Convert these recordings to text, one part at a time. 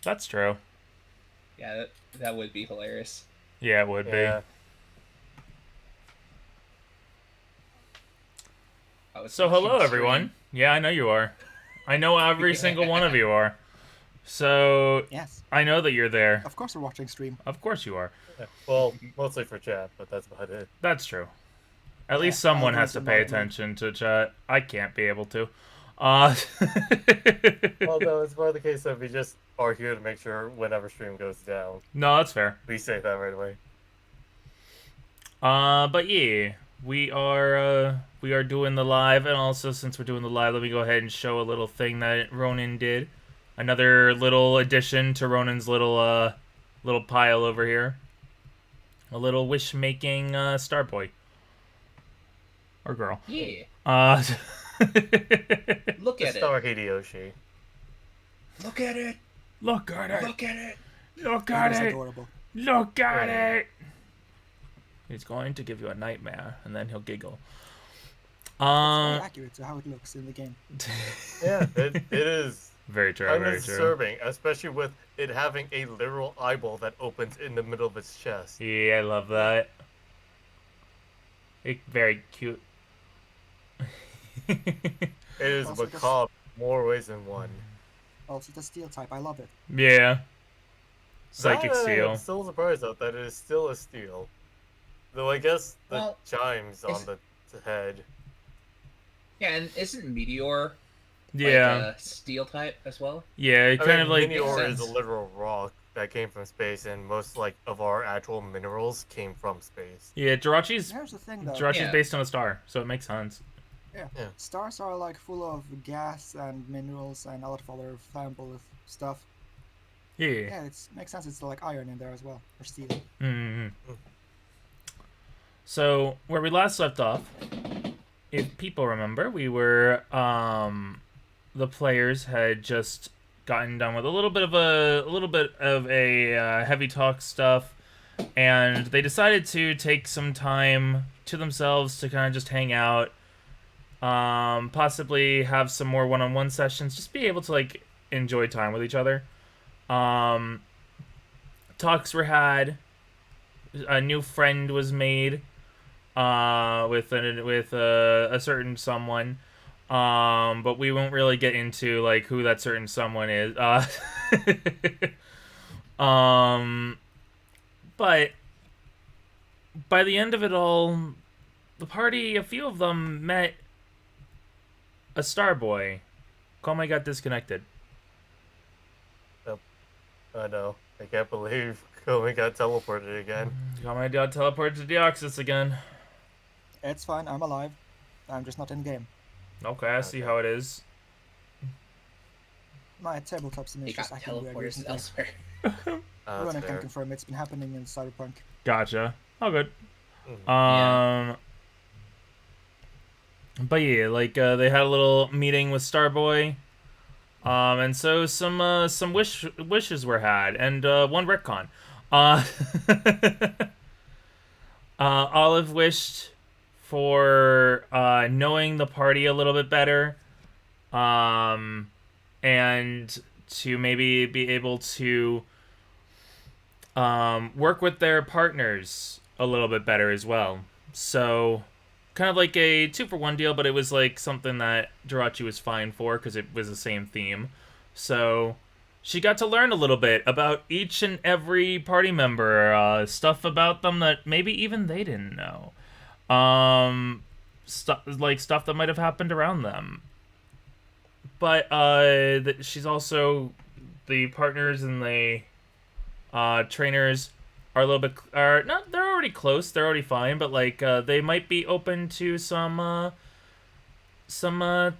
That's true. Yeah, that would be hilarious. Yeah, it would be. Yeah. I was So watching hello, the everyone. stream. Yeah, I know you are. I know every single one of you are. So Yes. I know that you're there. Of course we're watching stream. Of course you are. Yeah. Well, mostly for chat, but that's about it. That's true. At Yeah, least someone has to algorithm pay might make- attention to chat. I can't be able to. Uh, Well, no, it's more the case that we just are here to make sure whenever stream goes down, no, that's fair. we say that right away. But yeah, we are doing the live, and also since we're doing the live, let me go ahead and show a little thing that Ronan did. Another little addition to Ronan's little pile over here. A little wish-making star boy or girl. Yeah. Look The at Star it. Hideyoshi. Look at it. Look at it! Look at it. Look It at is it! adorable. Look at Right. it! He's going to give you a nightmare, and then he'll giggle. It's very accurate to how it looks in the game. Yeah, it is Very true, kind very of true. disturbing, especially with it having a literal eyeball that opens in the middle of its chest. Yeah, I love that. Very cute. It is Also, just- macabre more ways than one. Also the steel type, I love it. Yeah. Psychic That, Steel. I'm still surprised though that it is still a steel. Though I guess the Well, chimes on it's- the head. Yeah, and isn't Meteor Yeah. like a steel type as well? Yeah, it I kind mean, of like... Meteor Makes is a sense. literal rock that came from space, and most of our actual minerals came from space. Yeah, Jirachi's Here's the thing though. Jirachi's Yeah. based on a star, so it makes sense. Yeah. Stars are like full of gas and minerals and a lot of other flammable stuff. Yeah. Yeah, it makes sense. It's like iron in there as well, or steel. Mm-hmm. So, where we last left off, if people remember, we were, the players had just gotten done with a little bit of a heavy talk stuff, and they decided to take some time to themselves to kind of just hang out, possibly have some more one-on-one sessions, just be able to, like, enjoy time with each other. Talks were had, a new friend was made, with a certain someone, but we won't really get into like who that certain someone is. But by the end of it all, the party, a few of them met a Starboy. Kome got disconnected. I know. I can't believe Kome got teleported again. Kome got teleported to Deoxys again. It's fine. I'm alive. I'm just not in game. Okay, I see how it is. My tabletop sim He is got just acting weird teleported recently. elsewhere. That's Ronan can fair. confirm it's been happening in Cyberpunk. Gotcha. Oh, good. Mhm. Um, but yeah, like they had a little meeting with Starboy, and so some wishes were had, and one retcon. Olive wished for knowing the party a little bit better, and to maybe be able to work with their partners a little bit better as well. So, kind of like a 2-for-1 deal, but it was like something that Jirachi was fine for because it was the same theme. So, she got to learn a little bit about each and every party member, stuff about them that maybe even they didn't know. Stuff that might have happened around them. But she's also the partners and the trainers are a little bit not, they're already close, they're already fine, but like they might be open to some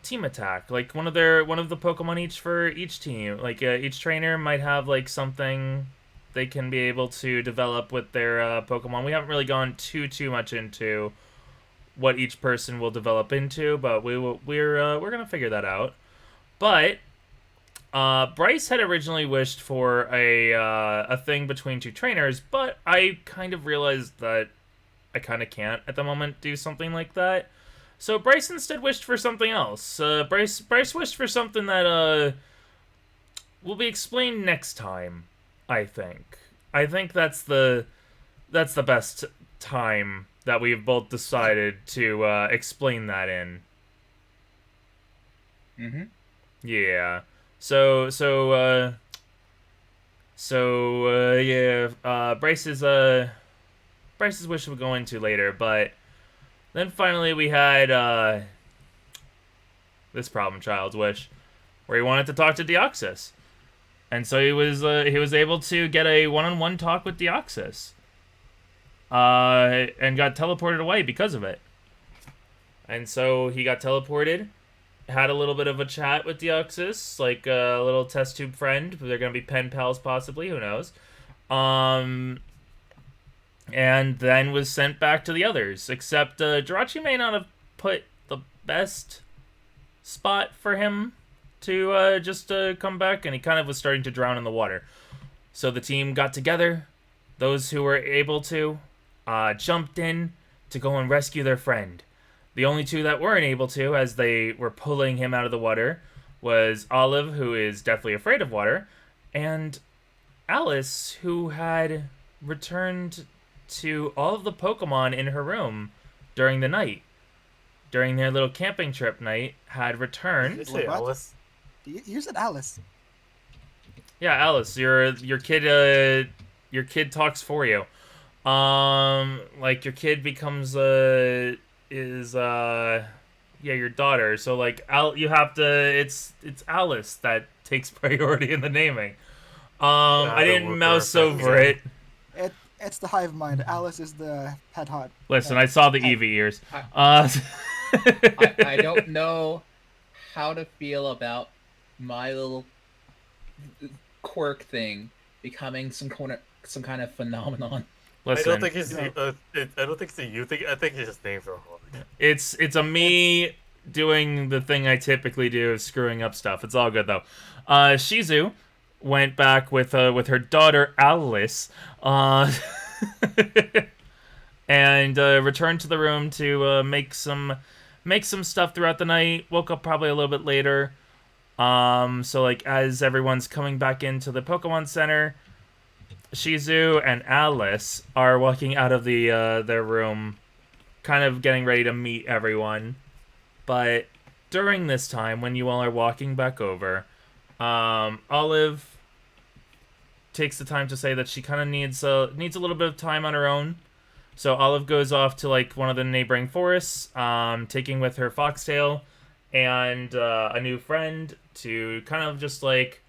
team attack, like one of the Pokemon each for each team, like each trainer might have like something they can be able to develop with their Pokemon. We haven't really gone too much into what each person will develop into, but we're gonna figure that out. But Bryce had originally wished for a thing between two trainers, but I kind of realized that I kind of can't at the moment do something like that. So Bryce instead wished for something else. Bryce wished for something that will be explained next time, I think. I think that's the best time that we've both decided to explain that in. Mm-hmm. Yeah. Yeah. Bryce's wish we'll go into later, but then finally we had this problem child's wish, where he wanted to talk to Deoxys, and so he was able to get a one-on-one talk with Deoxys, and got teleported away because of it. And so he got teleported, had a little bit of a chat with Deoxys, like a little test tube friend. They're gonna be pen pals possibly, who knows? And then was sent back to the others. Except Jirachi may not have put the best spot for him to just come back, and he kind of was starting to drown in the water. So the team got together. Those who were able to jumped in to go and rescue their friend. The only two that weren't able to, as they were pulling him out of the water, was Olive, who is deathly afraid of water, and Alice, who had returned to all of the Pokemon in her room during the night. During their little camping trip night, had Did you returned. say What? Alice? You said Alice. Yeah, Alice, your kid talks for you. Like your kid becomes your daughter. So like you have to it's Alice that takes priority in the naming. I didn't whoop mouse her. over it. It's the hive mind. Alice is the pet hot. Listen, I saw the Eevee ears. I don't know how to feel about my little quirk thing becoming some kind of phenomenon. Listen, I don't think it's a you thing. I think his just names are hard. it's a me doing the thing I typically do of screwing up stuff. It's all good though. Shizu went back with her daughter Alice, and returned to the room to make some stuff throughout the night. Woke up probably a little bit later. So like as everyone's coming back into the Pokemon Center, Shizu and Alice are walking out of their room, kind of getting ready to meet everyone. But during this time, when you all are walking back over, Olive takes the time to say that she kind of needs a little bit of time on her own. So Olive goes off to like one of the neighboring forests, taking with her Foxtail and a new friend to kind of just like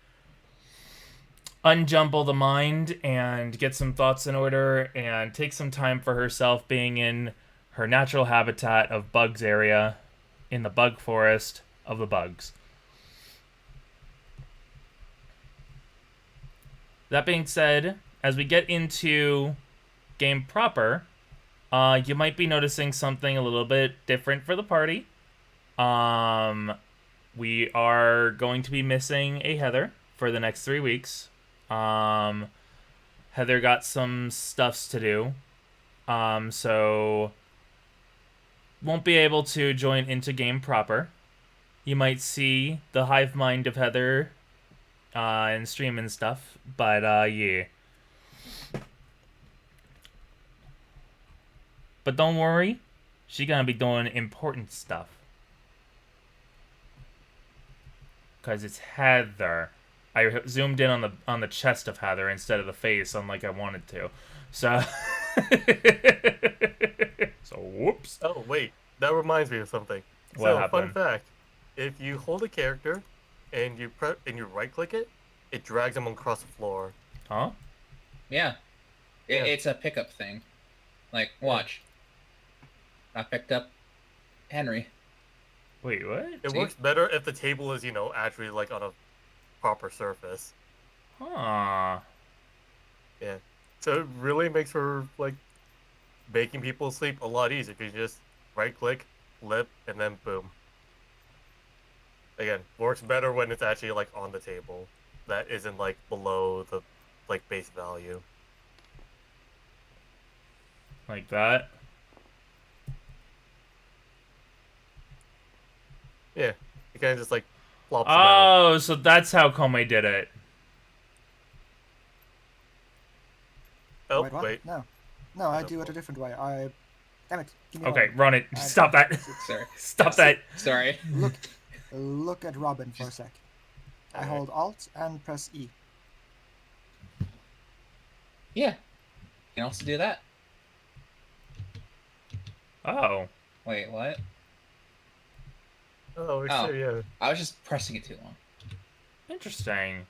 unjumble the mind and get some thoughts in order and take some time for herself, being in her natural habitat of Bugs area in the bug forest of the bugs. That being said, as we get into game proper, you might be noticing something a little bit different for the party. We are going to be missing a Heather for the next 3 weeks. Heather got some stuffs to do, so won't be able to join into game proper. You might see the hive mind of Heather in stream and stuff, but yeah. But don't worry, she's gonna be doing important stuff. 'Cause it's Heather. I zoomed in on the chest of Heather instead of the face, unlike I wanted to. So, so whoops. Oh wait, that reminds me of something. What happened? Fun fact: if you hold a character and you right click it, it drags them across the floor. Huh? Yeah. Yeah. It's a pickup thing. Like, watch. I picked up Henry. Wait, what? It See? works better if the table is, actually like on a proper surface. Huh. Yeah. So it really makes for like making people sleep a lot easier. You just right click, flip, and then boom. Again, works better when it's actually like on the table. That isn't like below the like base value. Like that? Yeah. You kind of just like flops them out. Oh, so that's how Kome did it. Oh, Wait, what? wait. No. No, I do it a different way. Damn it. Give me Okay, Robin. run it. I- Stop that. Sorry. Stop that. Sorry. Look at Robin for a sec. I Alright. hold Alt and press E. Yeah. You can also do that. Oh. Wait, what? Oh, Oh. sure, yeah. I was just pressing it too long. Interesting.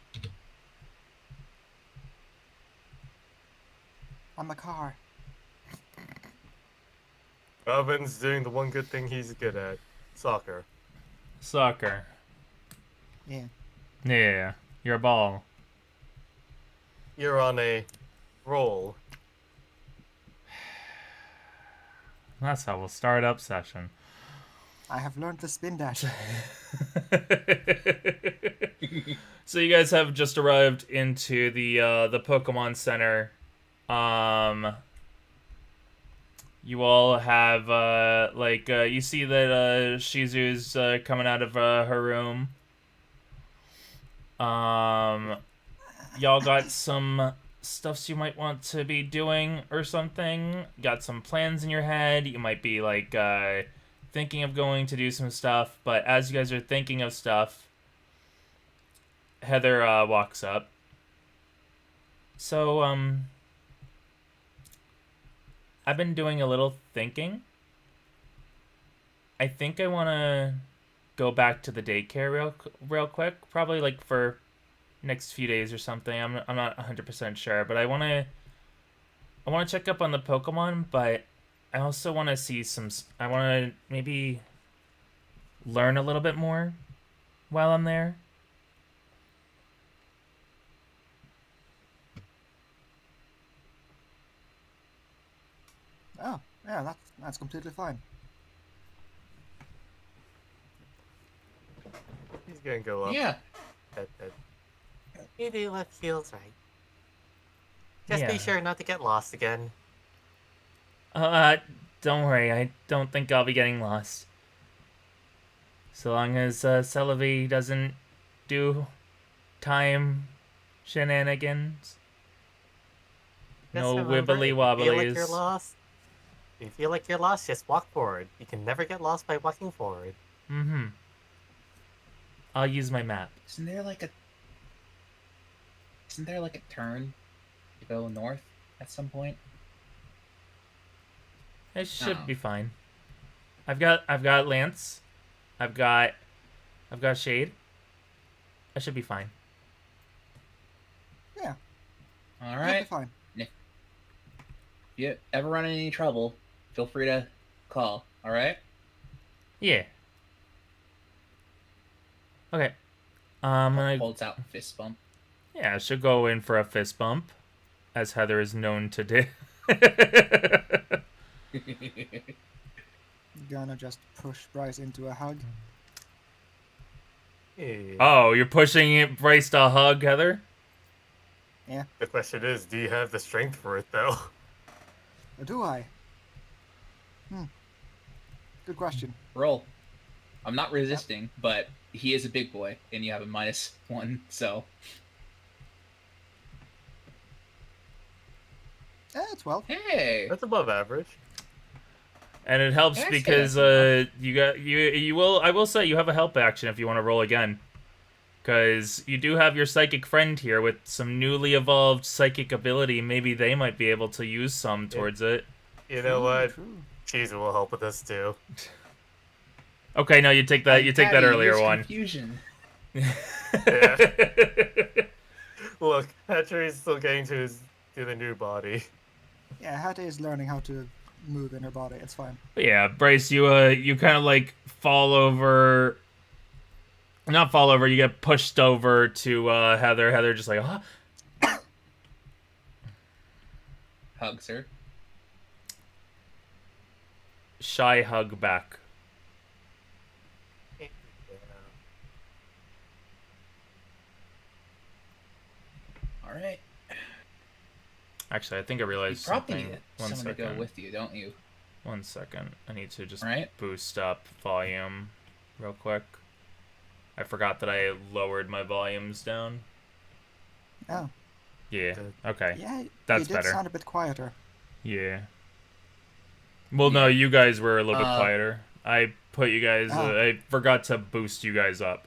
I'm a car. Robin's doing the one good thing he's good at. Soccer. Soccer. Yeah. Yeah. You're a ball. You're on a roll. That's how we'll start up session. I have learned the spin dash. So you guys have just arrived into the Pokemon Center. You all have you see that Shizu's coming out of her room. Y'all got some stuffs you might want to be doing or something. Got some plans in your head. You might be thinking of going to do some stuff, but as you guys are thinking of stuff, Heather walks up. So, I've been doing a little thinking. I think I want to go back to the daycare real quick, probably for next few days or something. I'm not 100% sure, but I want to check up on the Pokemon, but I also want to see I want to maybe learn a little bit more while I'm there. Oh, yeah, that's completely fine. He's gonna go up. Yeah. You do what feels right. Just Yeah. be sure not to get lost again. Don't worry. I don't think I'll be getting lost. So long as Celebi doesn't do time shenanigans. No Just remember, wibbly if you feel like wobblies. you're lost, if you feel like you're lost, just walk forward. You can never get lost by walking forward. Mm-hmm. I'll use my map. Isn't there like a turn to go north at some point? It should Oh. be fine. I've got Lance. I've got Shade. I should be fine. Yeah, All you'll be right. fine. If you ever run into any trouble, feel free to call. All right. Yeah. Okay. I Holds out fist bump. yeah, I should go in for a fist bump, as Heather is known to do. Gonna just push Bryce into a hug. Hey. Oh, you're pushing Bryce to hug, Heather? The question is, do you have the strength for it, though? Or do I? Good question. Roll. I'm not resisting, but he is a big boy, and you have a -1, so. It's 12. Hey! That's above average. And it helps Yeah, I'd say because that's I will say you have a help action if you want to roll again. Because you do have your psychic friend here with some newly evolved psychic ability. Maybe they might be able to use some towards it. You know what? True. Shizu will help with this, too. Okay, no, you take that. You take that Daddy, earlier use one. Confusion. Yeah. Look, Hatchery's still getting to the new body. Yeah, Hattie is learning how to move in her body. It's fine. But yeah, Bryce, you kind of fall over. Not fall over. You get pushed over to Heather. Heather just huh? Hugs her. Shy hug back. Yeah. All right. Actually, I think I You realized probably something. need One someone to second. go with you, don't you? 1 second. I need to just Right. boost up volume real quick. I forgot that I lowered my volumes down. Oh. Yeah. Good. Okay. Yeah, That's you did better. sound a bit quieter. Yeah. Well, no, Yeah. you guys were a little bit Uh, quieter. I put you guys. Oh. I forgot to boost you guys up.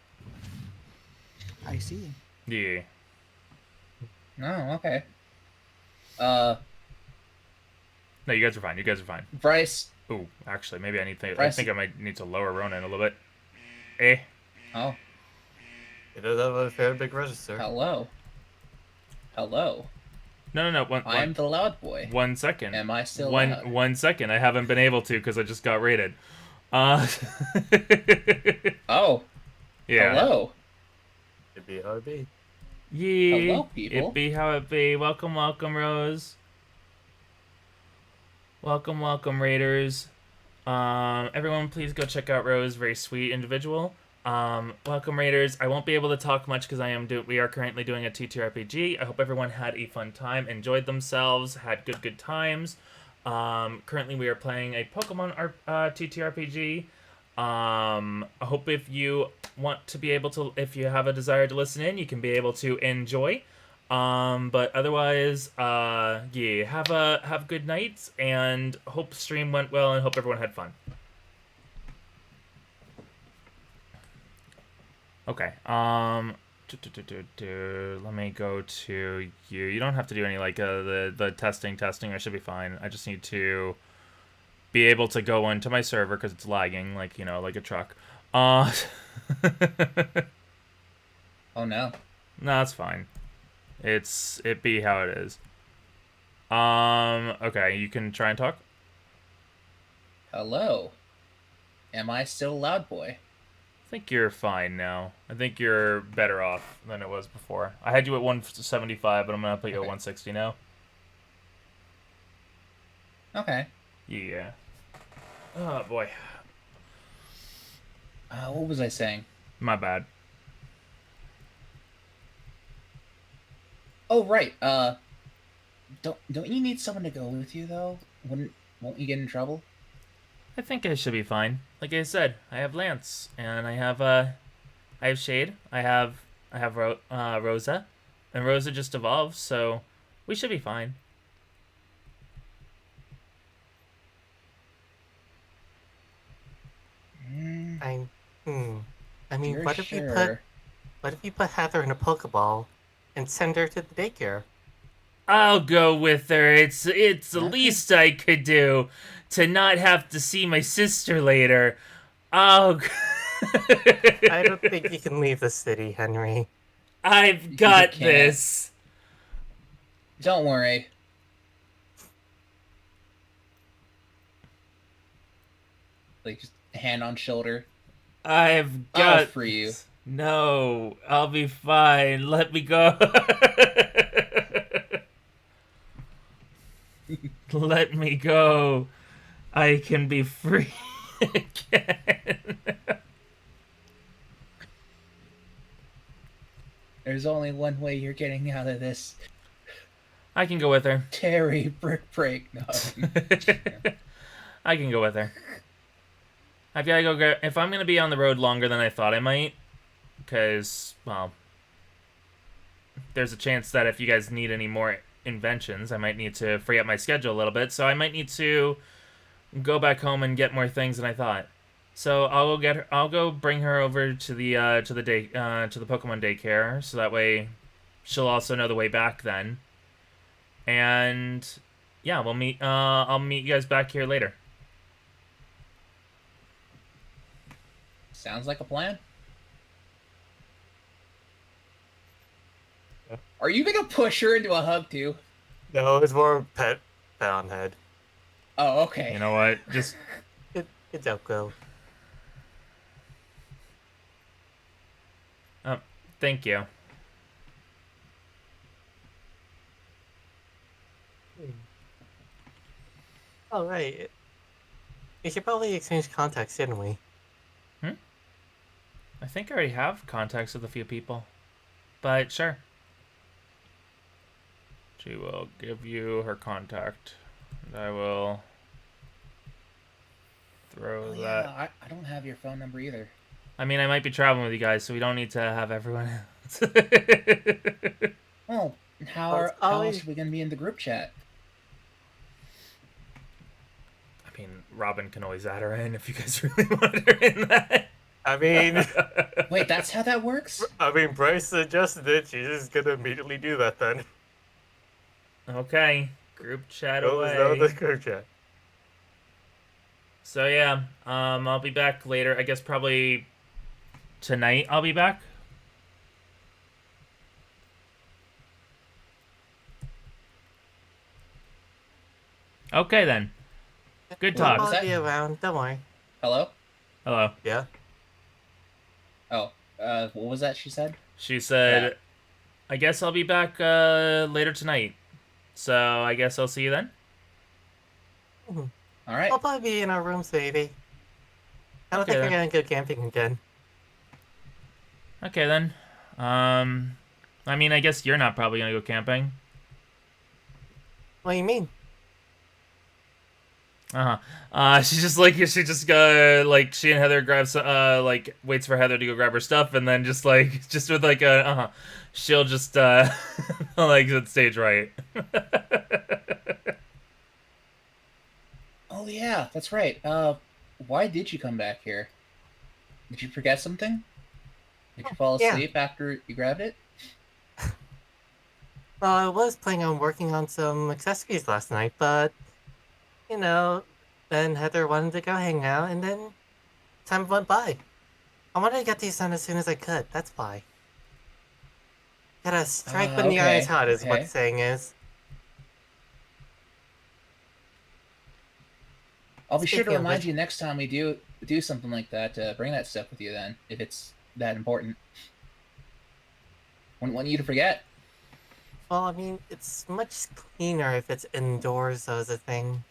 I see. Yeah. Oh, okay. Uh, No, you guys are fine. You guys are fine. Bryce. Ooh, actually, maybe I need to. I Bryce. think I might need to lower Ronan a little bit. Eh. Oh, It does have a fair big register. hello. Hello. No. I'm the loud boy. 1 second. Am I still loud? 1 second. I haven't been able to because I just got raided. Oh, Yeah. hello. It'd be how it be. Yeah. Hello, people. It be how it be. Welcome, Rose. Welcome, Raiders. Everyone, please go check out Rose. Very sweet individual. Welcome, Raiders. I won't be able to talk much because we are currently doing a TTRPG. I hope everyone had a fun time, enjoyed themselves, had good times. Currently, we are playing a Pokemon TTRPG. I hope if you want to be able to, if you have a desire to listen in, you can be able to enjoy. But otherwise, yeah, have good nights, and hope stream went well, and hope everyone had fun. Okay. Let me go to you. You don't have to do any like the testing. I should be fine. I just need to be able to go into my server because it's lagging, like like a truck. Oh no. No, it's fine. It be how it is. Okay, you can try and talk. Hello. Am I still loud boy? I think you're fine now. I think you're better off than it was before. I had you at 175, but I'm gonna put you at 160 now. Okay. Yeah. Oh boy. What was I saying? My bad. Oh right. Don't you need someone to go with you though? Won't you get in trouble? I think I should be fine. Like I said, I have Lance, and I have Shade. I have Rosa, and Rosa just evolved, so we should be fine. I mean, You're what sure? if we put Heather in a Pokeball and send her to the daycare? I'll go with her. It's the Okay. least I could do to not have to see my sister later. Oh, I don't think you can leave the city, Henry. I've got can't. this. Don't worry. Like just hand on shoulder. I've I'll got free you. this. No, I'll be fine. Let me go. Let me go. I can be free again. There's only one way you're getting out of this. I can go with her. Terry brick break. No. I can go with her. I've got to go get... If I'm going to be on the road longer than I thought I might, because, well, there's a chance that if you guys need any more inventions, I might need to free up my schedule a little bit, so I might need to go back home and get more things than I thought. So I'll go get her. I'll go bring her over to the Pokemon daycare, so that way she'll also know the way back then. And yeah, we'll meet. I'll meet you guys back here later. Sounds like a plan. Yeah. Are you gonna push her into a hug too? No, it's more pet on head. Oh, okay. You know what? Just It's outgo. thank you. Oh, right. We should probably exchange contacts, didn't we? I think I already have contacts with a few people, but sure. She will give you her contact. And I will throw Oh, that. yeah, I don't have your phone number either. I mean, I might be traveling with you guys, so we don't need to have everyone else. Oh, How else are we gonna be in the group chat? I mean, Robin can always add her in if you guys really want her in that. I mean, Wait, that's how that works? Bryce suggested it. She's just gonna immediately do that then. Okay, group chat That was the away. group chat. So yeah, I'll be back later. I guess probably tonight I'll be back. Okay then. Good talk. was that? I'll be around. Don't worry. Hello? Hello. Yeah. Oh, what was that she said? She said, Yeah. I guess I'll be back later tonight. So I guess I'll see you then. All right. I'll probably be in our rooms, baby. I don't Okay, think then. we're gonna go camping again. Okay then. I mean, I guess you're not probably gonna go camping. What do you mean? She just like she and Heather grabs like waits for Heather to go grab her stuff, and then just with like a she'll just like exit stage right. Oh yeah, that's right. Why did you come back here? Did you forget something? Did you fall Yeah. asleep after you grabbed it? Well, I was planning on working on some accessories last night, but you know, then Heather wanted to go hang out, and then time went by. I wanted to get these done as soon as I could. That's why. Gotta strike when the iron's hot, is what the saying is. I'll be sure to Speaking of remind which- you next time we do something like that. Bring that stuff with you then, if it's that important. Wouldn't want you to forget. Well, I mean, it's much cleaner if it's indoors, though, is a thing.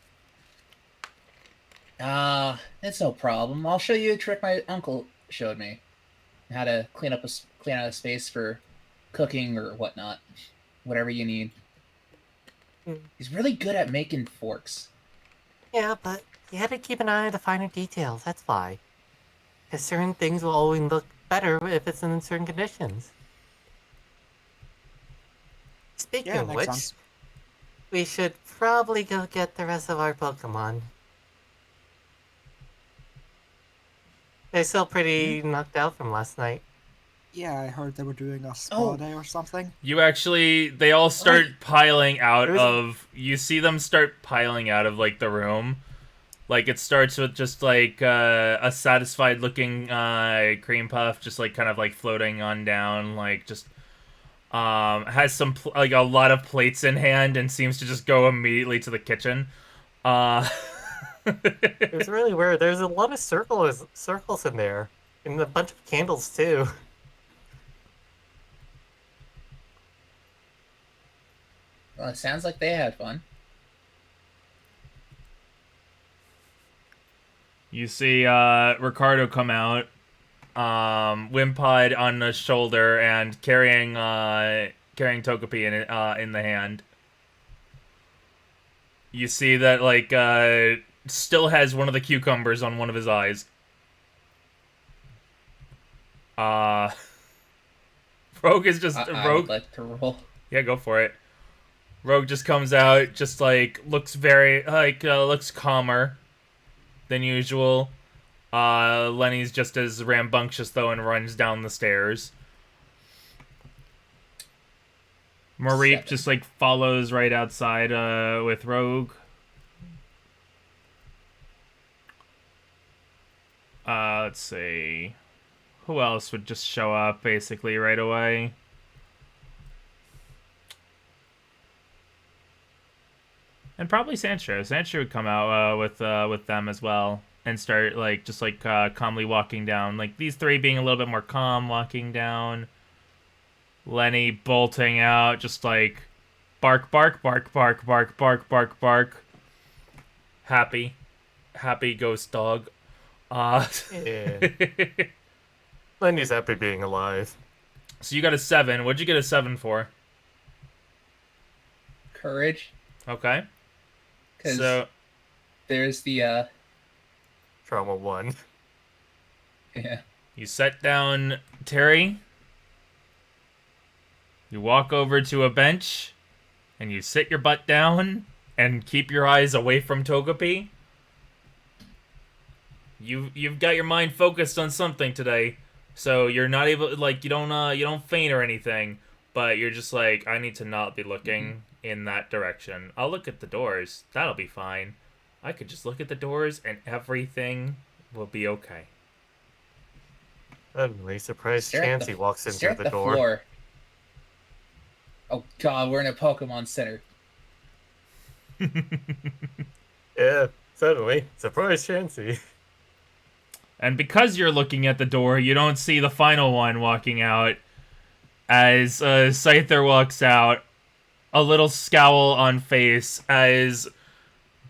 It's no problem. I'll show you a trick my uncle showed me. How to clean out a space for cooking or whatnot. Whatever you need. He's really good at making forks. Yeah, but you had to keep an eye on the finer details, that's why. Because certain things will always look better if it's in certain conditions. Speaking Yeah, of makes which, sense. we should probably go get the rest of our Pokemon. They're still pretty knocked out from last night. Yeah, I heard they were doing a spa Oh. day or something. They all start piling out It was- of. You see them start piling out of like the room. Like it starts with just like a satisfied looking cream puff, just like kind of like floating on down, like just has some like a lot of plates in hand and seems to just go immediately to the kitchen. It was really weird. There's a lot of circles in there. And a bunch of candles, too. Well, it sounds like they had fun. You see Ricardo come out, Wimpod on the shoulder and carrying Togepi in the hand. You see that like still has one of the cucumbers on one of his eyes. Rogue is just I Rogue. would like to roll. Yeah, go for it. Rogue just comes out, just like looks very looks calmer than usual. Lenny's just as rambunctious though and runs down the stairs. Mareep 7. just like follows right outside with Rogue. Let's see. Who else would just show up basically right away? And probably Sancho. Sancho would come out with them as well and start like just like calmly walking down. Like these three being a little bit more calm walking down. Lenny bolting out, just like bark, bark, bark, bark, bark, bark, bark, bark. Happy ghost dog. Yeah. Lenny's happy being alive. So you got a 7. What'd you get a 7 for? Courage. Okay. Because So there's the Trauma 1. yeah. you set down Terry. You walk over to a bench, and you sit your butt down, and keep your eyes away from Togepi. You've got your mind focused on something today, so you're not able, like, you don't faint or anything, but you're just like, I need to not be looking in that direction. I'll look at the doors. That'll be fine. I could just look at the doors and everything will be okay. Suddenly, surprised Stare at Chansey walks in Stare through at the door. floor. Oh god, we're in a Pokemon Center. Yeah, suddenly, surprised Chansey. And because you're looking at the door, you don't see the final one walking out. As Scyther walks out, a little scowl on face, as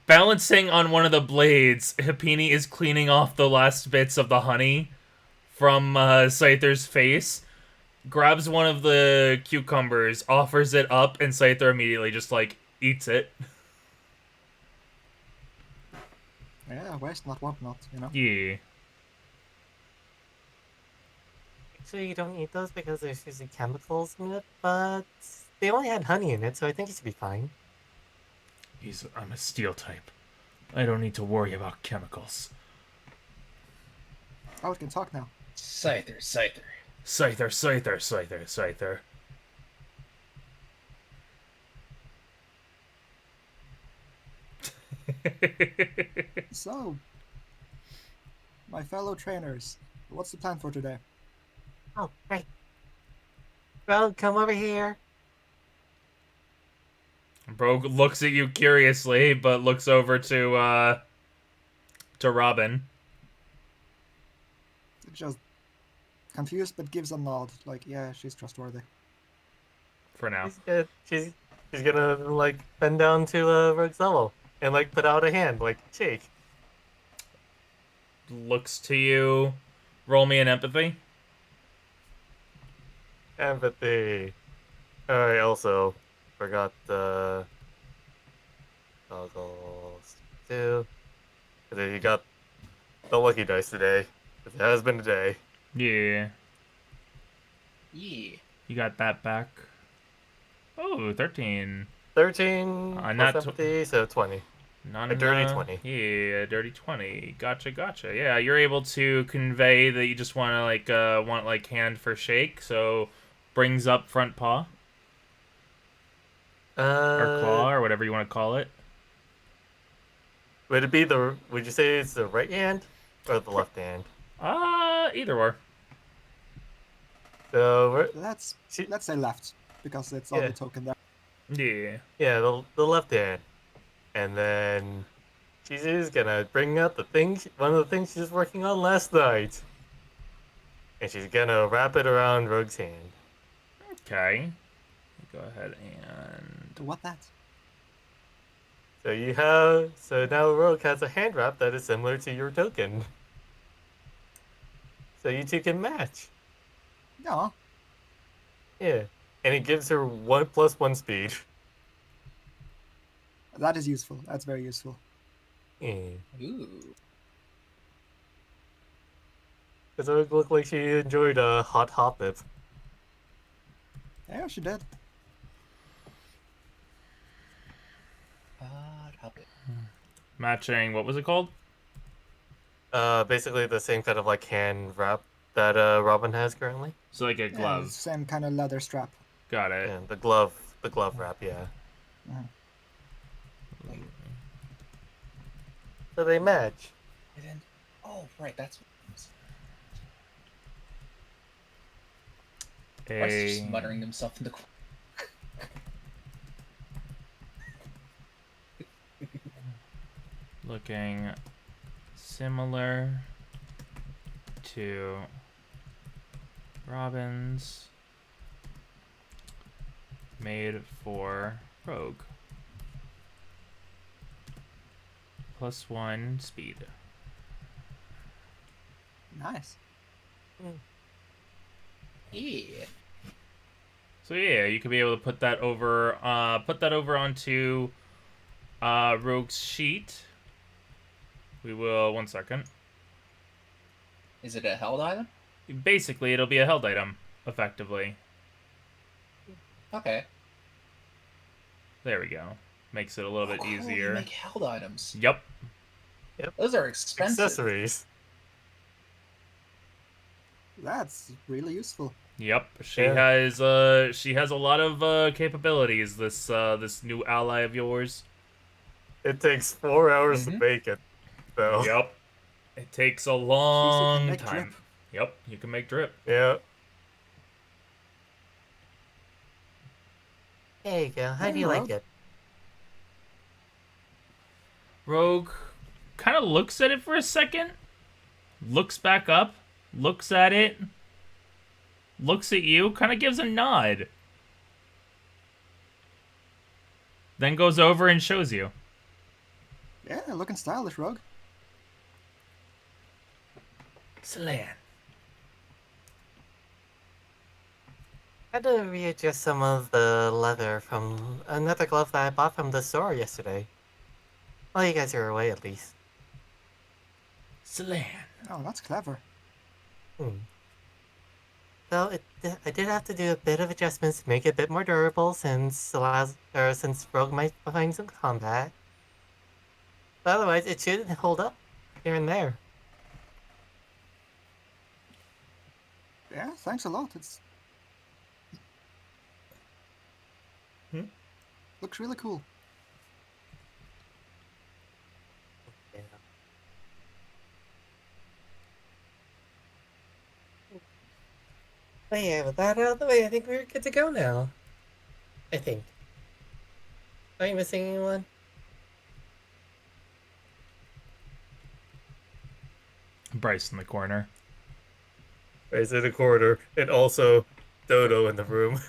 balancing on one of the blades, Hipini is cleaning off the last bits of the honey from Scyther's face, grabs one of the cucumbers, offers it up, and Scyther immediately just, like, eats it. Yeah, waste not, want not, you know? Yeah. Actually, you don't eat those because there's usually chemicals in it, but they only had honey in it, so I think it should be fine. I'm a steel type. I don't need to worry about chemicals. Oh, it can talk now. Scyther, Scyther. Scyther, Scyther, Scyther, Scyther. So, my fellow trainers, what's the plan for today? Oh, great. Bro, come over here. Bro looks at you curiously, but looks over to Robin. Just confused, but gives a nod, like, yeah, she's trustworthy. For now. She's good. She's gonna, like, bend down to Rogue's level and, like, put out a hand, like, shake. Looks to you. Roll me an empathy. Empathy. Alright, also, forgot the goggles too. And then you got the lucky dice today. It has been a day. Yeah. Yeah. You got that back. Oh, 13. 13 plus not empathy, so 20. Not A dirty enough. 20. Yeah, a dirty 20. Gotcha, gotcha. Yeah, you're able to convey that you just want to, like, hand for shake, so brings up front paw. Or claw, or whatever you want to call it. Would you say it's the right hand or the left hand? Either or. So, Let's She- say left, because it's on Yeah. the token there. Yeah. yeah, the left hand. And then she's just gonna bring out one of the things she was working on last night. And she's gonna wrap it around Rogue's hand. Okay. Go ahead and... What that? So now Rogue has a hand wrap that is similar to your token. So you two can match. Yeah, Yeah. And it gives her 1+1 speed. that is useful. That's very useful. Yeah. Ooh. Does it look like she enjoyed a hot hoppip? Yeah, she did. Hop it. Matching, what was it called? Basically the same kind of like hand wrap that Robin has currently. So like a Yeah, glove. same kind of leather strap. Got it. Yeah, the glove wrap, yeah. So they match. And then, oh, right, that's what it was. Bryce is just muttering himself in the corner. Looking similar to Robin's, made for Rogue. +1 speed. Nice. Yeah. So yeah, you could be able to put that over onto Rogue's sheet. We will, 1 second. Is it a held item? Basically, it'll be a held item, effectively. Okay. There we go. Makes it a little bit Cool, you easier. make held items. Yep. Those are expensive. Accessories. That's really useful. Yep. She Yeah. has a lot of capabilities, this new ally of yours. It takes 4 hours to Mhm. make it, though. Yep. It takes a Shizu can long make time. drip. Yep, you can make drip. Yeah. There you go. How do you Hey, like Rogue. it? Rogue kind of looks at it for a second, looks back up, looks at it, looks at you, kind of gives a nod. Then goes over and shows you. Yeah, looking stylish, Rogue. Slan. I had to readjust some of the leather from another glove that I bought from the store yesterday. Well, you guys are away at least. Slan. Oh, that's clever. So I did have to do a bit of adjustments to make it a bit more durable since Rogue might find some combat. But otherwise, it should hold up here and there. Yeah, thanks a lot. It's looks really cool. Yeah. But yeah, with that out of the way, I think we're good to go now. I think. Are you missing anyone? Bryce in the corner. Right in the corner, and also Dodo in the room,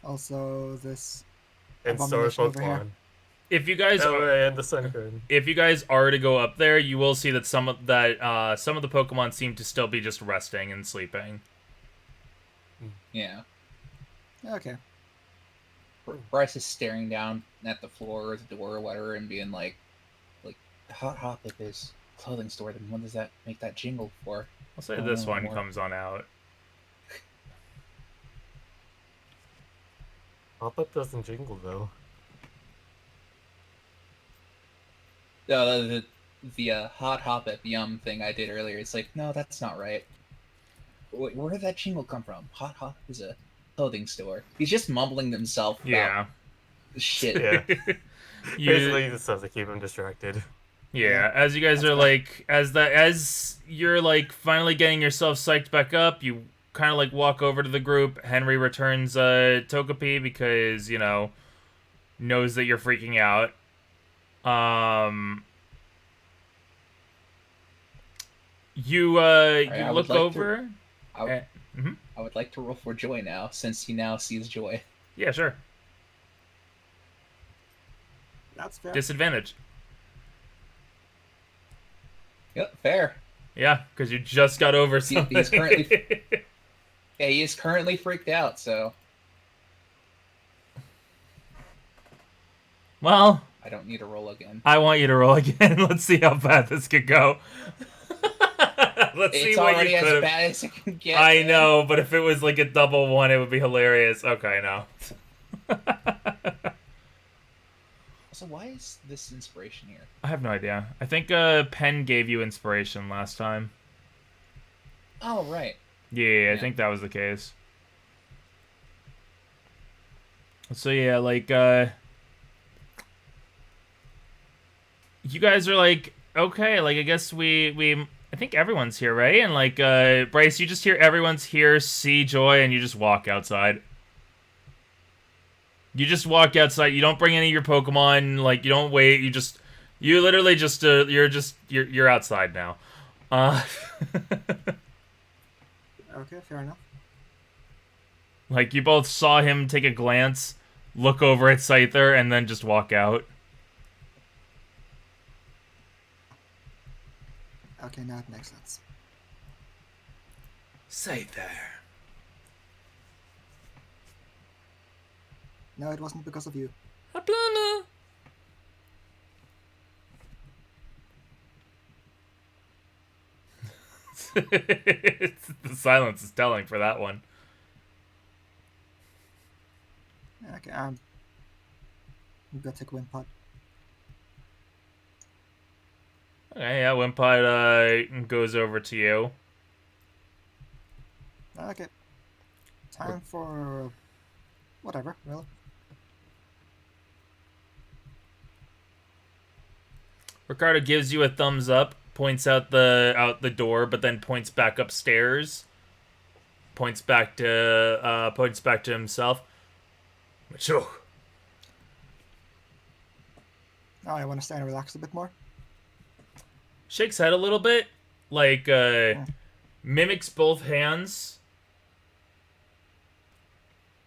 Also, this and Star Abomination over here. Pokemon. If you guys Oh, are, right, and the Sunkern. if you guys are to go up there, you will see that some of the Pokemon seem to still be just resting and sleeping. Yeah. Okay. Bryce is staring down at the floor or the door or whatever and being like Hot Hop is clothing store, then what does that make that jingle for? I'll say Oh, this no one more. comes on out. Pop-up doesn't jingle, though. The Hot Hop at Yum thing I did earlier, it's like, no, that's not right. Wait, where did that jingle come from? Hot Hop is a clothing store. He's just mumbling to himself about Yeah. shit. Yeah. You, Basically, this stuff to keep him distracted. yeah, as you guys That's are fair. like, as you're like finally getting yourself psyched back up, you kind of like walk over to the group. Henry returns Togepi because, you know, knows that you're freaking out. You you I would look like over. I, Mhm. I would like to roll for Joy now, since he now sees Joy. Yeah, sure. That's fair. Disadvantage. Yep, fair. Yeah, because you just got over something. He's currently- Yeah, he is currently freaked out, so Well, I don't need to roll again. I want you to roll again. Let's see how bad this could go. Let's see It's what already you as could. bad as it can get. I man. know, but if it was like a double one, it would be hilarious. Okay, no. So why is this inspiration here? I have no idea. I think Penn gave you inspiration last time. Oh, right. Yeah, I think that was the case. So yeah, like you guys are like, okay, like I guess we I think everyone's here, right? And like Bryce, you just hear everyone's here, see Joy, and you just walk outside. You just walk outside. You don't bring any of your Pokemon. Like you don't wait. You literally just you're outside now. Okay, fair enough. Like you both saw him take a glance, look over at Scyther, and then just walk out. Okay, now it makes sense. Scyther. No, it wasn't because of you. Aplana. The silence is telling for that one. Okay, I'm gonna take Wimpod. Okay, yeah, Wimpod goes over to you. Okay. Time for whatever, really. Ricardo gives you a thumbs up, points out the door, but then points back upstairs. Points back to himself. Macho. Now I want to stay and relax a bit more. Shakes head a little bit, like mimics both hands.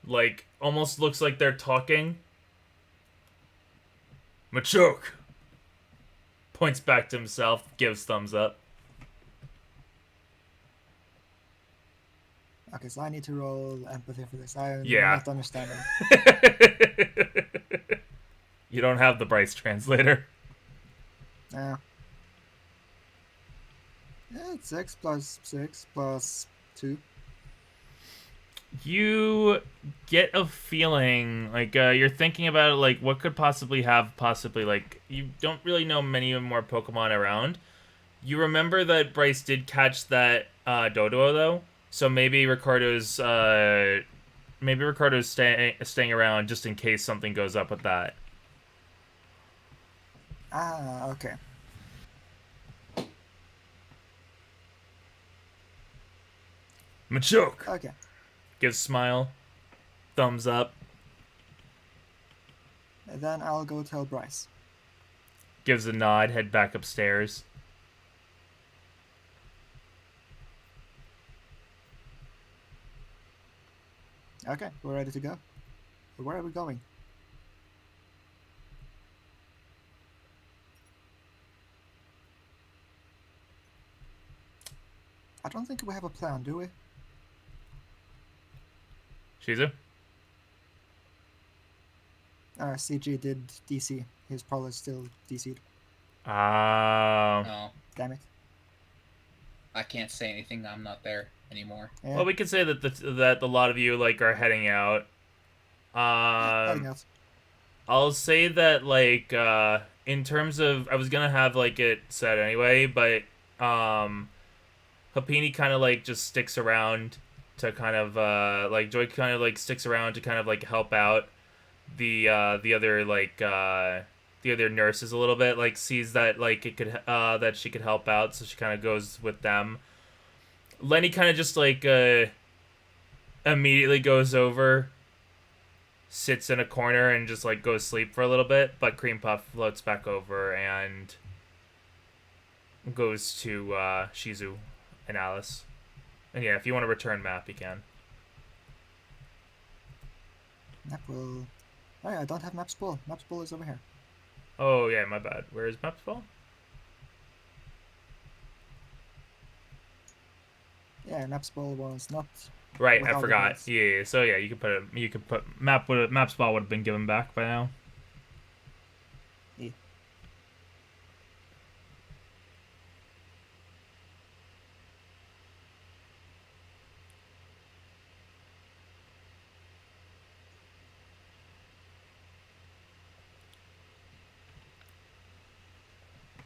Like almost looks like they're talking. Machoke. Points back to himself, gives thumbs up. Okay, so I need to roll empathy for this. I'm Yeah. not understanding. You don't have the Bryce translator. Yeah. Yeah, it's 6 plus 6 plus 2. You get a feeling like you're thinking about it, like what could possibly like you don't really know many more Pokemon around. You remember that Bryce did catch that Doduo though, so maybe Ricardo's staying around just in case something goes up with that. Ah, okay. Machoke. Okay. Gives smile, thumbs up. And then I'll go tell Bryce. Gives a nod, head back upstairs. Okay, we're ready to go. Where are we going? I don't think we have a plan, do we? Shizu? CG did DC. He's probably still DC'd. No, Damn it. I can't say anything. I'm not there anymore. Yeah. Well, we could say that that a lot of you like are heading out. Heading out. I'll say that like in terms of I was gonna have like it said anyway, but Hapini kind of like just sticks around to kind of like Joy kind of like sticks around to kind of like help out the other like the other nurses a little bit, like sees that like it could that she could help out, so she kind of goes with them. Lenny kind of just like immediately goes over, sits in a corner and just like goes sleep for a little bit, but Cream Puff floats back over and goes to Shizu and Alice. And yeah, if you want to return map, you can. Map will... Oh yeah, I don't have map spool. Map spool is over here. Oh yeah, my bad. Where is map spell? Yeah, map spool was not... Right, with I all the forgot. guys. Yeah, so yeah, you could put map spell would have been given back by now. Yeah.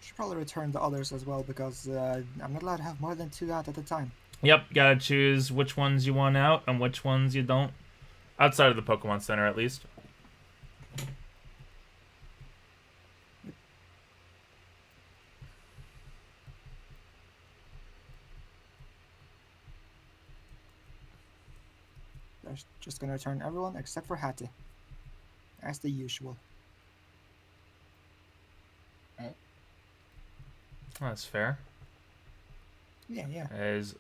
Should probably return the others as well because I'm not allowed to have more than 2 out at a time. Yep, gotta choose which ones you want out and which ones you don't. Outside of the Pokemon Center, at least. They're just gonna return everyone except for Hattie. As the usual. That's fair. Yeah. As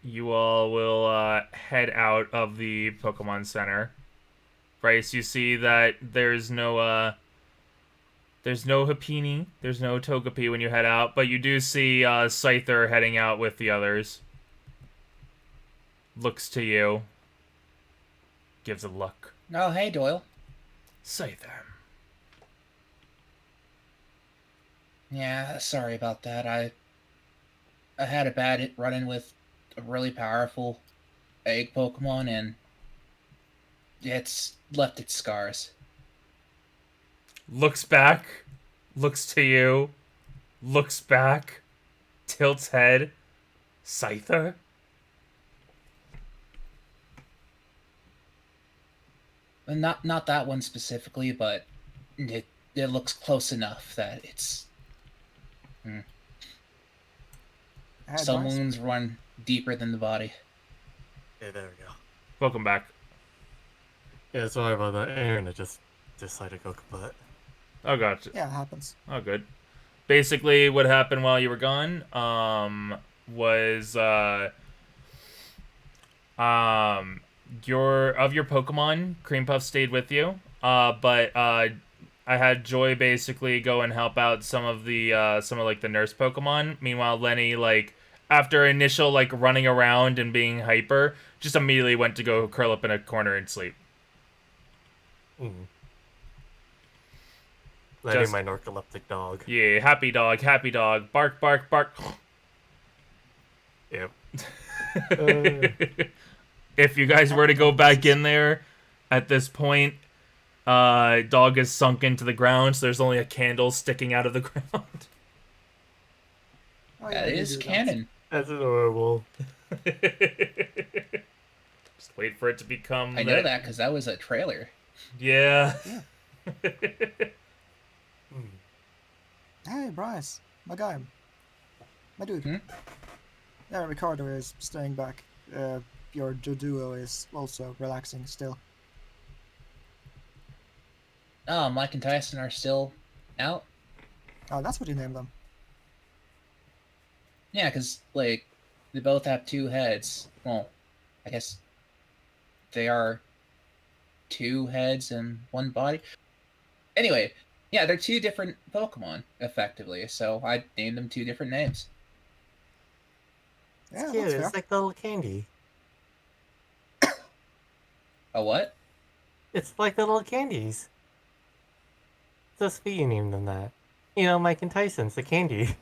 you all will head out of the Pokemon Center. Bryce, you see that there's no Hapini, there's no Togepi when you head out, but you do see Scyther heading out with the others. Looks to you. Gives a look. Oh, hey, Doyle. Scyther. Yeah, sorry about that. I had a bad run-in with a really powerful egg Pokemon, and It's left its scars. Looks back, looks to you, looks back, tilts head. Scyther? And not that one specifically, but it looks close enough that it's Hey, some Bryce. wounds run deeper than the body. Yeah, there we go. Welcome back. Yeah, sorry about that. Internet just decided to go kaput. Oh, gotcha. Yeah, it happens. Oh, good. Basically, what happened while you were gone, was, your Pokemon, Cream Puff stayed with you, but, I had Joy basically go and help out some of like the nurse Pokemon. Meanwhile, Lenny, like, after initial, like, running around and being hyper, just immediately went to go curl up in a corner and sleep. Letting Just- my narcoleptic dog. Yeah, happy dog, bark, bark, bark. Yep. If you guys were to go back in there at this point, dog is sunk into the ground, so there's only a candle sticking out of the ground. Oh, That you is do that. canon. That's adorable. Just wait for it to become. I know that because that was a trailer. Yeah. Hey, Bryce, my guy, my dude. Hmm? Yeah, Ricardo is staying back. Your duo is also relaxing still. Oh, Mike and Tyson are still out. Oh, that's what you named them. Yeah, because like they both have two heads. Well, I guess they are two heads and one body. Anyway, yeah, they're two different Pokemon, effectively. So I named them two different names. Yeah, Cute. that's fair. It's like little candy. A what? It's like the little candies. So sweet you named them that. You know, Mike and Tyson's the candy.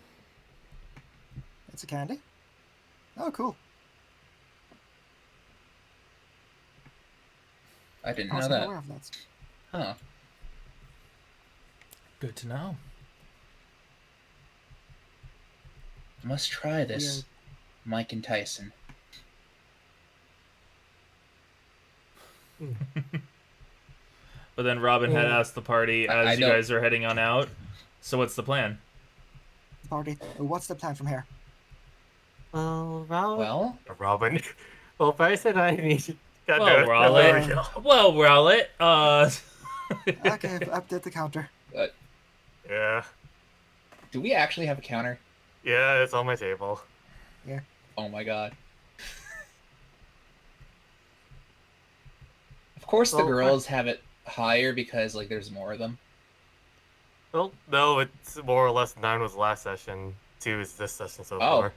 It's a candy. Oh, cool. I didn't I know wasn't that. aware of that. Huh. Good to know. I must try this. Weird. Mike and Tyson. But then Robin had Yeah. asked the party I as you don't- guys are heading on out. So what's the plan? Party. What's the plan from here? Well, Rob. Well, Robin. Well, Bryce and I need. God Well, damn it. Rowlet. There we go. Well, Rowlet, Okay, update the counter. Yeah. do we actually have a counter? Yeah, it's on my table. Oh my god. Of course the Well, girls have it higher because like there's more of them. Well, no, it's more or less 9 was last session. 2 is this session so Oh. far.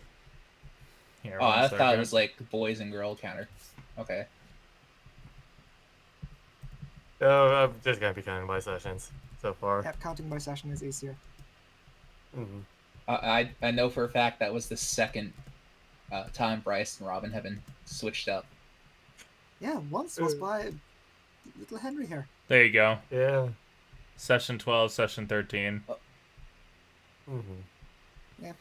Here, Oh, one I thought second. it was like boys and girl counter. Okay. No, I'm just gonna be counting by sessions so far. Yep, counting by session is easier. Mhm. I know for a fact that was the second time Bryce and Robin have been switched up. Yeah, once was by little Henry here. There you go. Yeah. Session 12, session 13. Mm-hmm.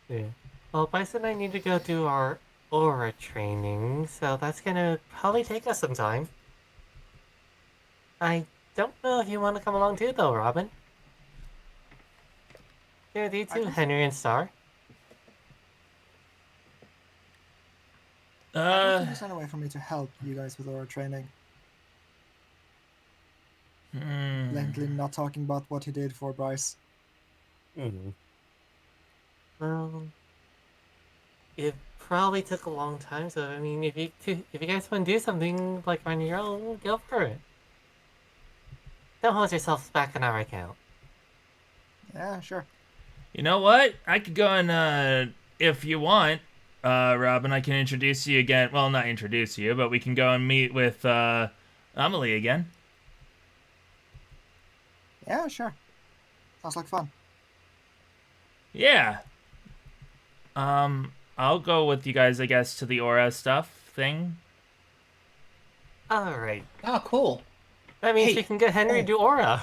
Yeah. Well, Bryce and I need to go do our aura training, so that's gonna probably take us some time. I don't know if you want to come along too, though, Robin. Yeah, you too, Henry and Star. I don't think there's any way for me to help you guys with our training. Lately, not talking about what he did for Bryce. Mm-hmm. Well, it probably took a long time, so I mean, if you guys want to do something like on your own, go for it. Don't hold yourselves back on our account. Yeah, sure. You know what? I could go and, if you want, Robin, I can introduce you again. Well, not introduce you, but we can go and meet with, Amelie again. Yeah, sure. Sounds like fun. Yeah. I'll go with you guys, I guess, to the aura stuff thing. Alright. Oh, cool. That means Hey, we can get Henry oh. to do Aura.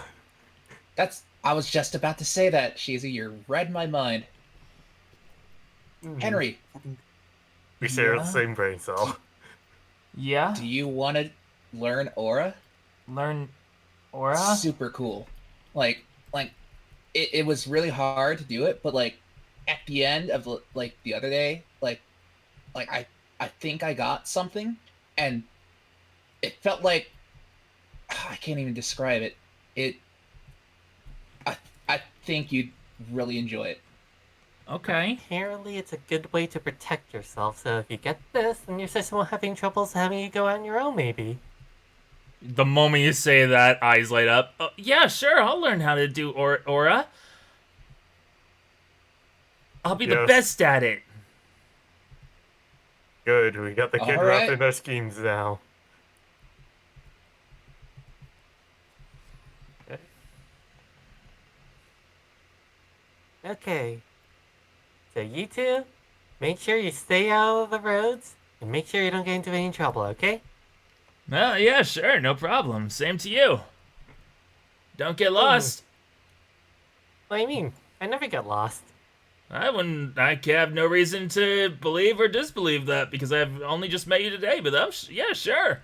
I was just about to say that, Shizu. You read my mind. Henry, Fucking We share the Yeah? same brain cell. Yeah? do you want to learn Aura? Learn Aura? Super cool. Like, it was really hard to do it, but like, at the end of like the other day, like I think I got something, and it felt like I can't even describe it. I think you'd really enjoy it. Okay. Apparently, it's a good way to protect yourself, so if you get this, then your system will having troubles having you go on your own, maybe. The moment you say that, eyes light up. Oh, yeah, sure, I'll learn how to do Aura. I'll be the Yes. best at it. Good, we got the kid All wrapped right. in our schemes now. Okay. So you two, make sure you stay out of the roads, and make sure you don't get into any trouble, okay? Yeah, sure, no problem. Same to you. Don't get lost. What do you mean? I never get lost. I have no reason to believe or disbelieve that because I've only just met you today, but yeah, sure.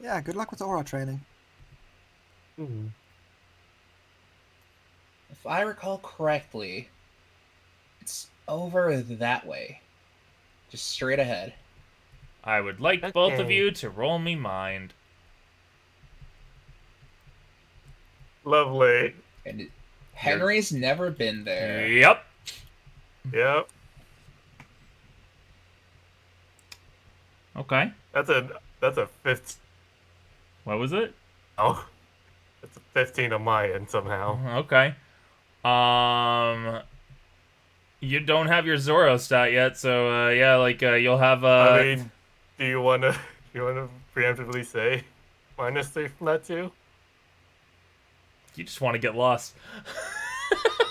yeah. Good luck with the aura training. If I recall correctly, it's over that way. Just straight ahead. I would like both of Okay. you to roll me mind. Lovely. And Henry's never been there. Yep. Yep. Okay. That's a 15. What was it? Oh. That's a 15 on my end somehow. Okay. You don't have your Zoro stat yet, so yeah, like you'll have I mean, do you wanna preemptively say -3 from that too? you just want to get lost.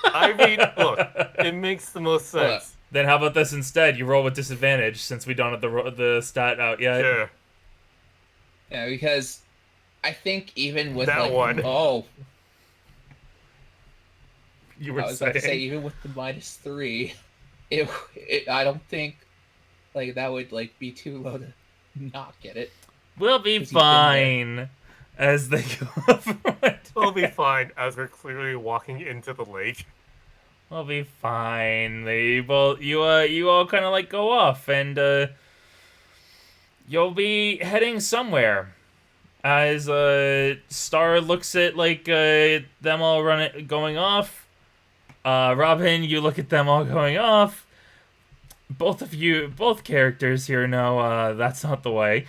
I mean, look, it makes the most sense. Then how about this instead? You roll with disadvantage since we don't have the stat out yet. Sure. Yeah, because I think even with That like one. oh, You were I was about to say saying. even with the -3, it I don't think like that would like be too low to not get it. We'll be 'Cause he's been fine as they go forward. We'll be fine as we're clearly walking into the lake. We'll be fine. You all kind of like go off, and you'll be heading somewhere. As Star looks at like them all going off. Robin, you look at them all going off. Both characters here know that's not the way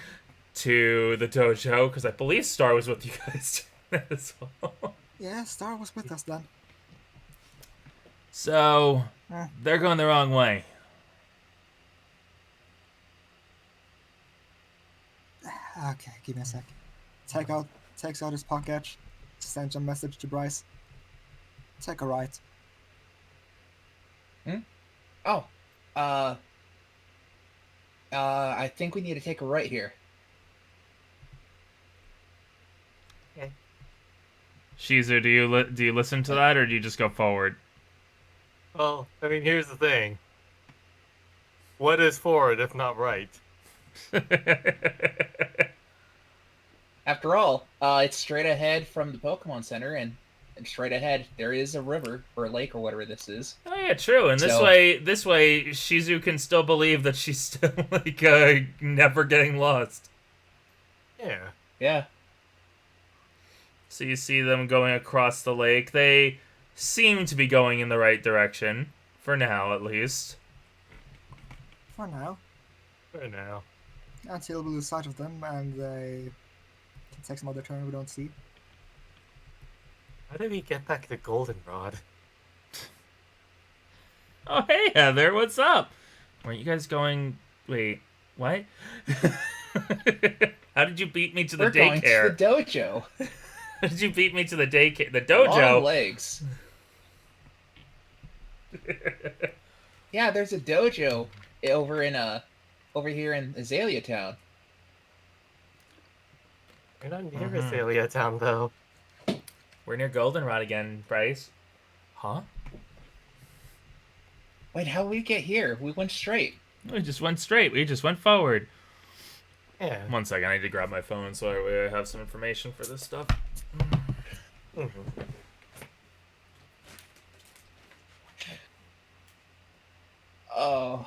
to the dojo, because I believe Star was with you guys as well. Yeah, Star was with us then. So they're going the wrong way. Okay, give me a sec. Takes out his pocket, sends a message to Bryce. Take a right. Oh, I think we need to take a right here. Shizu, do you listen to that, or do you just go forward? Well, I mean, here's the thing. What is forward if not right? After all, it's straight ahead from the Pokemon Center, and straight ahead there is a river or a lake or whatever this is. Oh yeah, true. And So- this way, Shizu can still believe that she's still like never getting lost. Yeah. Yeah. So you see them going across the lake. They seem to be going in the right direction for now, at least. For now. For now. Until we lose sight of them and they can take some other turn we don't see. How do we get back to Goldenrod? Oh hey Heather, what's up? Weren't you guys going? Wait, what? How did you beat me to the We're going daycare? to the dojo. How did you beat me to the daycare? The Long dojo. legs. Yeah, there's a dojo over over here in Azalea Town. You're not near Azalea Town, though. We're near Goldenrod again, Bryce. Huh? Wait, how did we get here? We went straight. We just went straight. We just went forward. Yeah. 1 second, I need to grab my phone so I have some information for this stuff. Mm-hmm. Oh.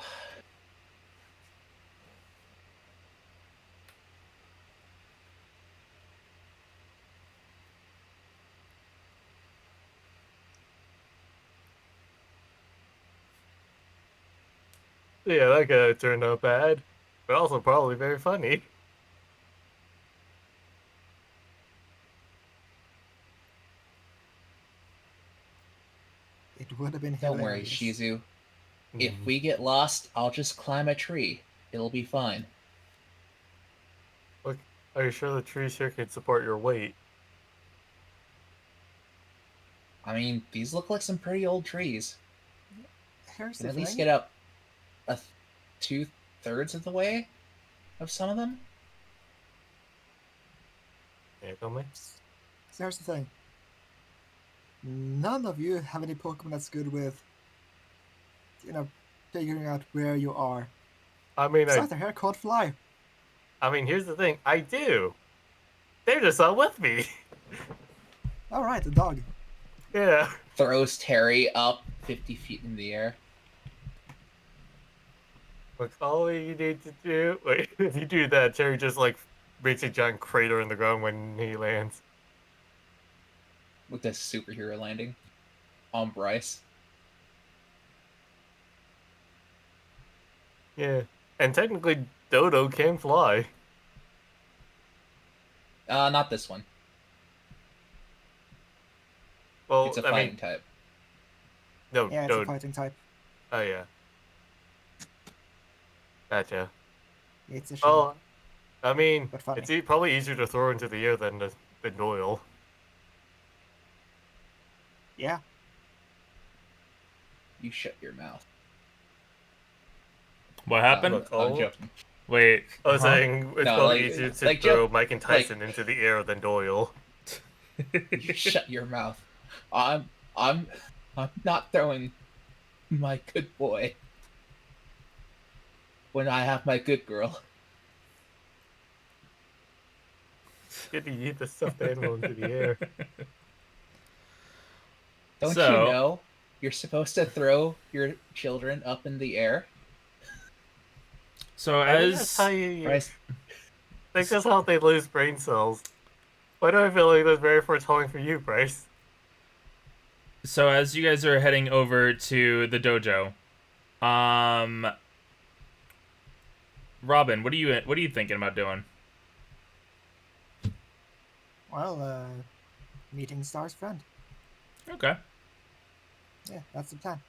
Yeah, that could have turned out bad, but also probably very funny. It would have been Don't worry, hilarious. Shizu. If Mhm. we get lost, I'll just climb a tree. It'll be fine. Look, are you sure the trees here can support your weight? I mean, these look like some pretty old trees. Here's Can the at least thing. get up 2/3 of the way of some of them. Yeah, tell me. So here's the thing. None of you have any Pokemon that's good with, figuring out where you are. I mean, Besides, their hair can't fly. here's the thing. I do. They're just not with me. All right, the dog. Yeah. Throws Terry up 50 feet in the air. Look, all you need to do. Wait, if you do that, Terry just like makes a giant crater in the ground when he lands. With this superhero landing on Bryce. Yeah. And technically, Dodo can fly. Not this one. Well, It's a I fighting mean, type. no, Yeah, it's a Dodo. fighting type. Oh yeah. Gotcha. It's a shame. Oh, I mean, But funny. it's probably easier to throw into the air than Doyle. Yeah. You shut your mouth. What happened? Look, I'm joking. Wait. I was huh? saying it's No, probably like- easier to like throw Joe- Mike and Tyson into the air than Doyle. You shut your mouth. I'm not throwing my good boy when I have my good girl. Get to eat the stuffed animal into the air. Don't So- you know you're supposed to throw your children up in the air? So I think that's how as you Bryce, think that's how they lose brain cells. Why do I feel like that's very foretelling for you, Bryce? you guys are heading over to the dojo, Robin, what are you thinking about doing? Well, meeting Star's friend. Okay. Yeah, that's the plan.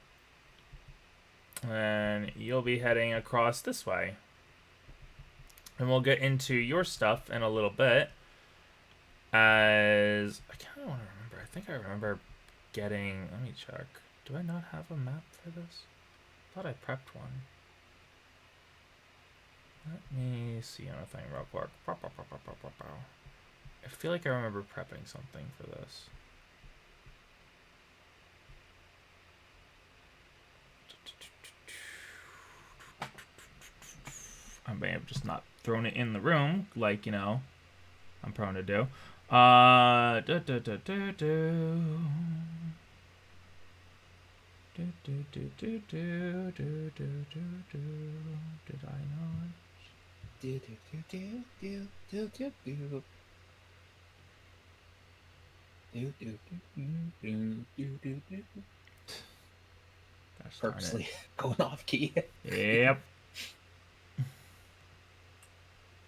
And you'll be heading across this way. And we'll get into your stuff in a little bit. As I kind of want to remember. I think I remember getting. Let me check. Do I not have a map for this? I thought I prepped one. Let me see anything real quick. I feel like I remember prepping something for this. I may have just not thrown it in the room, like, I'm prone to do. Did I not? do do do do do do do do do do do do do do. Gosh darn it. Purposely going off key. Yep.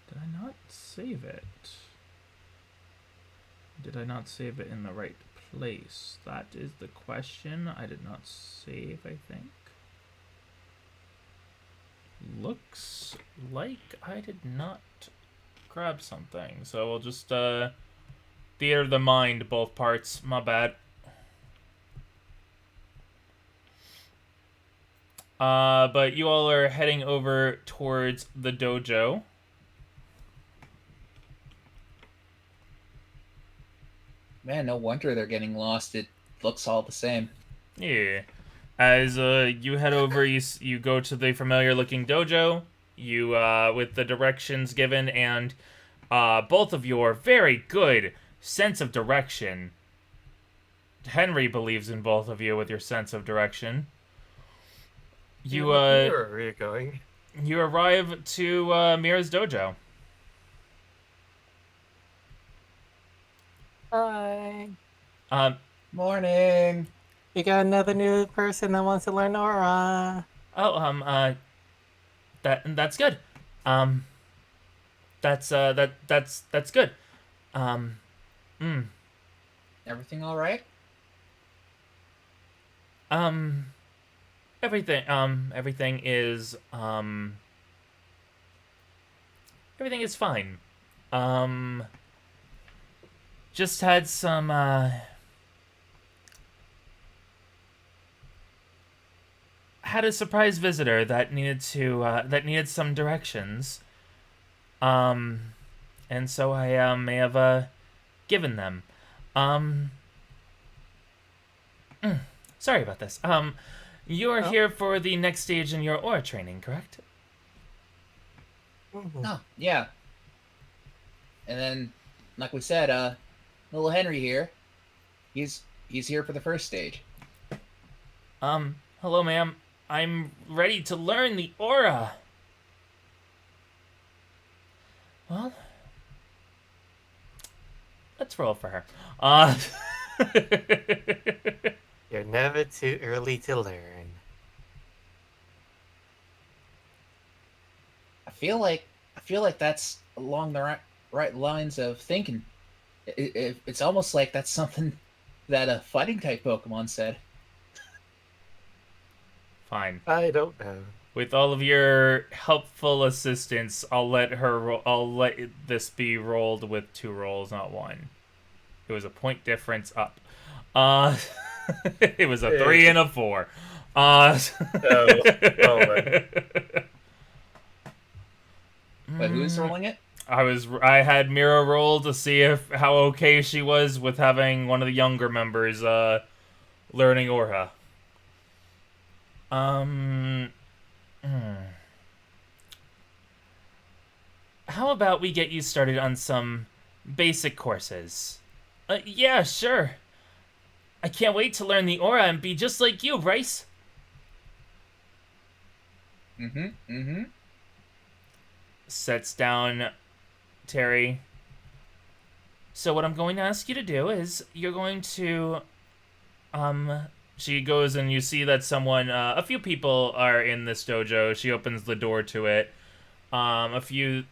Did I not save it? Did I not save it in the right place? That is the question. I did not save, I think. Looks like I did not grab something. So we'll just, theater of the mind, both parts. My bad. But you all are heading over towards the dojo. Man, no wonder they're getting lost. It looks all the same. Yeah. As you head over, you go to the familiar-looking dojo. You with the directions given and both of your very good sense of direction. Henry believes in both of you with your sense of direction. You Where are you going? you arrive to Mira's dojo. Hi. Morning. We got another new person that wants to learn aura. That's good. That's good. Um, Everything all right? um, everything is everything is fine. Just had some had a surprise visitor that needed some directions. And so I may have given them. Sorry about this. You are here for the next stage in your aura training, correct? Oh, yeah. And then, like we said, little Henry here, he's here for the first stage. Hello, ma'am. I'm ready to learn the aura. Well, let's roll for her. You're never too early to learn. I feel like that's along the right lines of thinking. It's almost like that's something that a fighting type Pokemon said. Fine. I don't know. With all of your helpful assistance, I'll let this be rolled with 2 rolls, not 1. It was a point difference up. It was a 3 and a 4. Oh, well then. But who's rolling it? I had Mira roll to see how okay she was with having one of the younger members learning aura. How about we get you started on some basic courses? Yeah, sure. I can't wait to learn the aura and be just like you, Bryce. Sets down Terry. So what I'm going to ask you to do is you're going to she goes and you see that someone a few people are in this dojo. She opens the door to it. A few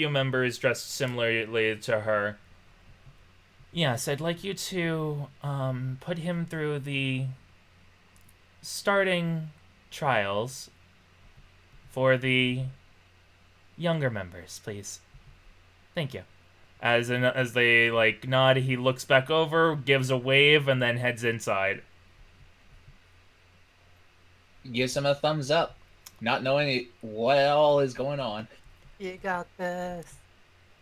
members dressed similarly to her. Yes, I'd like you to put him through the starting trials for the younger members, please. Thank you. As they like nod, he looks back over, gives a wave, and then heads inside. Gives him a thumbs up, not knowing what all is going on. You got this.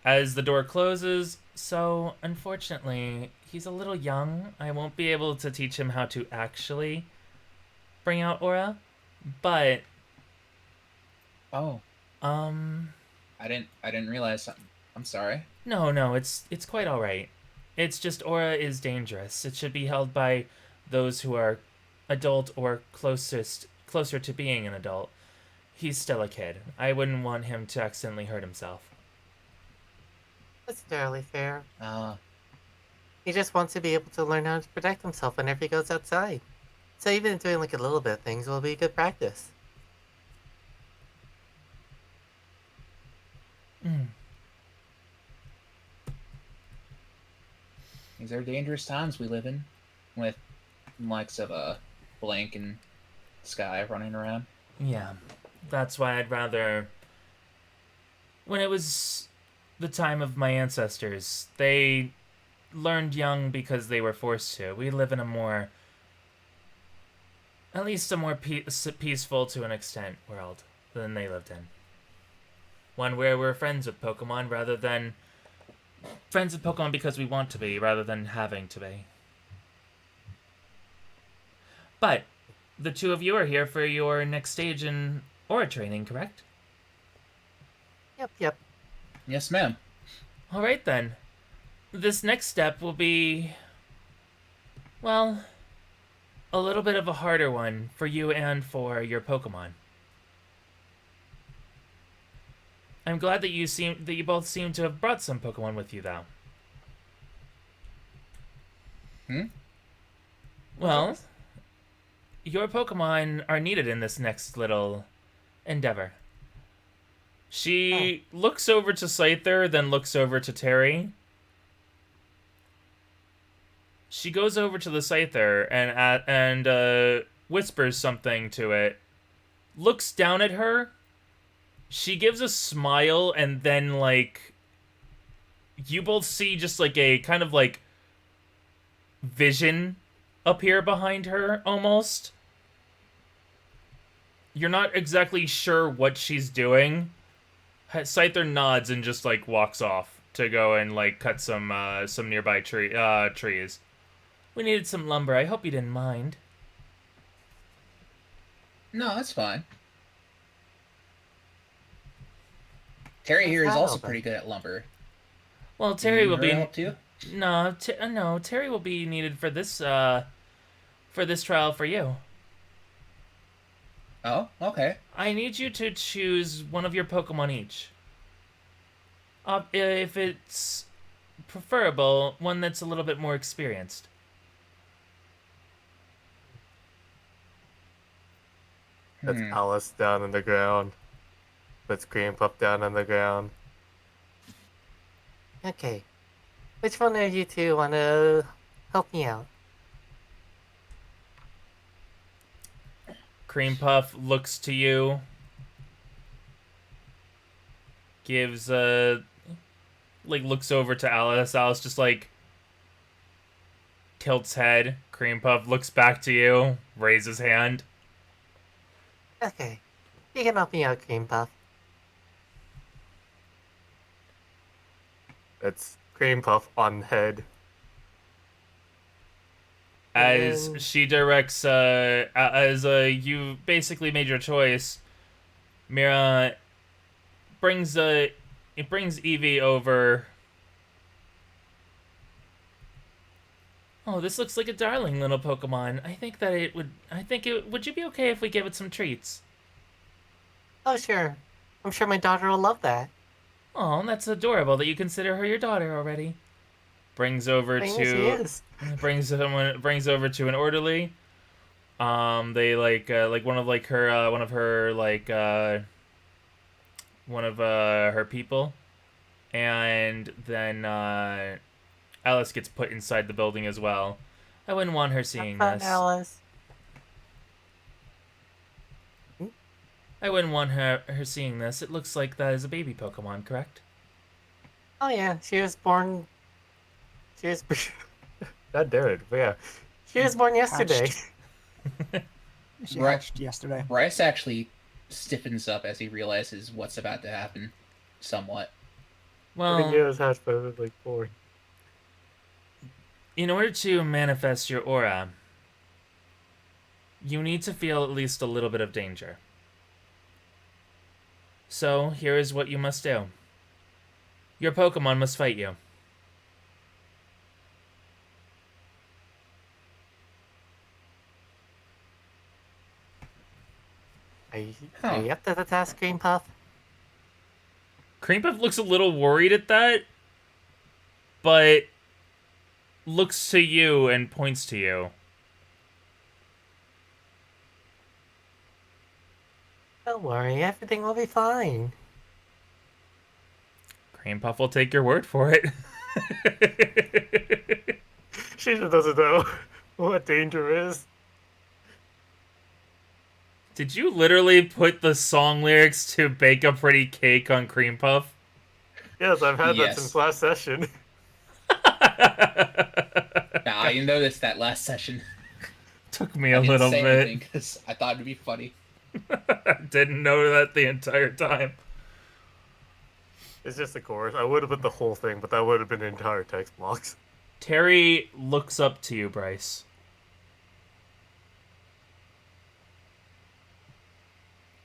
As the door closes, so unfortunately, he's a little young. I won't be able to teach him how to actually bring out aura, but Oh, I didn't realize something. I'm sorry. No, it's quite all right. It's just aura is dangerous. It should be held by those who are adult or closer to being an adult. He's still a kid. I wouldn't want him to accidentally hurt himself. That's fairly fair. Uh, He just wants to be able to learn how to protect himself whenever he goes outside. So even doing like a little bit of things will be good practice. these are dangerous times we live in, with the likes of Blank and Sky running around. Yeah, that's why I'd rather... When it was the time of my ancestors, they learned young because they were forced to. We live in a more At least a more peaceful, to an extent, world than they lived in. One where we're friends with Pokemon rather than... Friends with Pokemon because we want to be, rather than having to be. But, the two of you are here for your next stage in Aura training, correct? Yep. Yes, ma'am. Alright then. This next step will be... well... a little bit of a harder one for you and for your Pokemon. I'm glad that you both seem to have brought some Pokemon with you, though. Well, your Pokemon are needed in this next little endeavor. She looks over to Scyther, then looks over to Terry. She goes over to the Scyther and whispers something to it. Looks down at her. She gives a smile, and then, like, you both see just, like, a kind of, like, vision appear behind her, almost. You're not exactly sure what she's doing. Scyther nods and just, like, walks off to go and, like, cut some nearby trees. We needed some lumber. I hope you didn't mind. No, that's fine. Terry here is That's also fine. pretty good at lumber. Well, Terry will be... help too? No, Terry will be needed for this trial for you. Oh, okay. I need you to choose one of your Pokemon each. If it's preferable, one that's a little bit more experienced. That's Alice down on the ground. That's Cream Puff down on the ground. Okay. Which one of you two want to help me out? Cream Puff looks to you. Gives looks over to Alice. Alice just tilts head. Cream Puff looks back to you, raises hand. Okay. You can help me out, Cream Puff. That's Cream Puff on head. As she directs, you basically made your choice, Mira brings Eevee over. Oh, this looks like a darling little Pokemon. Would you be okay if we give it some treats? Oh, sure. I'm sure my daughter will love that. Oh, that's adorable that you consider her your daughter already. Brings over I know she is. brings over to an orderly. They one of her people, and then Alice gets put inside the building as well. I wouldn't want her seeing Have fun, this. Alice. I wouldn't want her seeing this. It looks like that is a baby Pokemon, correct? Oh yeah, she was born. God damn it. But yeah. She was born yesterday. She Right. hatched yesterday. Bryce actually stiffens up as he realizes what's about to happen, somewhat. I Well, think it was hatched by like 4. in order to manifest your aura, you need to feel at least a little bit of danger. So, here is what you must do. Your Pokemon must fight you. Are you up to the task, Cream Puff? Cream Puff looks a little worried at that, but looks to you and points to you. Don't worry, everything will be fine. Cream Puff will take your word for it. She just doesn't know what danger is. Did you literally put the song lyrics to Bake a Pretty Cake on Cream Puff? Yes, I've had that Yes. since last session. I noticed that last session. Took me I a didn't little say bit. anything because I thought it'd be funny. Didn't know that the entire time. It's just a chorus. I would have put the whole thing, but that would have been entire text blocks. Terry looks up to you, Bryce.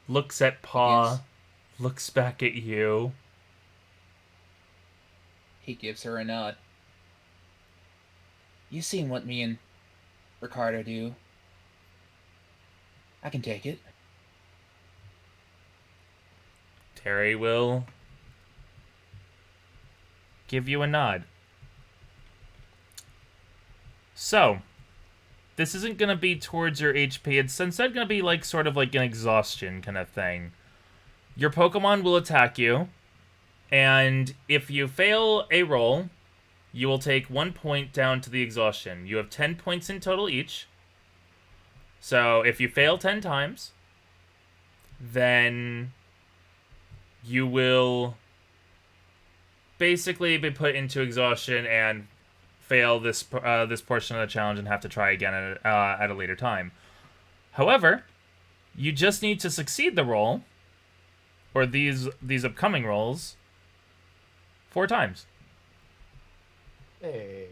Looks at Pa. Looks back at you. He gives her a nod. You seen what me and Ricardo do. I can take it. Terry will give you a nod. So, this isn't going to be towards your HP. It's instead going to be like sort of like an exhaustion kind of thing. Your Pokemon will attack you, and if you fail a roll, you will take 1 point down to the exhaustion. You have 10 points in total each. So, if you fail 10 times, then you will basically be put into exhaustion and fail this portion of the challenge and have to try again at a later time. However, you just need to succeed the roll, or these upcoming rolls, 4 times. Hey.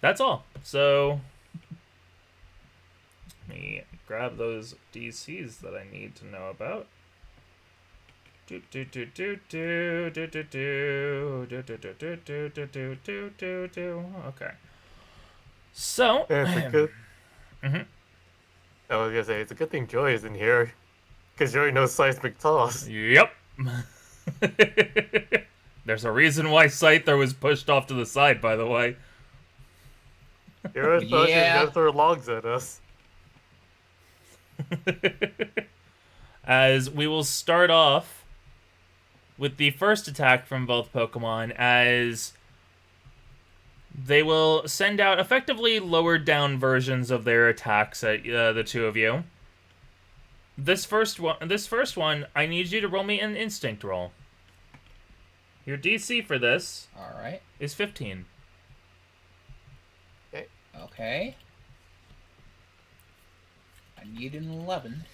That's all. So let me grab those DCs that I need to know about. Okay. So Yeah, it's a good. Mhm. I was gonna say it's a good thing Joy isn't here, because Joy knows seismic toss. Yep. There's a reason why Scyther was pushed off to the side, by the way. Hero thought she was Yeah. gonna throw logs at us. As we will start off with the first attack from both Pokemon, as they will send out effectively lowered down versions of their attacks at the two of you. This first one, I need you to roll me an instinct roll. Your DC for this Alright. is 15. Okay. I need an 11.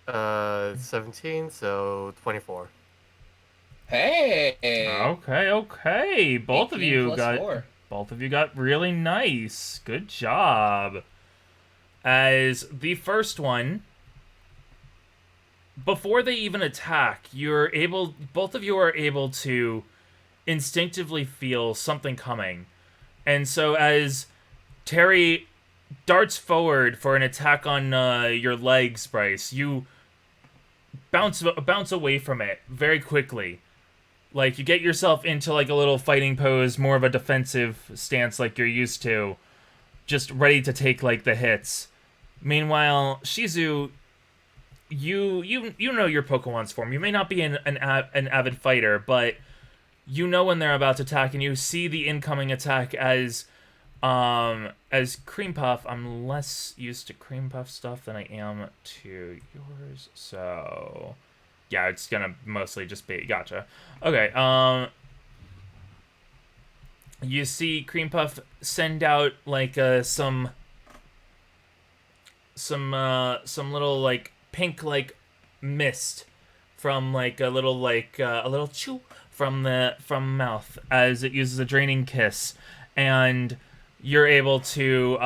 17, so 24. Hey! Okay. Both of 18 you plus got 4. Both of you got really nice. Good job. As the first one, before they even attack, both of you are able to instinctively feel something coming. And so as Terry darts forward for an attack on your legs, Bryce, you bounce away from it very quickly. Like, you get yourself into like a little fighting pose, more of a defensive stance like you're used to, just ready to take like the hits. Meanwhile, Shizu, you know your Pokemon's form. You may not be an avid fighter, but you know when they're about to attack, and you see the incoming attack as Cream Puff. I'm less used to Cream Puff stuff than I am to yours, so yeah, it's gonna mostly just be gotcha. Okay, you see Cream Puff send out like some little like pink like mist from like a little chew from mouth as it uses a draining kiss, and you're able to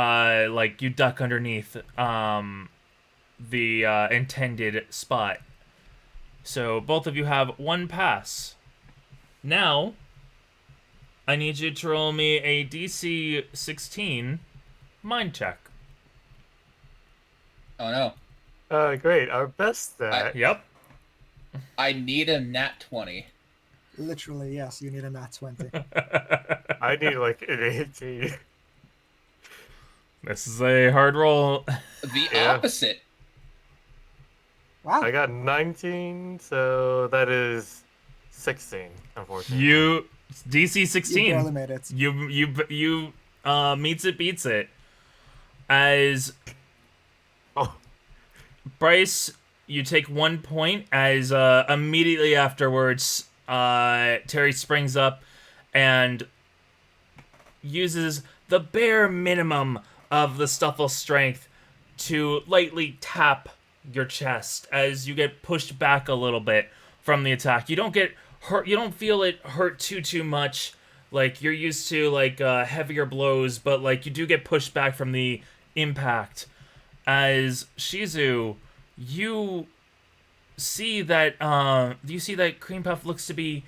like you duck underneath the intended spot. So both of you have 1 pass. Now I need you to roll me a DC 16 mind check. Oh no. Great. Our best stat. Yep. I need a nat 20. Literally, yes, you need a nat 20. I need like an 18. This is a hard roll. The Yeah. opposite. Wow. I got 19, so that is 16, unfortunately. You DC You 16. barely made it. You meets it beats it. As Oh, Bryce, you take 1 point as immediately afterwards Terry springs up and uses the bare minimum of the Stuffle strength to lightly tap your chest as you get pushed back a little bit from the attack. You don't get hurt. You don't feel it hurt too much. Like, you're used to, like, heavier blows, but, like, you do get pushed back from the impact. As Shizu, you see that Cream Puff looks to be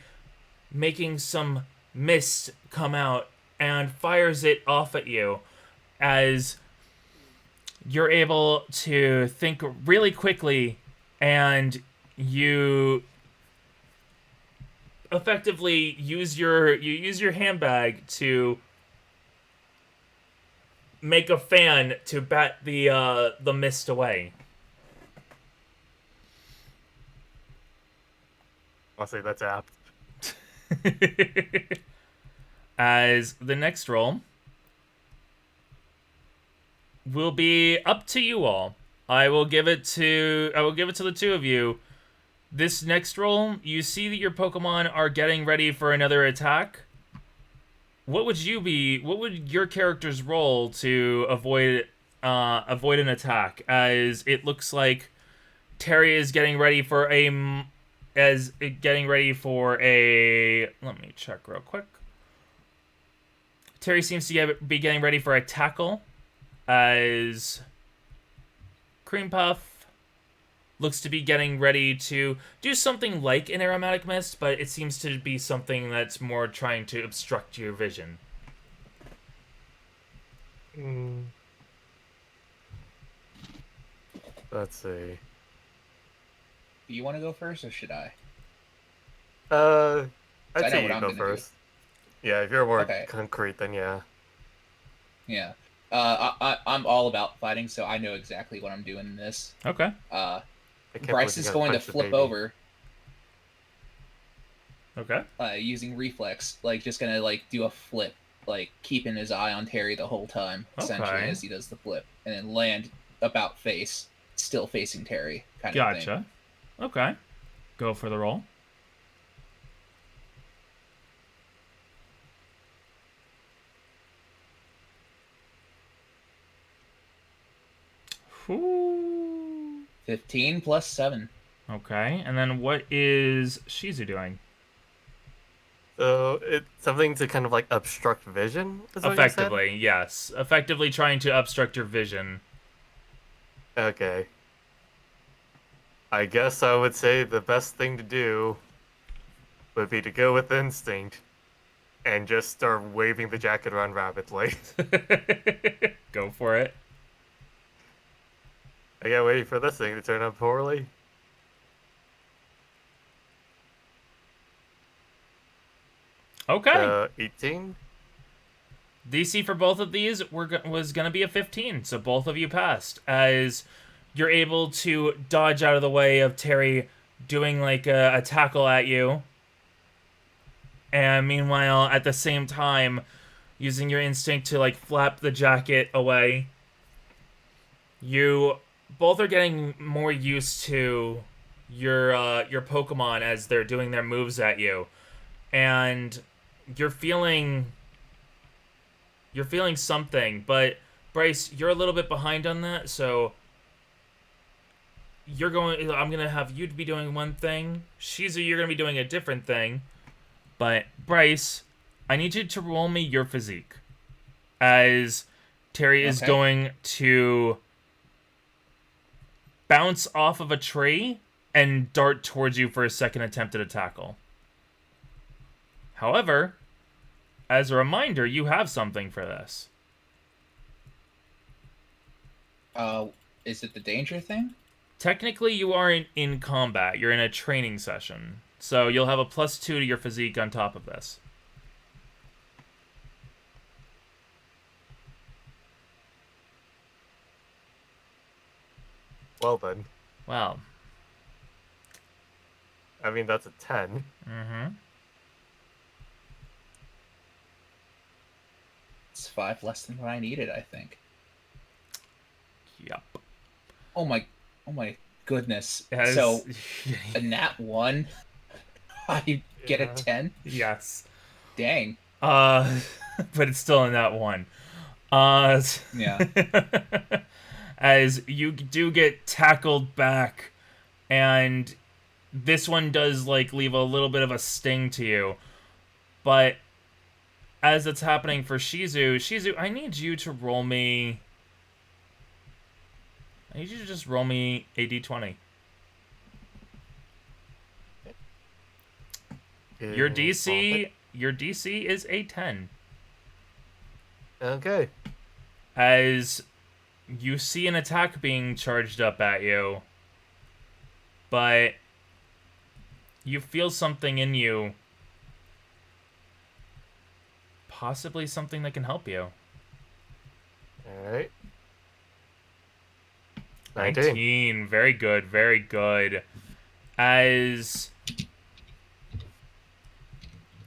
making some mist come out and fires it off at you as you're able to think really quickly, and you effectively use your handbag to make a fan to bat the mist away. I'll say that's apt. As the next roll will be up to you all. I will give it to the two of you. This next roll, you see that your Pokemon are getting ready for another attack. What would your character's roll to avoid an attack? As it looks like Terry is getting ready for a. Let me check real quick. Terry seems to be getting ready for a tackle, as Cream Puff looks to be getting ready to do something like an aromatic mist, but it seems to be something that's more trying to obstruct your vision. Let's see. Do you want to go first, or should I? I'd say you go first. Yeah, if you're more Okay. concrete, then yeah. Yeah. I'm all about fighting, so I know exactly what I'm doing in this. Okay. I can't Bryce believe you is gotta going to punch the flip baby. over, Okay. using reflex, like just gonna like do a flip, like keeping his eye on Terry the whole time, essentially, Okay. as he does the flip, and then land about face, still facing Terry, kind of thing. Gotcha. Okay. Go for the roll. Ooh. 15 plus 7. Okay, and then what is Shizu doing? So it's something to kind of like obstruct vision. Is what you said? Effectively, yes. Effectively trying to obstruct your vision. Okay. I guess I would say the best thing to do would be to go with instinct and just start waving the jacket around rapidly. Go for it. I gotta wait for this thing to turn out poorly. Okay. 18? DC for both of these was going to be a 15, so both of you passed, as you're able to dodge out of the way of Terry doing like a tackle at you. And meanwhile, at the same time, using your instinct to like flap the jacket away. You both are getting more used to your Pokemon as they're doing their moves at you. And you're feeling something, but Bryce, you're a little bit behind on that, so I'm gonna have you be doing one thing. Shizu, you're gonna be doing a different thing. But Bryce, I need you to roll me your physique, as Terry is going to bounce off of a tree and dart towards you for a second attempt at a tackle. However, as a reminder, you have something for this. Is it the danger thing? Technically, you are in combat. You're in a training session. So you'll have a +2 to your physique on top of this. Well then. Wow. I mean, that's a 10. Mm-hmm. It's 5 less than what I needed, I think. Yep. Oh my goodness. As- So, a nat 1, I get a 10? Yes. Dang. But it's still in that one. Yeah. As you do get tackled back, and this one does like leave a little bit of a sting to you. But as it's happening for Shizu, I need you to roll me. I need you to just roll me a d20. Your DC is a 10. Okay. As you see an attack being charged up at you, but you feel something in you, possibly something that can help you. Alright. 19. Very good, very good. As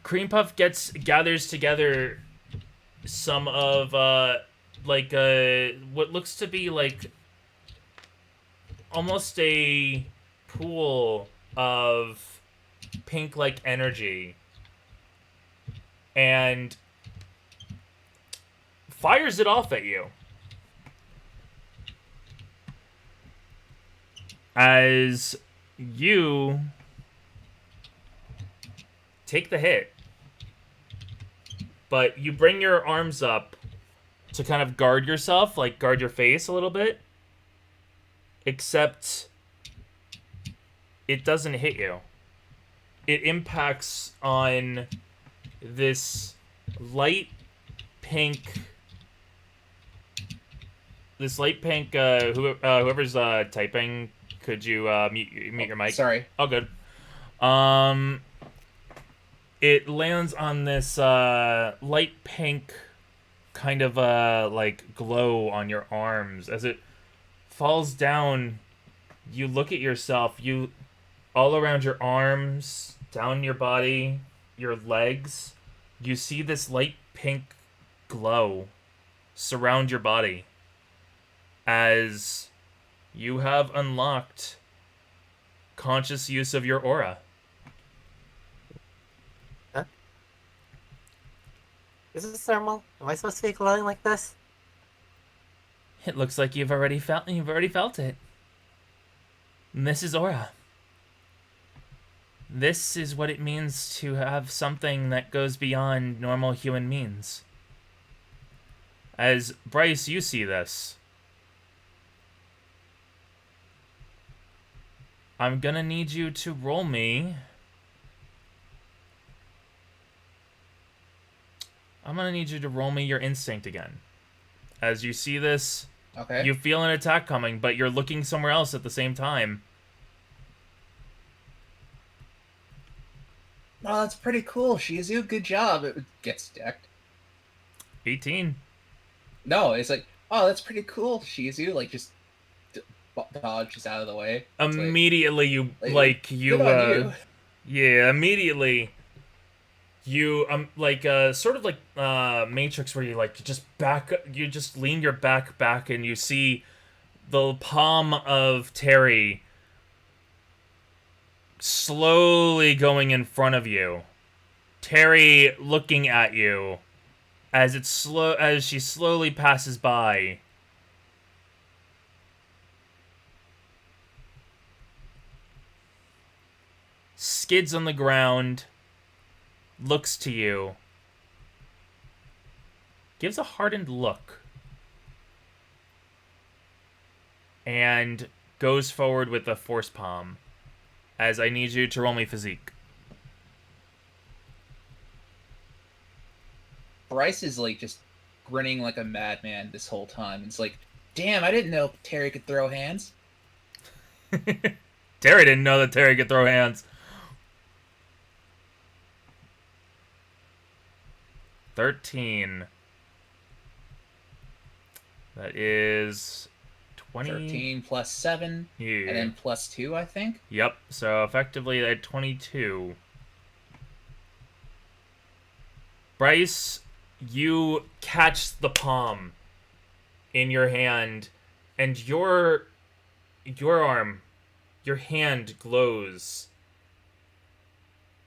Cream Puff gathers together some of what looks to be like almost a pool of pink like energy, and fires it off at you. As you take the hit, but you bring your arms up to kind of guard yourself, like guard your face a little bit, except it doesn't hit you. It impacts on this light pink whoever's typing, could you mute your mic? Sorry. Oh, good. It lands on this light pink kind of like glow on your arms. As it falls down, you look at yourself, you all around your arms, down your body, your legs, you see this light pink glow surround your body as you have unlocked conscious use of your aura. Huh? Is this normal? Am I supposed to be glowing like this? It looks like you've already felt it. And this is aura. This is what it means to have something that goes beyond normal human means. As Bryce, you see this. I'm gonna need you to roll me. I'm gonna need you to roll me your instinct again. As you see this, Okay. you feel an attack coming, but you're looking somewhere else at the same time. Oh, that's pretty cool, Shizu. Good job. It gets decked. 18. No, it's like, oh, that's pretty cool, Shizu. Like, just dodges out of the way. It's Immediately, good on you. Yeah, immediately. You sort of like Matrix, where you just lean your back, and you see the palm of Terry slowly going in front of you. Terry looking at you as she slowly passes by. Skids on the ground, looks to you, gives a hardened look, and goes forward with a force palm. As I need you to roll me physique. Bryce is like just grinning like a madman this whole time. It's like, damn, I didn't know Terry could throw hands. Terry didn't know that Terry could throw hands. 13. That is 20. 13 plus 7, Yeah. and then plus 2, I think. Yep, so effectively at 22. Bryce, you catch the palm in your hand, and your arm, your hand glows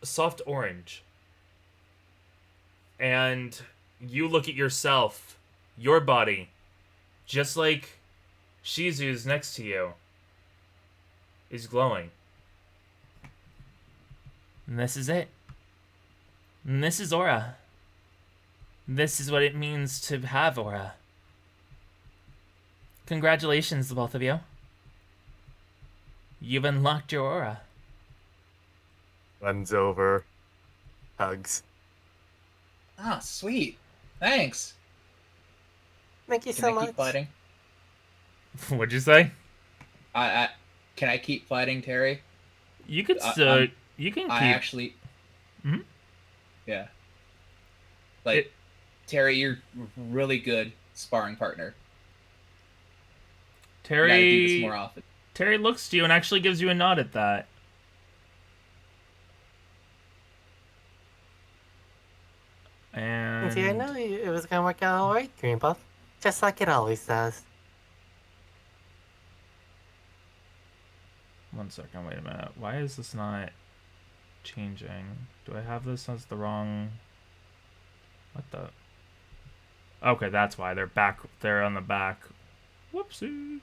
a soft orange. And you look at yourself. your body, just like Shizu's next to you, is glowing. And this is it. And this is aura. This is what it means to have aura. Congratulations, the both of you. You've unlocked your aura. Runs over. Hugs. Ah, sweet. Thanks. Thank you Can so I much. keep fighting? What'd you say? Can I keep fighting, Terry? You could I- still. I'm- You can keep. I actually. Mhm. Yeah. Like, Terry, you're really good sparring partner. You gotta do this more often. Terry looks to you and actually gives you a nod at that. And See, I know it was gonna work out alright, Green Puff. Just like it always does. One second, wait a minute. Why is this not changing? Do I have this as the wrong? What the? Okay, that's why they're back. They're on the back. Whoopsie.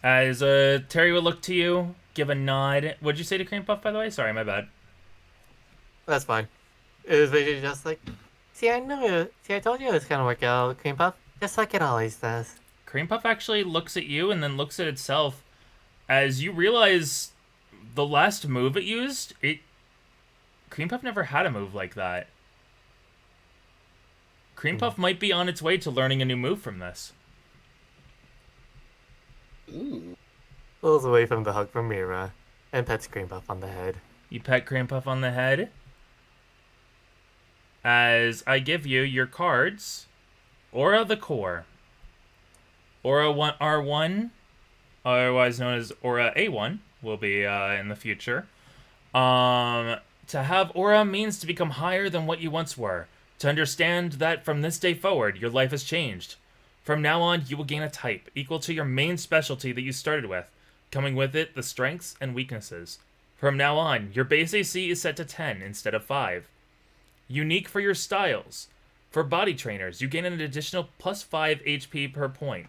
As Terry will look to you, give a nod. What'd you say to Cream Puff, by the way? Sorry, my bad. That's fine. It was basically just like, see, I told you it was gonna work out, Cream Puff. Just like it always does. Cream Puff actually looks at you and then looks at itself as you realize the last move it used, Cream Puff never had a move like that. Cream Puff might be on its way to learning a new move from this. Ooh. Pulls away from the hug from Mira and pets Cream Puff on the head. You pet Cream Puff on the head. As I give you your cards, Aura the Core, Aura 1 R1, otherwise known as Aura A1, will be in the future. To have Aura means to become higher than what you once were. To understand that from this day forward, your life has changed. From now on, you will gain a type equal to your main specialty that you started with, coming with it the strengths and weaknesses. From now on, your base AC is set to 10 instead of 5. Unique for your styles. For body trainers, you gain an additional plus 5 HP per point.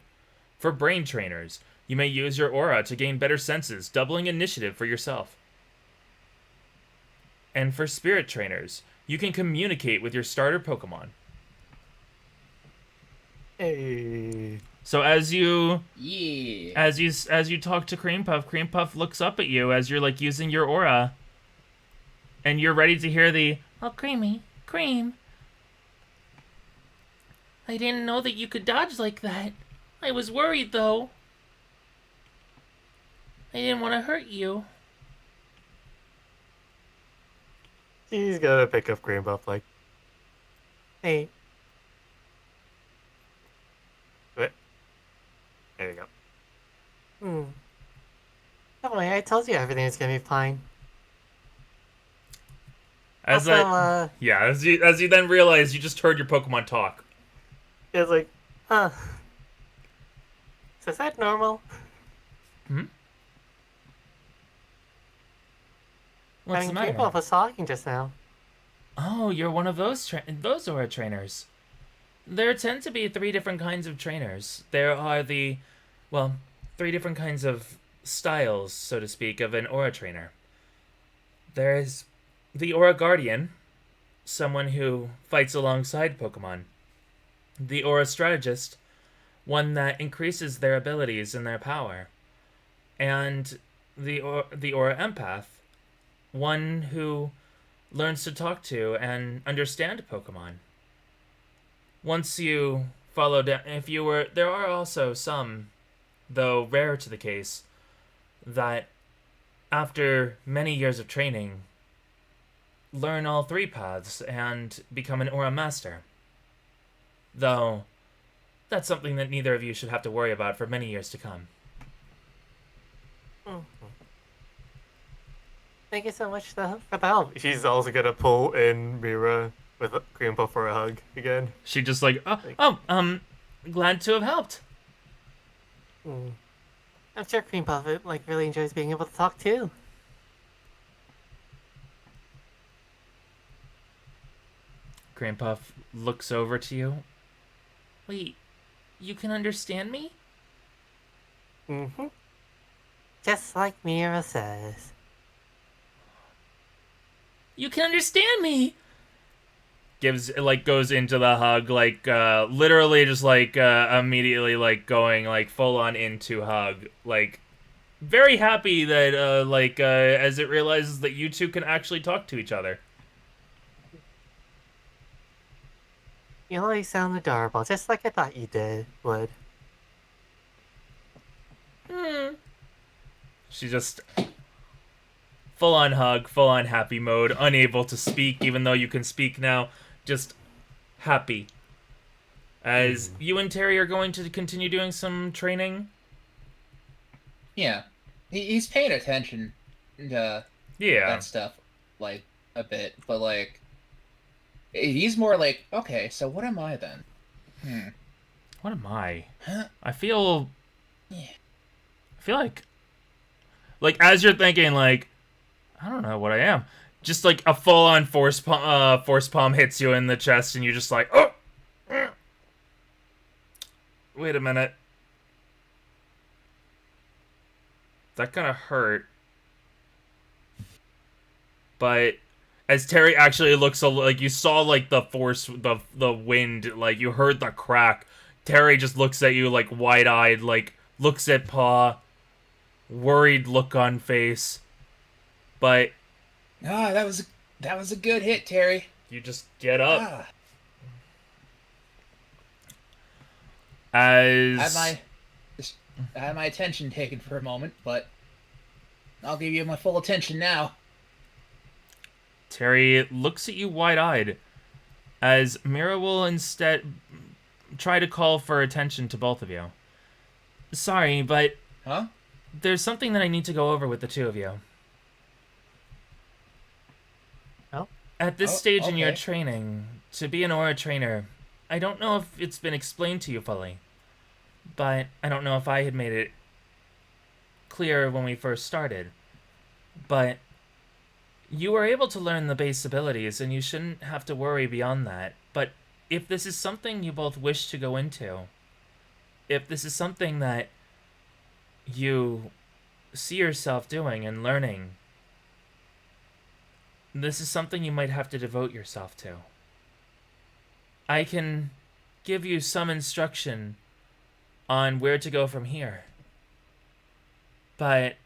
For brain trainers, you may use your aura to gain better senses, doubling initiative for yourself. And for spirit trainers, you can communicate with your starter Pokemon. Hey. So as you Yeah. as you talk to Cream Puff looks up at you as you're like using your aura, and you're ready to hear the "Oh, Cream. I didn't know that you could dodge like that. I was worried though. I didn't want to hurt you." She's gonna pick up Cream Puff like, Hey, what? There you go. Don't worry, I told you everything was gonna be fine. As Also, as you then realize you just heard your Pokemon talk. It's like, huh. So is that normal? What's I the mean, matter? Cream Puff was talking just now. Oh, you're one of those Aura trainers. There tend to be 3 different kinds of trainers. There are 3 different kinds of styles, so to speak, of an Aura trainer. There is the Aura Guardian, someone who fights alongside Pokemon. The Aura Strategist, one that increases their abilities and their power. And the Aura Empath, one who learns to talk to and understand Pokemon. Once you follow down, there are also some, though rare to the case, that after many years of training, learn all 3 paths and become an Aura Master. Though, that's something that neither of you should have to worry about for many years to come. Thank you so much for the help. she's also gonna pull in Mira with Cream Puff for a hug again. She just like, glad to have helped. I'm sure Cream Puff really enjoys being able to talk too. Grandpa looks over to you. Wait, you can understand me? Mm-hmm. Just like Mira says. You can understand me! Goes into the hug, literally just, immediately, going, full on into hug. Very happy that, as it realizes that you two can actually talk to each other. You always sound adorable, just like I thought you would. She just full on hug, full on happy mode, unable to speak, even though you can speak now. Just happy. As you and Terry are going to continue doing some training. Yeah, he's paying attention to that stuff, a bit, but he's more like, okay, so what am I then? What am I? Huh? I feel Yeah. like as you're thinking, I don't know what I am. Just a full on force palm hits you in the chest, and you're just like, oh. Wait a minute. That kind of hurt. But as Terry actually looks, you saw the force, the wind, you heard the crack. Terry just looks at you wide-eyed, looks at Paw, worried look on face. But that was a good hit, Terry. you just get up. I had my attention taken for a moment, but I'll give you my full attention now. Terry looks at you wide-eyed, as Mira will instead try to call for attention to both of you. Sorry, but Huh? there's something that I need to go over with the two of you. Oh? At this stage in your okay. training, to be an aura trainer, I don't know if it's been explained to you fully, but I don't know if I had made it clear when we first started, but you were able to learn the base abilities, and you shouldn't have to worry beyond that. But if this is something you both wish to go into, if this is something that you see yourself doing and learning, this is something you might have to devote yourself to. I can give you some instruction on where to go from here, but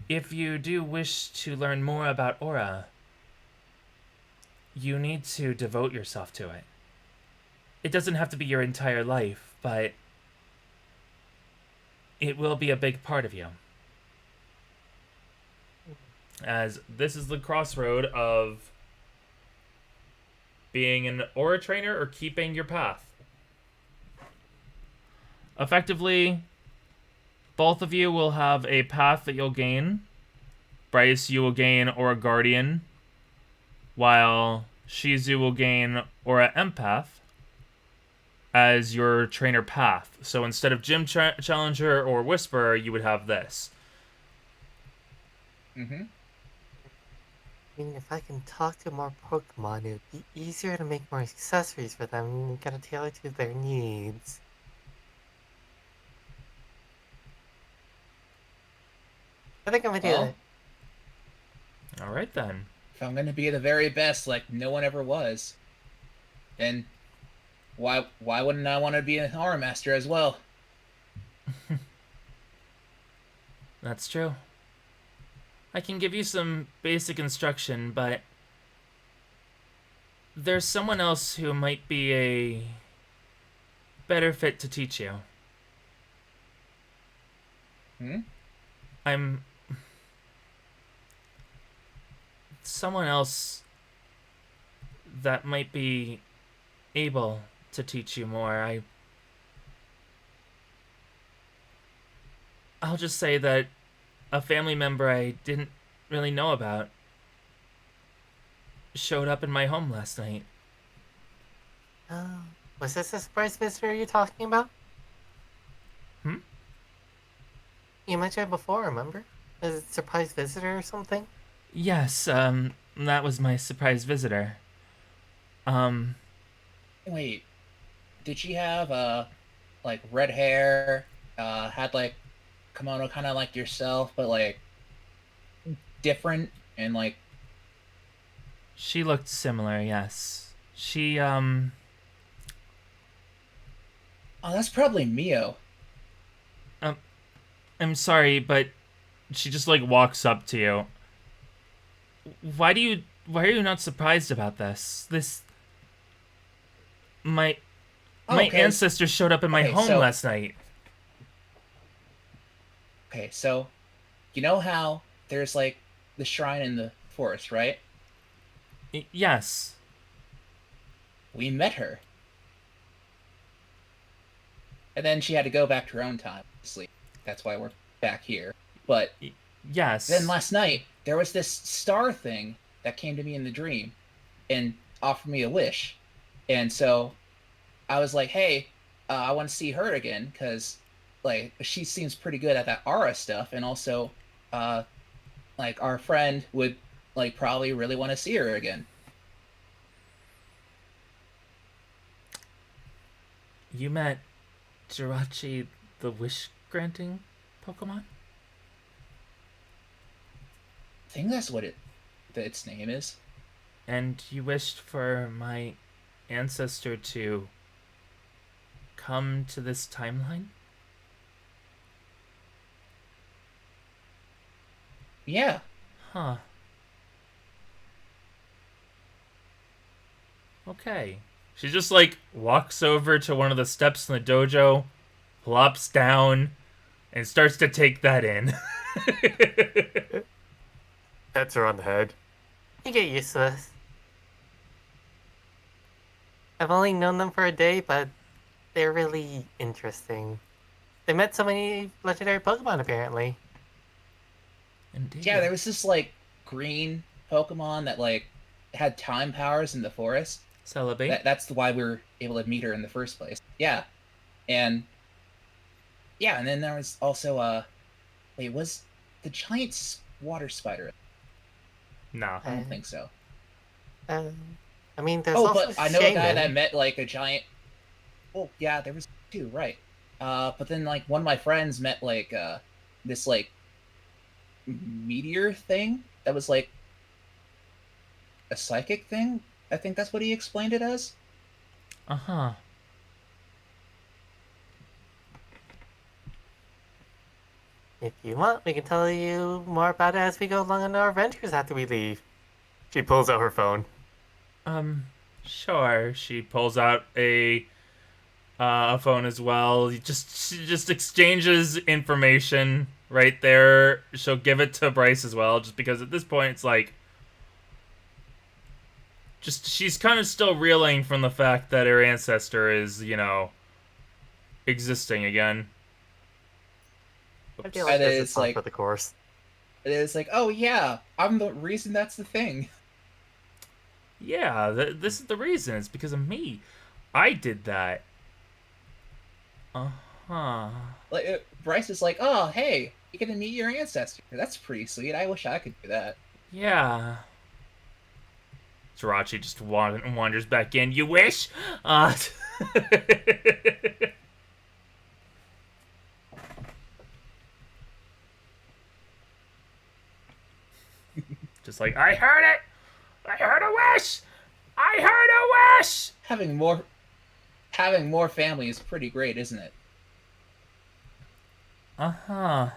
if you do wish to learn more about aura, you need to devote yourself to it. It doesn't have to be your entire life, but it will be a big part of you. As this is the crossroad of being an aura trainer or keeping your path. Effectively, both of you will have a path that you'll gain. Bryce, you will gain Aura Guardian, while Shizu will gain Aura Empath as your trainer path. So instead of Gym Challenger or Whisperer, you would have this. Mm-hmm. I mean, if I can talk to more Pokemon, it would be easier to make more accessories for them and get a tailor to their needs. I think I'm gonna do Well, that. Alright then. if I'm gonna be the very best, like no one ever was, then why wouldn't I want to be an Aura Master as well? That's true. I can give you some basic instruction, but there's someone else who might be a better fit to teach you. I'm someone else that might be able to teach you more. I'll just say that a family member I didn't really know about showed up in my home last night. Oh, was this a surprise visitor you're talking about? You mentioned it before, remember? As a surprise visitor or something? Yes, that was my surprise visitor. Wait, did she have like red hair? Had like kimono kind of like yourself, but like different and like. She looked similar, yes. She, Oh, that's probably Mio. I'm sorry, but she just, like, walks up to you. Why are you not surprised about this? My, Oh, my because ancestors showed up in my okay, home so last night. okay, so you know how there's like the shrine in the forest, right? Yes. We met her, and then she had to go back to her own time, sleep. That's why we're back here. But then Yes. last night there was this star thing that came to me in the dream and offered me a wish, and so I was like, "Hey, I want to see her again because like she seems pretty good at that aura stuff, and also uh, like our friend would like probably really want to see her again." You met Jirachi the wish-granting Pokemon? I think that's what its name is. And you wished for my ancestor to come to this timeline? Yeah. Huh. Okay. She just, like, walks over to one of the steps in the dojo, plops down, and starts to take that in. Pets her on the head. You get used to this. I've only known them for a day, but they're really interesting. They met so many legendary Pokemon, apparently. Indeed. Yeah, there was this like green Pokemon that like had time powers in the forest. Celebi? That's why we were able to meet her in the first place. Yeah. And yeah, and then there was also wait, was the giant water spider? No. I Uh, don't think so. I mean, there's Oh, also but I know a guy that Shaman. met like a giant. Oh, yeah, there was two, right? But then like one of my friends met like this like meteor thing that was like a psychic thing. I think that's what he explained it as. Uh-huh. If you want, we can tell you more about it as we go along on our adventures after we leave. She pulls out her phone. Sure. She pulls out a phone as well. She just exchanges information right there. She'll give it to Bryce as well, just because at this point it's like, just she's kind of still reeling from the fact that her ancestor is, existing again. I feel Oops. like And this is it's par for like the course. oh yeah, I'm the reason that's the thing. Yeah, this is the reason. It's because of me. I did that. Uh-huh. Like Bryce is like, oh hey, you get to meet your ancestor. That's pretty sweet. I wish I could do that. Yeah. Jirachi just wanders back in. You wish? Just like, I heard it! I heard a wish! I heard a wish! Having more family is pretty great, isn't it? Uh-huh.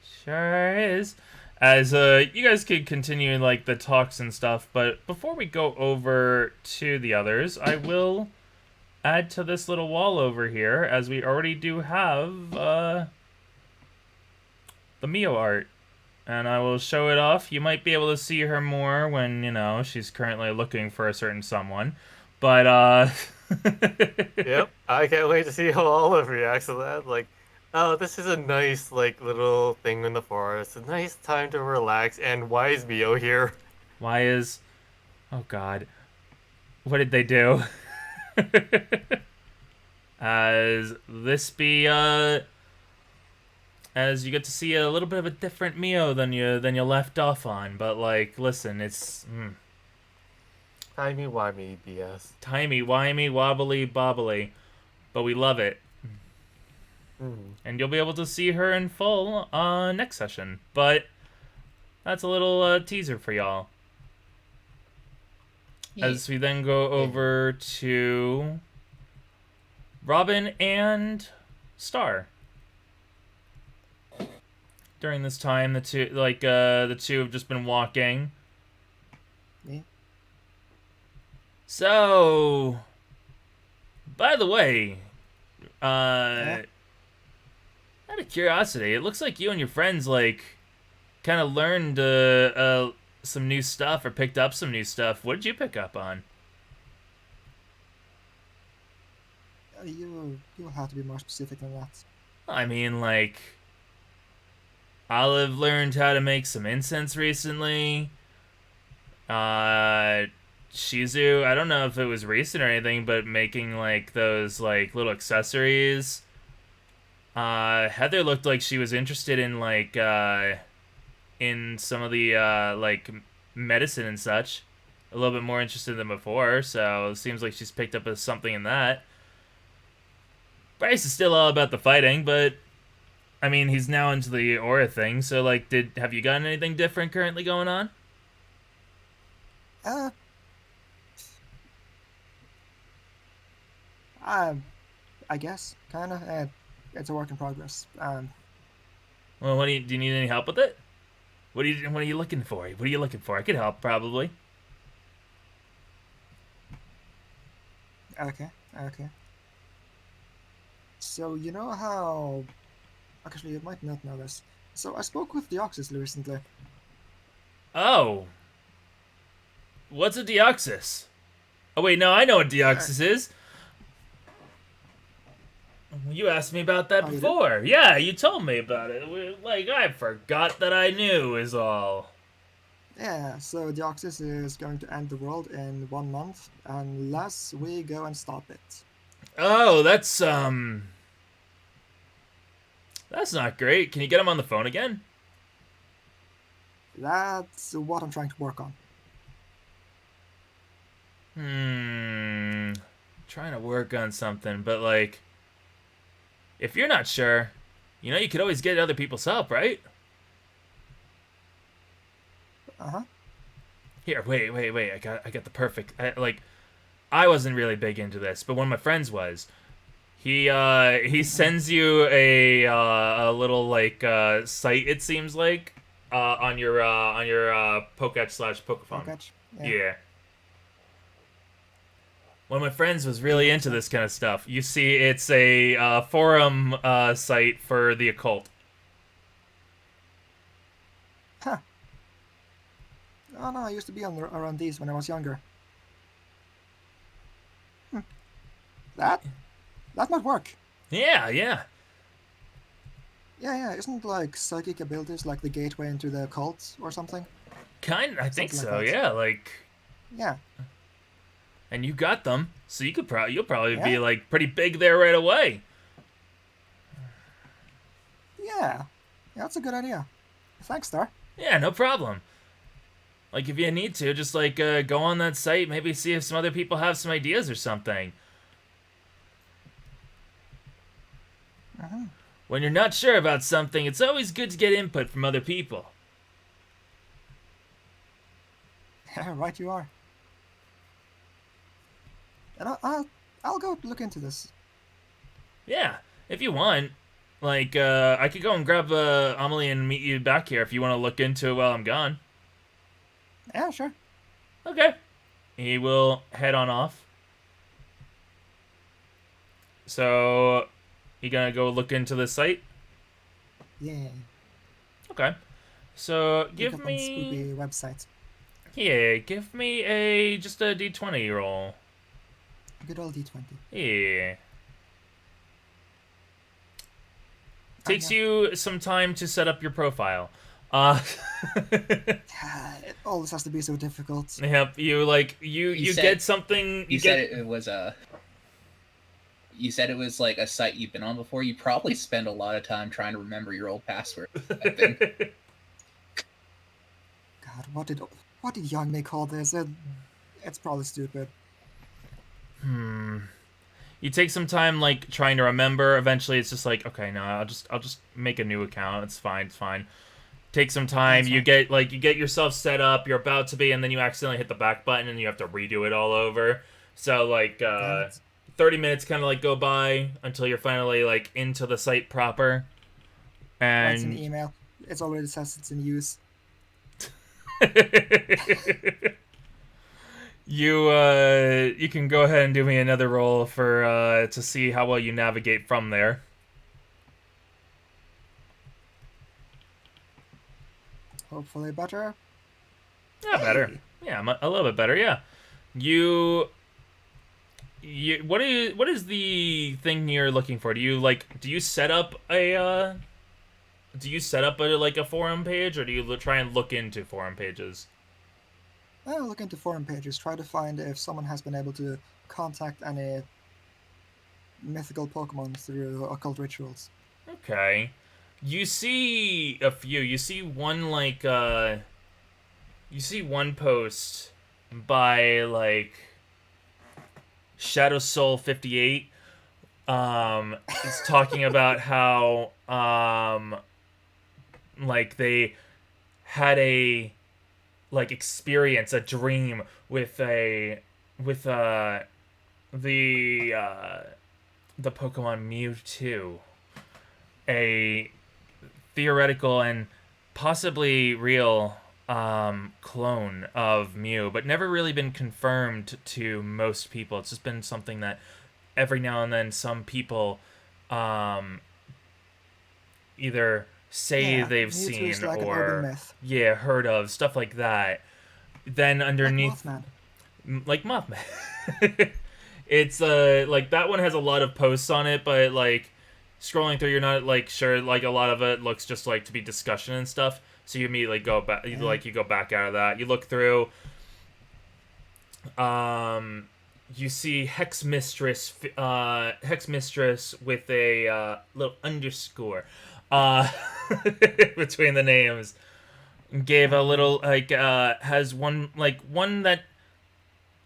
Sure is. As you guys could continue like the talks and stuff, but before we go over to the others, I will add to this little wall over here, as we already do have the Mio art. And I will show it off. You might be able to see her more when, she's currently looking for a certain someone. But Yep, I can't wait to see how Olive reacts to that. Like, oh, this is a nice, like, little thing in the forest. A nice time to relax. And why is Mio here? why is... Oh, God. What did they do? As this be, as you get to see a little bit of a different Mio than you left off on. But like, listen, it's Timey-wimey BS. timey-wimey, wobbly, bobbly, but we love it. Mm. And you'll be able to see her in full next session. But that's a little teaser for y'all. Yeah. As we then go over to Robin and Star. During this time, the two have just been walking. Yeah. So, by the way, Yeah. out of curiosity, it looks like you and your friends kind of learned some new stuff or picked up some new stuff. What did you pick up on? You have to be more specific than that. I mean, like, Olive learned how to make some incense recently. Shizu, I don't know if it was recent or anything, but making like those like little accessories. Heather looked like she was interested in in some of the like medicine and such. A little bit more interested than before, so it seems like she's picked up something in that. Bryce is still all about the fighting, but I mean, he's now into the aura thing, so like, have you gotten anything different currently going on? I guess kinda. It's a work in progress. Well, do you need any help with it? What are you looking for? What are you looking for? I could help probably. Okay. So you know how? Actually, you might not know this. So I spoke with Deoxys recently. Oh, what's a Deoxys? Oh wait, no, I know what Deoxys is. You asked me about that Oh, you did? before. Yeah, you told me about it. Like, I forgot that I knew is all. Yeah. So Deoxys is going to end the world in 1 month unless we go and stop it. Oh, that's not great. Can you get him on the phone again? That's what I'm trying to work on. Trying to work on something, but like, if you're not sure, you could always get other people's help, right? Here, wait. I got the perfect. I wasn't really big into this, but one of my friends was. He sends you a little site, it seems like, on your Poketch/Pokephone. Poketch? Yeah. One of my friends was really into this kind of stuff. You see, it's a forum site for the occult. Huh. Oh no, I used to be around these when I was younger. That might work. Yeah. Yeah, isn't like psychic abilities like the gateway into the occult or something? I think Something so. like that. Yeah, like, Yeah. and you got them, so you'll probably be Yeah. like pretty big there right away. Yeah, that's a good idea. Thanks, Star. Yeah, no problem. Like, if you need to, just like go on that site, maybe see if some other people have some ideas or something. When you're not sure about something, it's always good to get input from other people. Right, you are. And I'll go look into this. Yeah, if you want. Like, I could go and grab Amelie and meet you back here if you want to look into it while I'm gone. Yeah, sure. Okay. He will head on off. So, you gonna go look into the site? Yeah. Okay. So, Look give up on me... Spoopy website. Yeah, give me just a D20 roll. Good old D20. Yeah. Takes you some time to set up your profile. All this has to be so difficult. Yep, you You said- get something. You said it was you said it was like a site you've been on before. You probably spend a lot of time trying to remember your old password, I think. God, what did Young May call this? It's probably stupid. You take some time like trying to remember. Eventually, it's just like, okay, no, I'll just make a new account. It's fine. It's fine. Take some time. You get yourself set up. You're about to be, and then you accidentally hit the back button, and you have to redo it all over. So like 30 minutes kind of like go by until you're finally like into the site proper. And Writes an email. It already says it's in use. You can go ahead and do me another roll for to see how well you navigate from there. Hopefully better. Yeah, better. Yeah, a little bit better. Yeah. You what is the thing you're looking for? Do you set up a like a forum page, or do you try and look into forum pages? I'll look into forum pages, try to find if someone has been able to contact any mythical Pokemon through occult rituals. Okay. You see a few. You see one post by like Shadow Soul 58. It's talking about how like they had a experience, a dream with the Pokemon Mewtwo, a theoretical and possibly real clone of Mew, but never really been confirmed to most people. It's just been something that every now and then some people either say they've Mewtwo seen is like an or urban myth. heard of, stuff like that. Then underneath, Like Mothman. like Mothman. It's like that one has a lot of posts on it, but like scrolling through, you're not like sure. Like a lot of it looks just like to be discussion and stuff. So you immediately go back. You go back out of that. You look through. You see Hex Mistress with a little underscore between the names. Gave a little has one that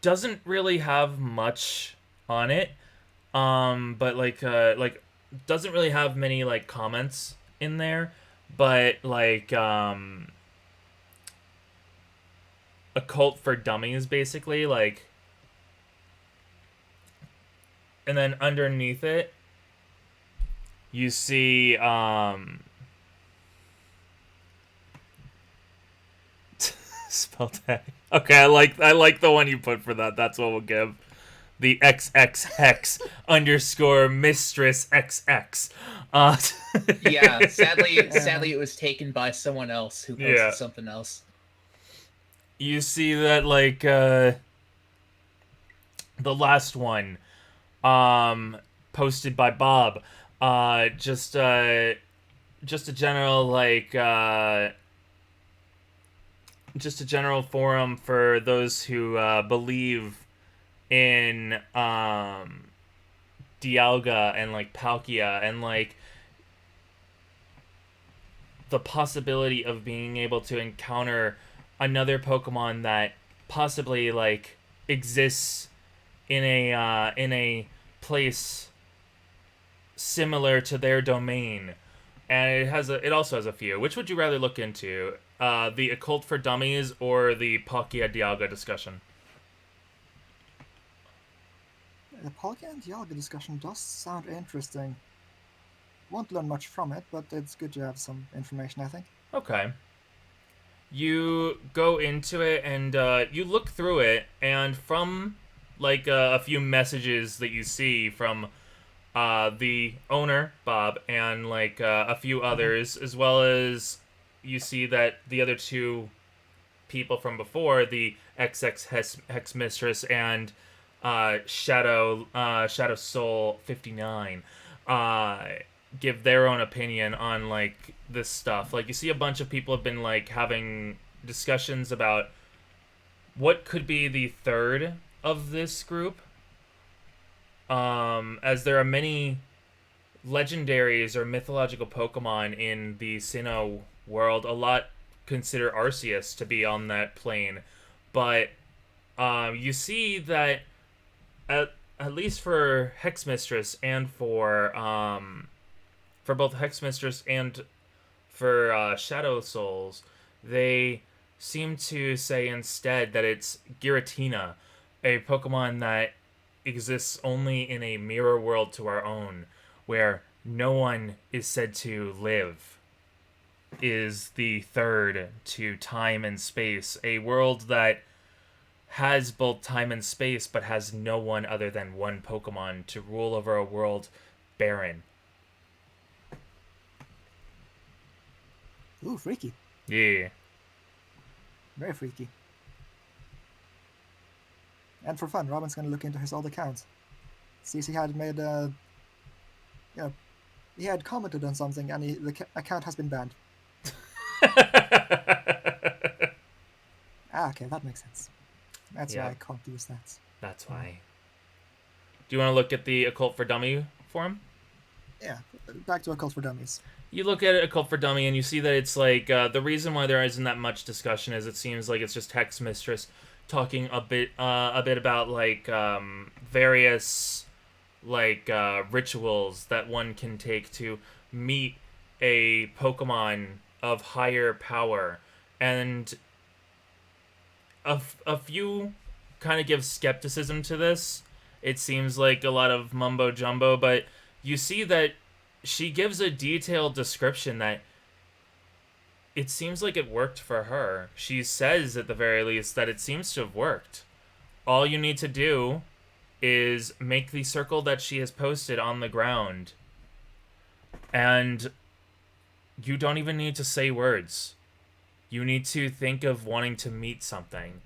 doesn't really have much on it, but doesn't really have many like comments in there, but like a cult for dummies basically, like. And then underneath it, you see spell tag. Okay, I like the one you put for that. That's what we'll give. The XX hex underscore mistress XX. Yeah, sadly it was taken by someone else who posted something else. You see that like the last one posted by Bob, just a general just a general forum for those who believe in Dialga and like Palkia and like the possibility of being able to encounter another Pokemon that possibly like exists in a place similar to their domain, and it also has a few. Which would you rather look into, the Occult for Dummies or the Palkia Dialga discussion? The Palkia and Dialga discussion does sound interesting. Won't learn much from it, but it's good to have some information, I think. Okay. You go into it and you look through it, and from like a few messages that you see from the owner, Bob, and like a few others, as well as you see that the other two people from before, the XX Hex Mistress and Shadow Soul 59, give their own opinion on like this stuff. Like you see a bunch of people have been like having discussions about what could be the third of this group. And it has a, it also has a few. Which would you rather look into, the Occult for Dummies or the Palkia Dialga discussion? The Palkia and Dialga discussion does sound interesting. Won't learn much from it, but it's good to have some information, I think. Okay. You go into it and you look through it, and from like a few messages that you see from the owner, Bob, and like a few others, as well as you see that the other two people from before, the XX Hex Mistress and Shadow Soul 59, give their own opinion on like this stuff. Like you see a bunch of people have been like having discussions about what could be the third of this group. as there are many legendaries or mythological Pokemon in the Sinnoh world, a lot consider Arceus to be on that plane. But you see that at least for Hexmistress and for both Hexmistress and for Shadow Souls, they seem to say instead that it's Giratina, a Pokemon that exists only in a mirror world to our own, where no one is said to live, is the third to time and space, a world that has both time and space but has no one other than one Pokemon to rule over a world barren. Ooh, freaky. Yeah. Very freaky. And for fun, Robin's gonna look into his old accounts. Sees he had made a... You know, he had commented on something and the account has been banned. Ah, okay, that makes sense. That's why I can't use that. That's why. Do you want to look at the Occult for Dummy forum? Yeah, back to Occult for Dummies. You look at Occult for Dummy and you see that it's like, the reason why there isn't that much discussion is it seems like it's just Hex Mistress talking a bit about, like, various, like, rituals that one can take to meet a Pokemon of higher power. And a few kind of give skepticism to this. It seems like a lot of mumbo jumbo, but you see that she gives a detailed description that it seems like it worked for her. She says, at the very least, that it seems to have worked. All you need to do is make the circle that she has posted on the ground. And you don't even need to say words. You need to think of wanting to meet something,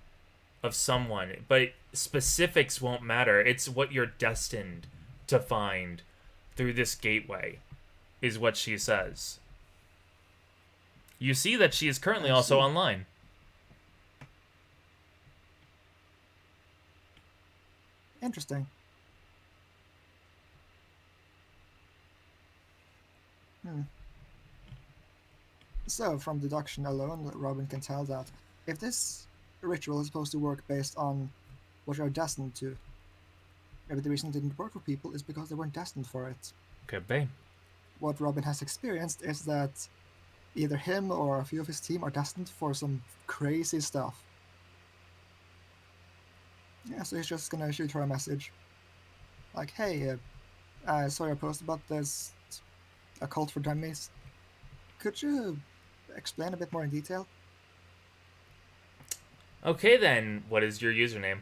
of someone. But specifics won't matter. It's what you're destined to find through this gateway, is what she says. You see that she is currently also online. Interesting. So, from deduction alone, Robin can tell that if this ritual is supposed to work based on what you're destined to, maybe the reason it didn't work for people is because they weren't destined for it. Could be. What Robin has experienced is that either him or a few of his team are destined for some crazy stuff. Yeah, so he's just gonna shoot her a message. Like, hey, I saw your post about this Occult for Dummies. Could you explain a bit more in detail? Okay then, what is your username?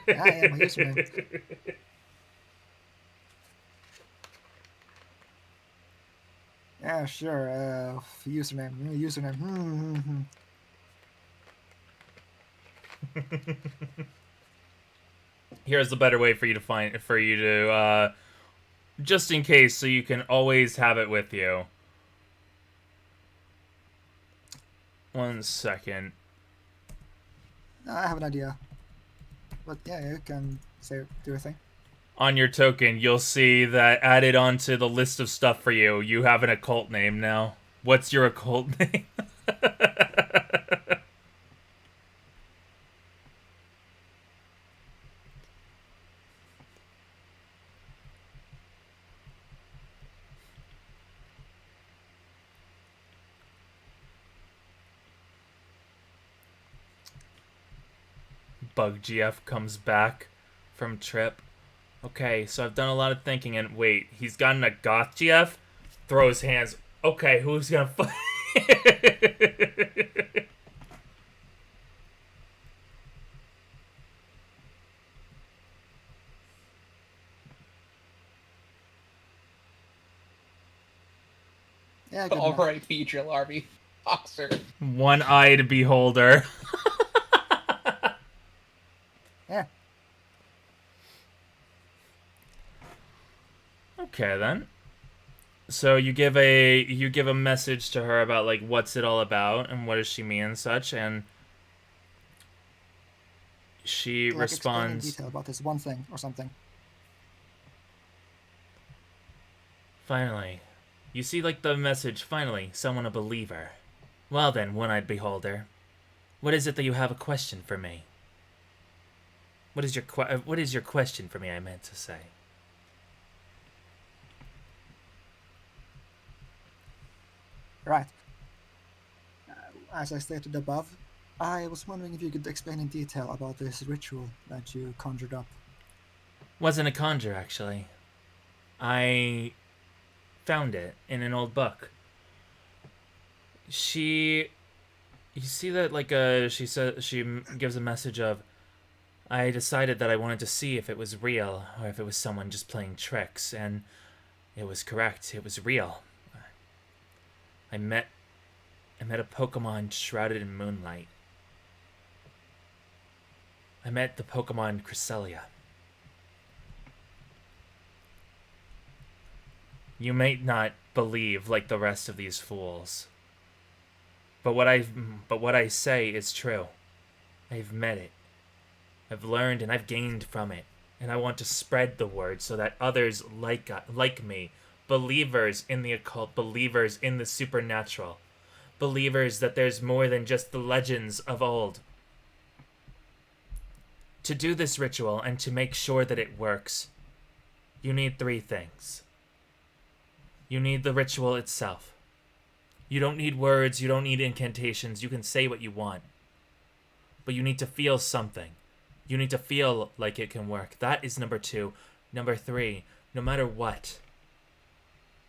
Yeah, my username. Yeah, sure. Username. Here's the better way for you to just in case, so you can always have it with you. 1 second. I have an idea. But yeah, you can do your thing. On your token, you'll see that added onto the list of stuff for you, you have an occult name now. What's your occult name? Bug GF comes back from trip. Okay, so I've done a lot of thinking, and wait, he's gotten a goth GF? Throws hands. Okay, who's gonna fight? Yeah, good All enough. right, Beedrill, Arby. Boxer. One-eyed beholder. Yeah. Okay then. So you give a message to her about like what's it all about and what does she mean and such, and she Like explain in responds. detail about this one thing or something. Finally. You see, like the message, finally, someone a believer. Well then, one-eyed beholder. What is it that you have a question for me? What is your question for me, I meant to say? Right. As I stated above, I was wondering if you could explain in detail about this ritual that you conjured up. Wasn't a conjure, actually. I found it in an old book. You see that, like, she gives a message of, I decided that I wanted to see if it was real, or if it was someone just playing tricks, and it was correct, it was real. I met a Pokemon shrouded in moonlight. I met the Pokemon Cresselia. You may not believe like the rest of these fools. But what I say is true. I've met it. I've learned and I've gained from it. And I want to spread the word so that others like me, believers in the occult, believers in the supernatural, believers that there's more than just the legends of old. To do this ritual and to make sure that it works, you need 3 things. You need the ritual itself. You don't need words, you don't need incantations, you can say what you want. But you need to feel something. You need to feel like it can work. That is number 2. Number 3, no matter what,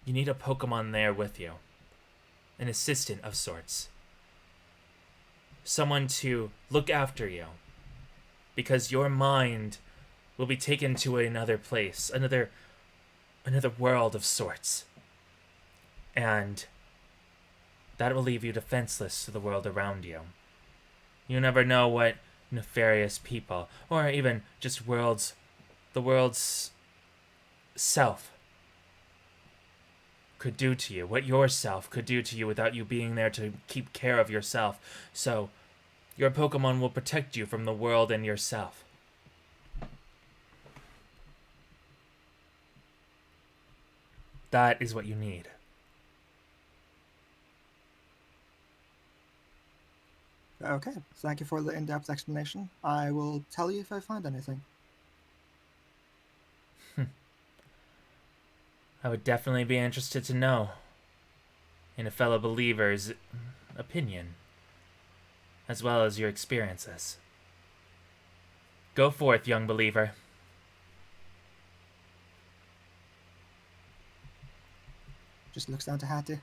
you need a Pokemon there with you. An assistant of sorts. Someone to look after you. Because your mind will be taken to another place, another world of sorts. And that will leave you defenseless to the world around you. You never know what nefarious people, or even just the world's self could do to you, what yourself could do to you without you being there to keep care of yourself. So, your Pokemon will protect you from the world and yourself. That is what you need. Okay, thank you for the in-depth explanation. I will tell you if I find anything. I would definitely be interested to know, in a fellow believer's opinion, as well as your experiences. Go forth, young believer. Just looks down to Hattie.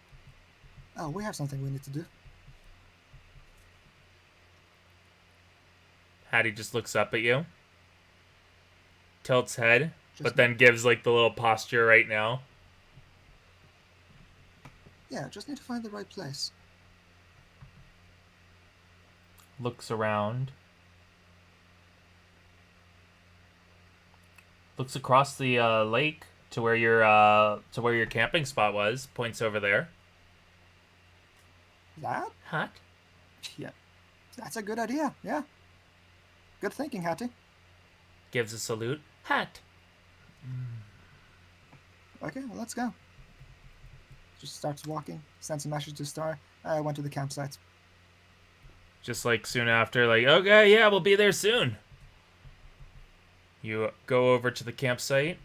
Oh, we have something we need to do. Hattie just looks up at you, tilts head, Just- but then gives like the little posture right now. Yeah, just need to find the right place. Looks around. Looks across the lake to where your camping spot was. Points over there. That? Hot. Yeah. That's a good idea, yeah. Good thinking, Hattie. Gives a salute. Hat. Okay, well, let's go. Just starts walking, sends a message to Star. I went to the campsite. Just like soon after, like, okay, yeah, we'll be there soon. You go over to the campsite.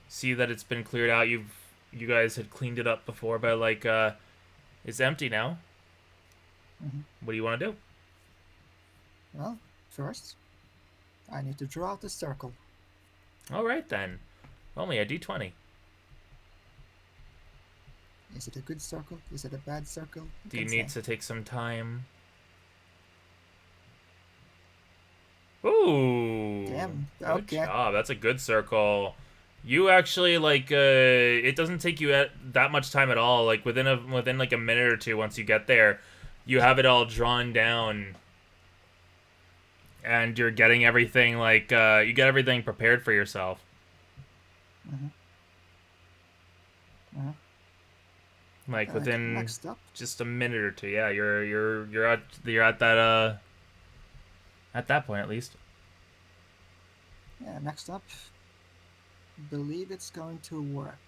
See that it's been cleared out. You guys had cleaned it up before, but like, it's empty now. Mhm. What do you want to do? Well, first, I need to draw out the circle. All right then. Roll me a d20. Is it a good circle? Is it a bad circle? Who Do you can need say? to take some time? Ooh. Damn, Good okay. job. That's a good circle. You actually like it doesn't take you that much time at all. Like within like a minute or two once you get there, you have it all drawn down. And you're getting everything like you get everything prepared for yourself. Mhm. Like within Next up, just a minute or two. Yeah, you're at that at that point at least. yeah, next up, believe it's going to work.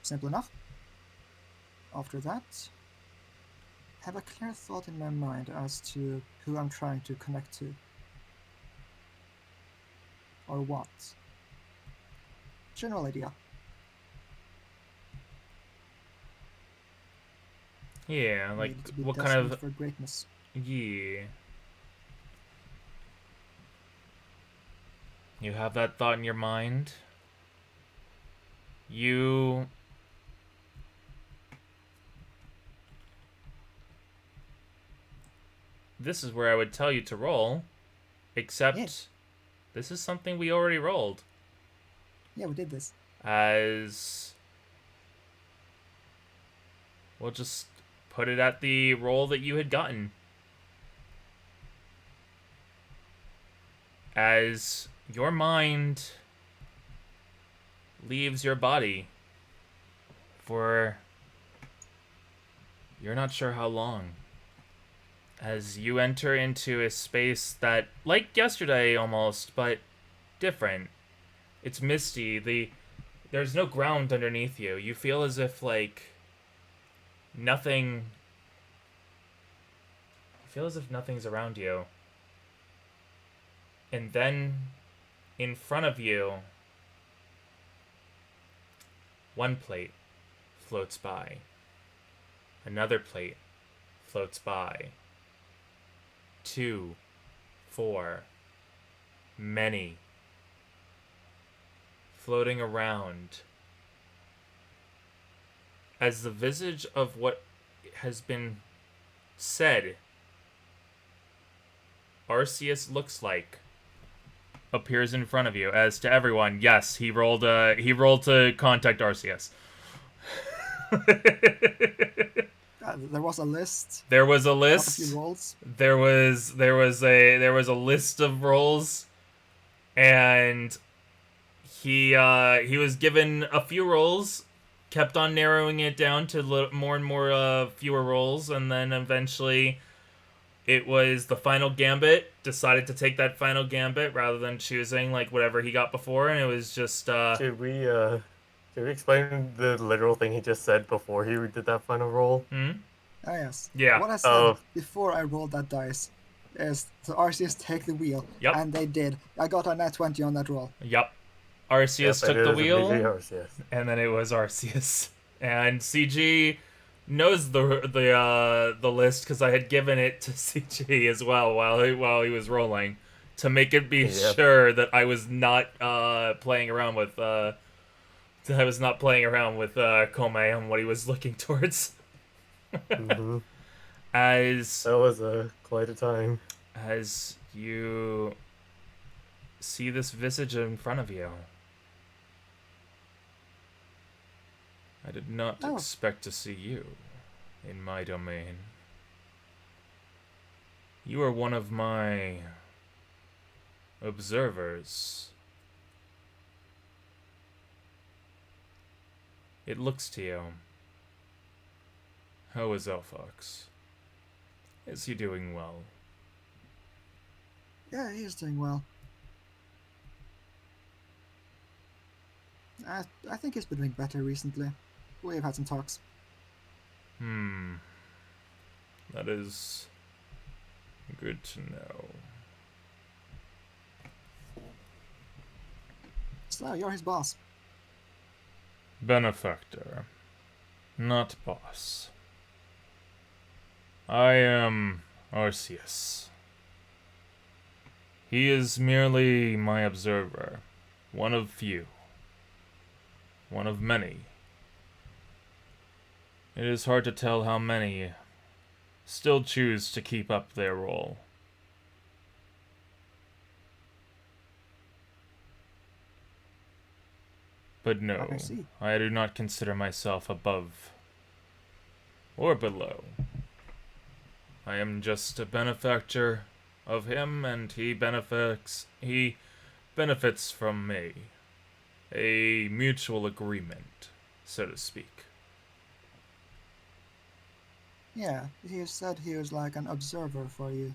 Simple enough. After that, have a clear thought in my mind as to who I'm trying to connect to. Or what. General idea. Yeah, like Needed to be what kind destined of for greatness. yeah. You have that thought in your mind. You this is where I would tell you to roll, except Yeah. this is something we already rolled. Yeah, we did this. As we'll just put it at the roll that you had gotten. As your mind leaves your body for you're not sure how long. As you enter into a space that, like yesterday almost, but different. It's misty. There's no ground underneath you. You feel as if like nothing. You feel as if nothing's around you. And then, in front of you, one plate floats by. Another plate floats by. 2, 4, many, floating around. As the visage of what has been said Arceus looks like appears in front of you. As to everyone, yes, he rolled to contact Arceus. There was a list. There was a Not a list. few rolls. There was a list of rolls, and he was given a few rolls, kept on narrowing it down to more and more fewer rolls, and then eventually it was the final gambit. Decided to take that final gambit rather than choosing like whatever he got before, and it was just Should we explain the literal thing he just said before he did that final roll? Oh yes. Yeah. What I said Oh. before I rolled that dice is to Arceus take the wheel. Yep. And they did. I got a nat 20 on that roll. Yep. Arceus Yep, took it the is immediately wheel, Arceus. and then it was Arceus. And CG knows the list because I had given it to CG as well while he was rolling to make it be Yep. sure that I was not playing around with Kome and what he was looking towards. Mm-hmm. As That was quite a time. as you see this visage in front of you. I did not Oh. expect to see you in my domain. You are one of my observers. It looks to you. How is Elfox? Is he doing well? Yeah, he is doing well. I think he's been doing better recently. We've had some talks. That is good to know. So, you're his boss. Benefactor, not boss. I am Arceus. He is merely my observer, one of few, one of many. It is hard to tell how many still choose to keep up their role. But no, I see. I do not consider myself above or below. I am just a benefactor of him, and he benefits from me. A mutual agreement, so to speak. Yeah, he said he was like an observer for you,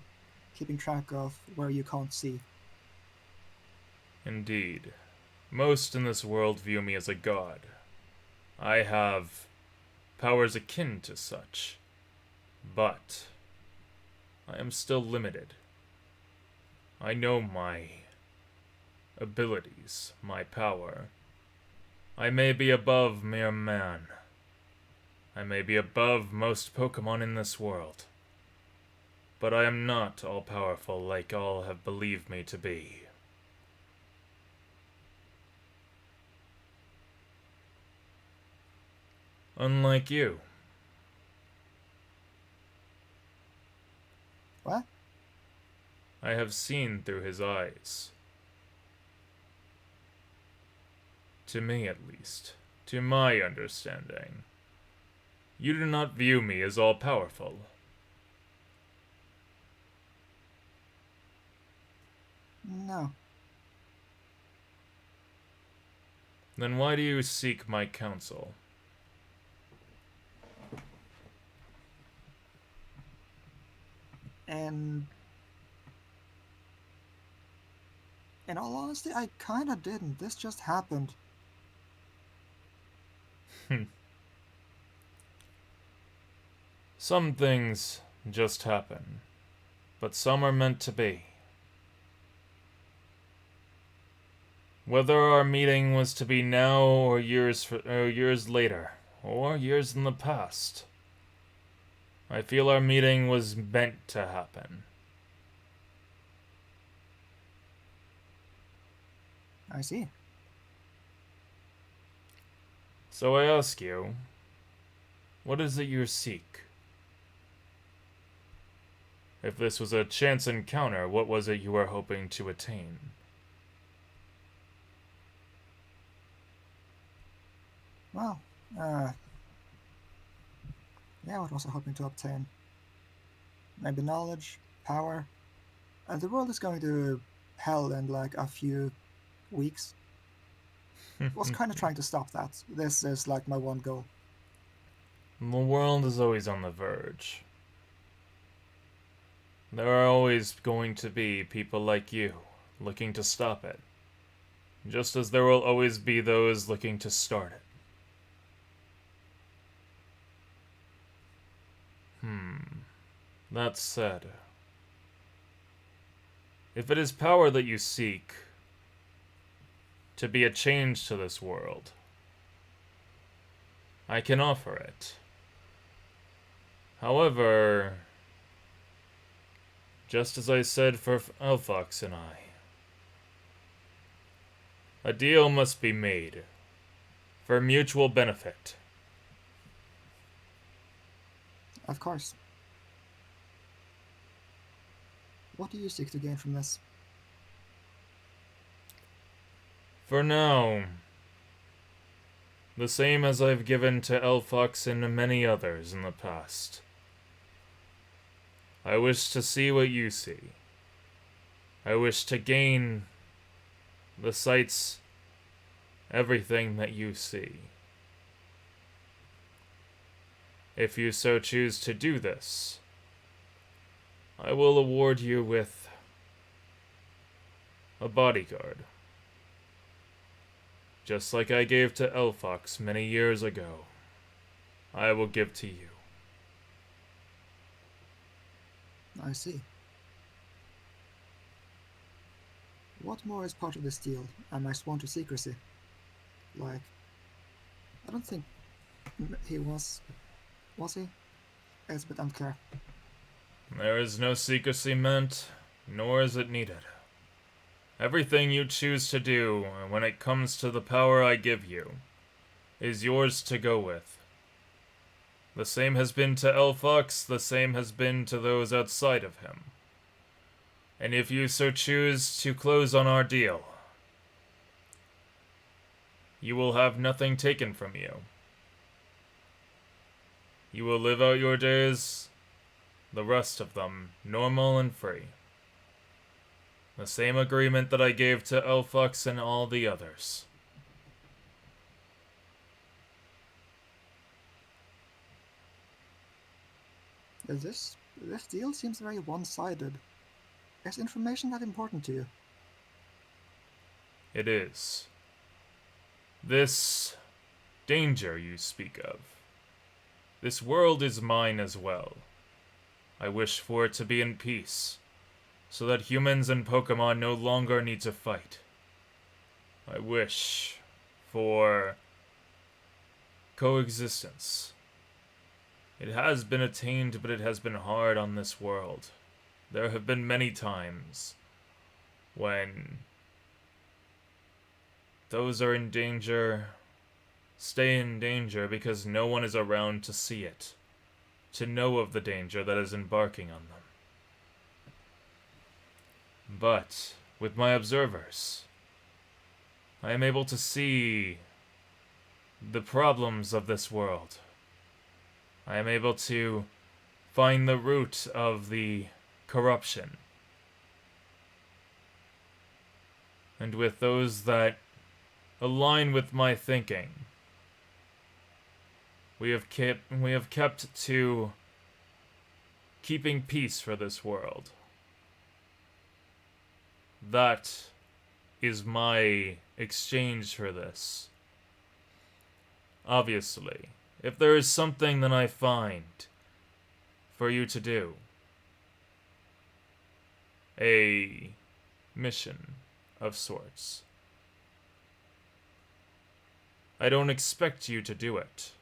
keeping track of where you can't see. Indeed. Most in this world view me as a god. I have powers akin to such. But I am still limited. I know my abilities, my power. I may be above mere man. I may be above most Pokemon in this world. But I am not all-powerful like all have believed me to be. Unlike you. What? I have seen through his eyes. To me, at least. To my understanding. You do not view me as all-powerful. No. Then why do you seek my counsel? And in all honesty, I kinda didn't. This just happened. Some things just happen, but some are meant to be. Whether our meeting was to be now or years later, or years in the past, I feel our meeting was meant to happen. I see. So I ask you, what is it you seek? If this was a chance encounter, what was it you were hoping to attain? Well, yeah, what was I hoping to obtain? Maybe knowledge, power. The world is going to hell in like a few weeks. Was kind of trying to stop that. This is like my one goal. The world is always on the verge. There are always going to be people like you, looking to stop it. Just as there will always be those looking to start it. That said, if it is power that you seek, to be a change to this world, I can offer it. However, just as I said for Alfox and I, a deal must be made for mutual benefit. Of course. What do you seek to gain from this? For now, the same as I've given to Elfox and many others in the past. I wish to see what you see. I wish to gain the sights, everything that you see. If you so choose to do this, I will award you with a bodyguard. Just like I gave to Elfox many years ago, I will give to you. I see. What more is part of this deal? Am I sworn to secrecy? Like, I don't think he was. Was he? It's a bit unclear. There is no secrecy meant, nor is it needed. Everything you choose to do, when it comes to the power I give you, is yours to go with. The same has been to Elfox, the same has been to those outside of him. And if you so choose to close on our deal, you will have nothing taken from you. You will live out your days, the rest of them, normal and free. The same agreement that I gave to Elfox and all the others. This deal seems very one-sided. Is information that important to you? It is. This danger you speak of. This world is mine as well. I wish for it to be in peace, so that humans and Pokemon no longer need to fight. I wish for coexistence. It has been attained, but it has been hard on this world. There have been many times when those are in danger stay in danger because no one is around to see it, to know of the danger that is embarking on them. But with my observers, I am able to see the problems of this world. I am able to find the root of the corruption. And with those that align with my thinking, we have kept to keeping peace for this world. That is my exchange for this. Obviously, if there is something that I find for you to do, a mission of sorts, I don't expect you to do it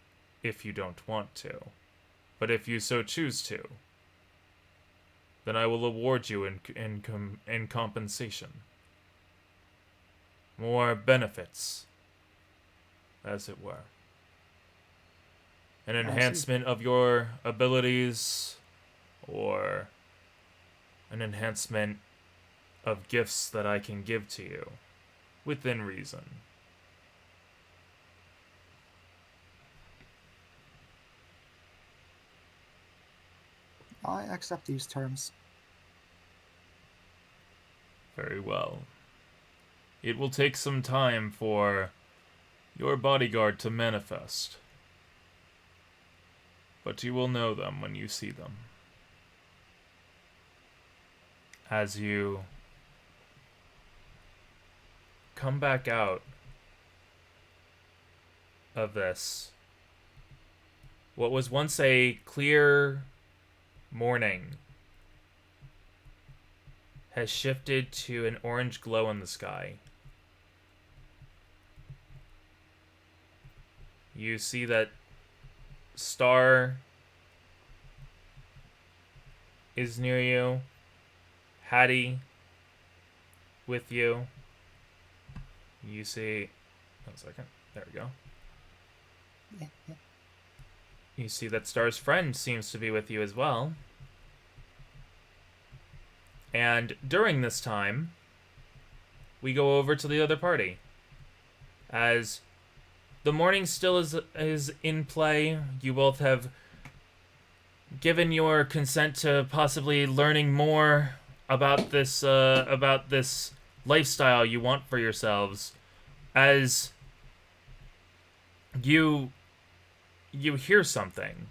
if you don't want to, but if you so choose to, then I will award you in compensation. More benefits, as it were. An enhancement of your abilities, or an enhancement of gifts that I can give to you, within reason. I accept these terms. Very well. It will take some time for your bodyguard to manifest, but you will know them when you see them. As you come back out of this, what was once a clear morning has shifted to an orange glow in the sky. You see that Star is near you, Hattie with you. You see, 1 second, there we go. Yeah. You see that Star's friend seems to be with you as well. And during this time, we go over to the other party. As the morning still is in play, you both have given your consent to possibly learning more about this lifestyle you want for yourselves. As you hear something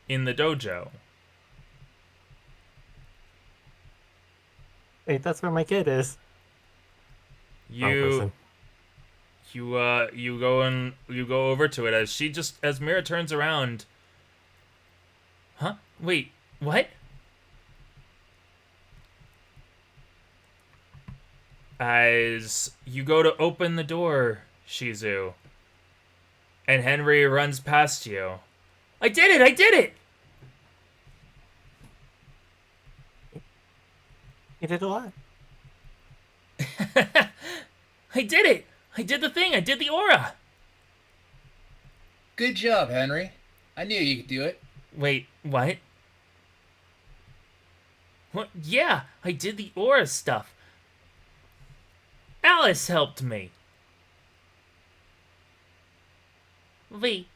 in the dojo. Wait, that's where my kid is. You go over to it as Mira turns around. Huh? Wait, what? As you go to open the door, Shizu, and Henry runs past you. I did it! You did a lot. I did it! I did the thing! I did the aura! Good job, Henry. I knew you could do it. Wait, what? What? Yeah, I did the aura stuff. Alice helped me. Wait.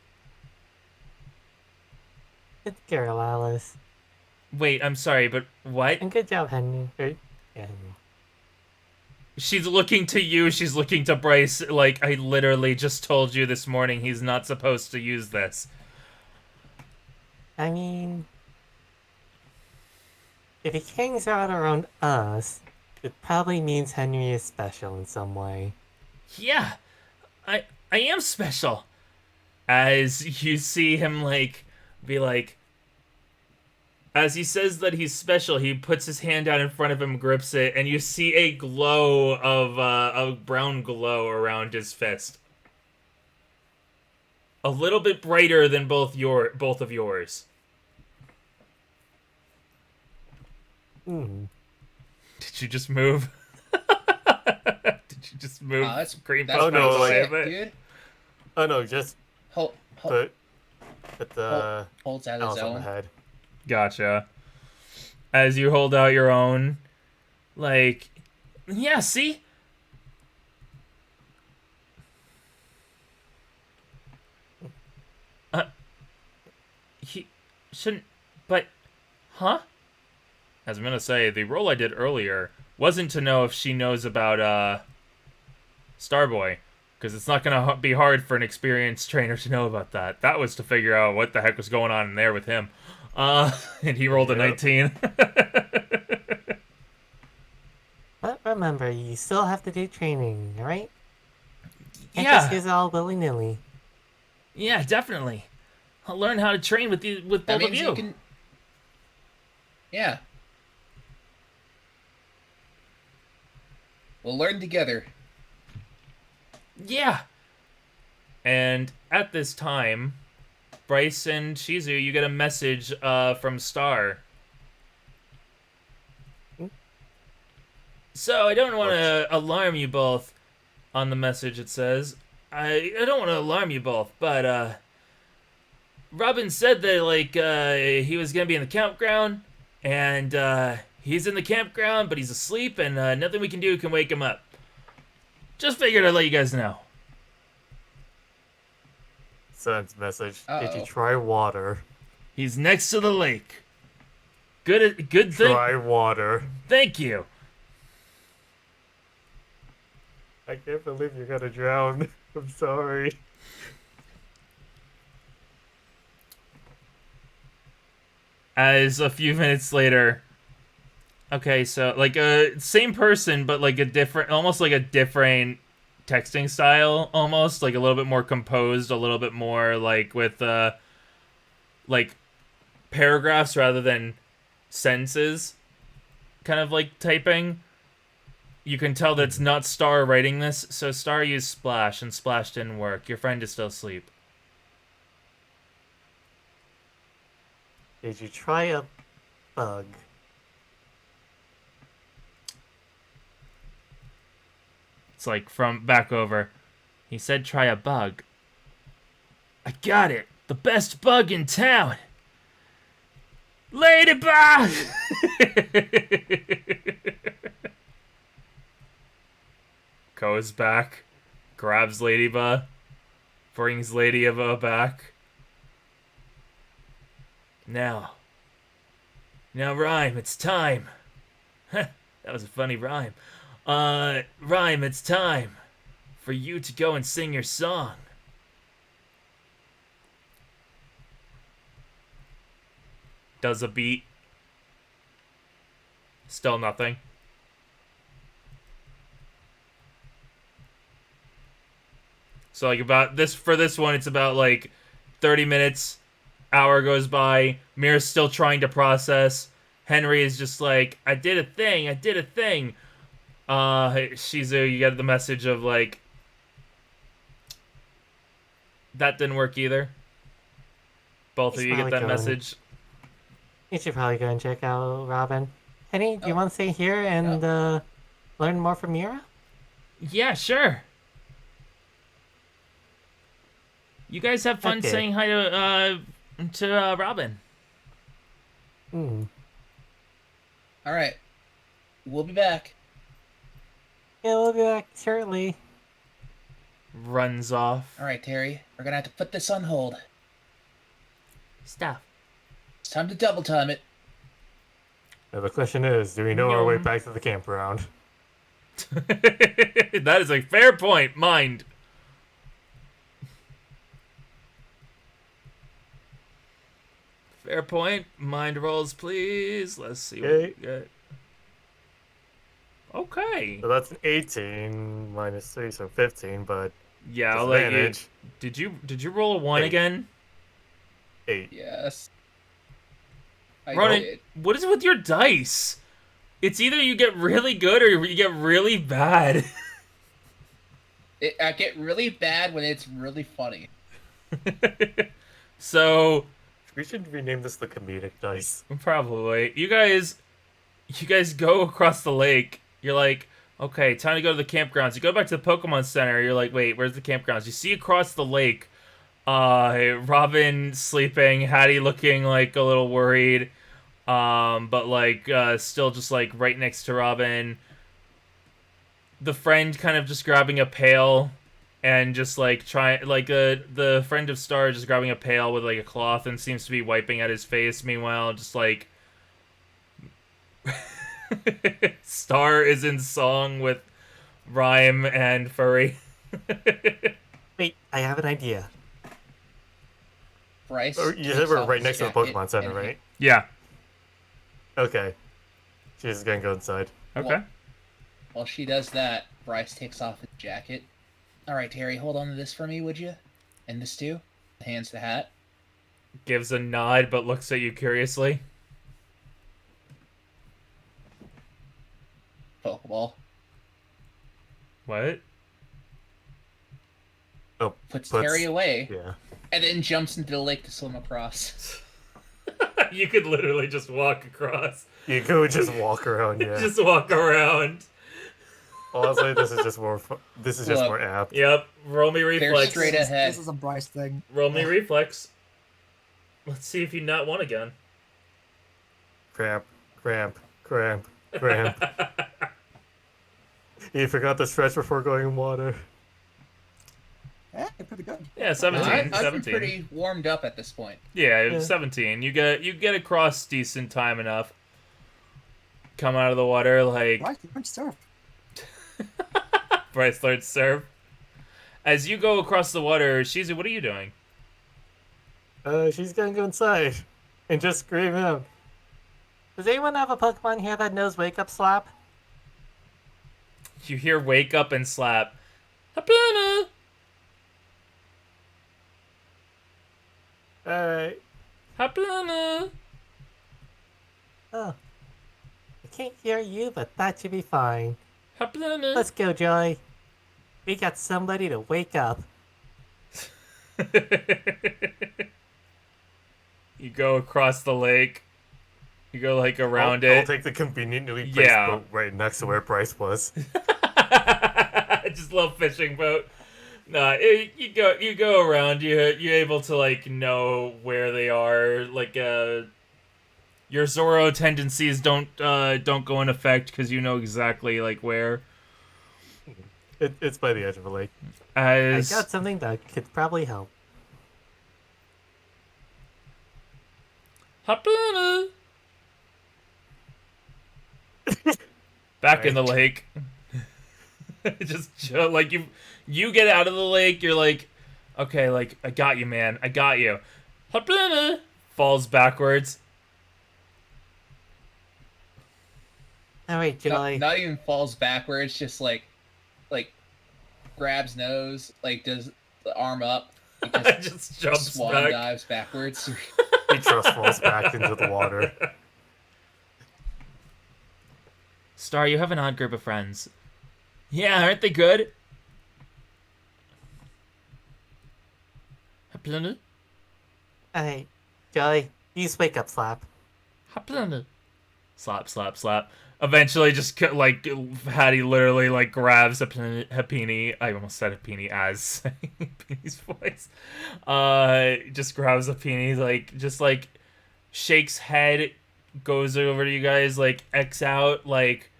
Good girl, Alice. Wait, I'm sorry, but what? And good job, Henry. Yeah, Henry. She's looking to you, she's looking to Bryce, like, I literally just told you this morning he's not supposed to use this. I mean, if he hangs out around us, It probably means Henry is special in some way. Yeah, I am special. As you see him like be like, as he says that he's special, he puts his hand out in front of him, grips it, and you see a glow of a brown glow around his fist. A little bit brighter than both of yours. Hmm. Did you just move? Did you just move? That's Green that's Oh, Puff no, out of the way sick, of it? dude. Oh no, just Hold, put the holds out his else on the own. head. Gotcha. As you hold out your own, like, yeah, see? He shouldn't, but, huh? As I'm gonna say, the roll I did earlier wasn't to know if she knows about, Starboy. Because it's not gonna be hard for an experienced trainer to know about that. That was to figure out what the heck was going on in there with him. And he rolled a Yep. 19. But remember, you still have to do training, right? Can't Yeah. just use it all willy-nilly. Yeah, definitely. I'll learn how to train with That both of means you. you can. Yeah. We'll learn together. Yeah. And at this time, Bryce and Shizu, you get a message from Star. So I don't want to alarm you both. On the message it says, I don't want to alarm you both, but Robin said that like he was gonna be in the campground, and he's in the campground, but he's asleep, and nothing we can do can wake him up. Just figured I'd let you guys know. Sends message. Did you Uh-oh. try water? He's next to the lake. Good thing. Try water. Thank you. I can't believe you're gonna drown. I'm sorry. As a few minutes later, okay, so like same person, but like a different, almost like a different texting style, almost like a little bit more composed, a little bit more like with like paragraphs rather than sentences, kind of like typing. You can tell that it's not Star writing this, so Star used Splash, and Splash didn't work. Your friend is still asleep. Did you try a bug? It's like from back over. He said try a bug. I got it! The best bug in town! Ladybug! Goes back, grabs Ladybug, brings Ladybug back. Now, Rhyme, it's time. That was a funny rhyme. Rhyme, it's time for you to go and sing your song. Does a beat. Still nothing. So like about this, for this one, it's about like 30 minutes, hour goes by, Mira's still trying to process. Henry is just like, I did a thing. Shizu, you get the message of like, that didn't work either. Both of He's you get probably that going. message. You should probably go and check out Robin. Henny, do you Oh. want to stay here and learn more from Mira? Yeah, sure. You guys have fun Okay. saying hi to Robin. Hmm. All right. We'll be back. Yeah, we'll be back shortly. Runs off. All right, Terry. We're gonna have to put this on hold. Stop. It's time to double time it. Now the question is, do we know our way Yum. back to the campground? That is a fair point. Mind. Fair point. Mind rolls, please. Let's see what Okay. we get. Okay. So that's an 18 minus 3, so 15, but Yeah, I'll let you. disadvantage. Did you roll a 1 Eight. again? 8. Yes. I Ronan, did. what is with your dice? It's either you get really good or you get really bad. I get really bad when it's really funny. So We should rename this the comedic dice. probably you guys go across the lake. You're like, okay, time to go to the campgrounds. You go back to the Pokemon Center. You're like, wait, where's the campgrounds? You see across the lake, Robin sleeping, Hattie looking like a little worried, but like still just like right next to Robin. The friend kind of just grabbing a pail and just like the friend of Star just grabbing a pail with like a cloth and seems to be wiping at his face. Meanwhile, just like Star is in song with Rhyme and Furry. Wait, I have an idea. Bryce. Oh, you said takes we're off right his next to the jacket Pokemon Center, and- right? Yeah. Okay. She's just gonna go inside. Okay. While she does that, Bryce takes off his jacket. All right, Terry, hold on to this for me, would you? And this too. Hands the hat. Gives a nod but looks at you curiously. Pokeball. What? Oh, Puts puts- Terry away, Yeah. and then jumps into the lake to swim across. You could literally just walk across. You could just walk around, yeah. Just walk around. Honestly, this is just more this is just Look. more apt. Yep. Roll me They're reflex. straight ahead. This is a Bryce thing. Roll me reflex. Let's see if you not won again. Cramp, cramp, cramp, cramp. You forgot to stretch before going in water. Yeah, pretty good. Yeah, 17. I've been 17. pretty warmed up at this point. Yeah, it was Yeah. 17. You get across decent time enough. Come out of the water like Bryce, you can surf. Bryce learns surf. As you go across the water, Shizu, what are you doing? She's gonna go inside and just scream out. Does anyone have a Pokemon here that knows Wake Up Slap? You hear wake up and slap. Haplana! Alright. Haplana! Oh. I can't hear you, but that should be fine. Haplana! Let's go, Joy. We got somebody to wake up. You go across the lake. You go like around I'll it. take the conveniently placed Yeah. boat right next to where Bryce was. Just a little fishing boat. Nah, you go around. You're able to like know where they are. Like your Zoro tendencies don't go in effect because you know exactly like where. It's by the edge of a lake. I As got something that could probably help. Haplana! Back in the lake. Just chill. Like you get out of the lake. You're like, okay, like I got you, man. I got you. Haplana! Falls backwards. Alright, Joy. Not even falls backwards, just like grabs nose, like does the arm up, and Just jumps swan back. dives backwards. He just falls back into the water. Star, you have an odd group of friends. Yeah, aren't they good? Haplana? Alright, Joy. Use Wake Up Slap. Haplana. Slap, slap, slap. Eventually, just like Hattie literally like grabs Happini. I almost said Happini as saying Happini's voice. Just grabs Happini, like just like shakes head, goes over to you guys, like X out, like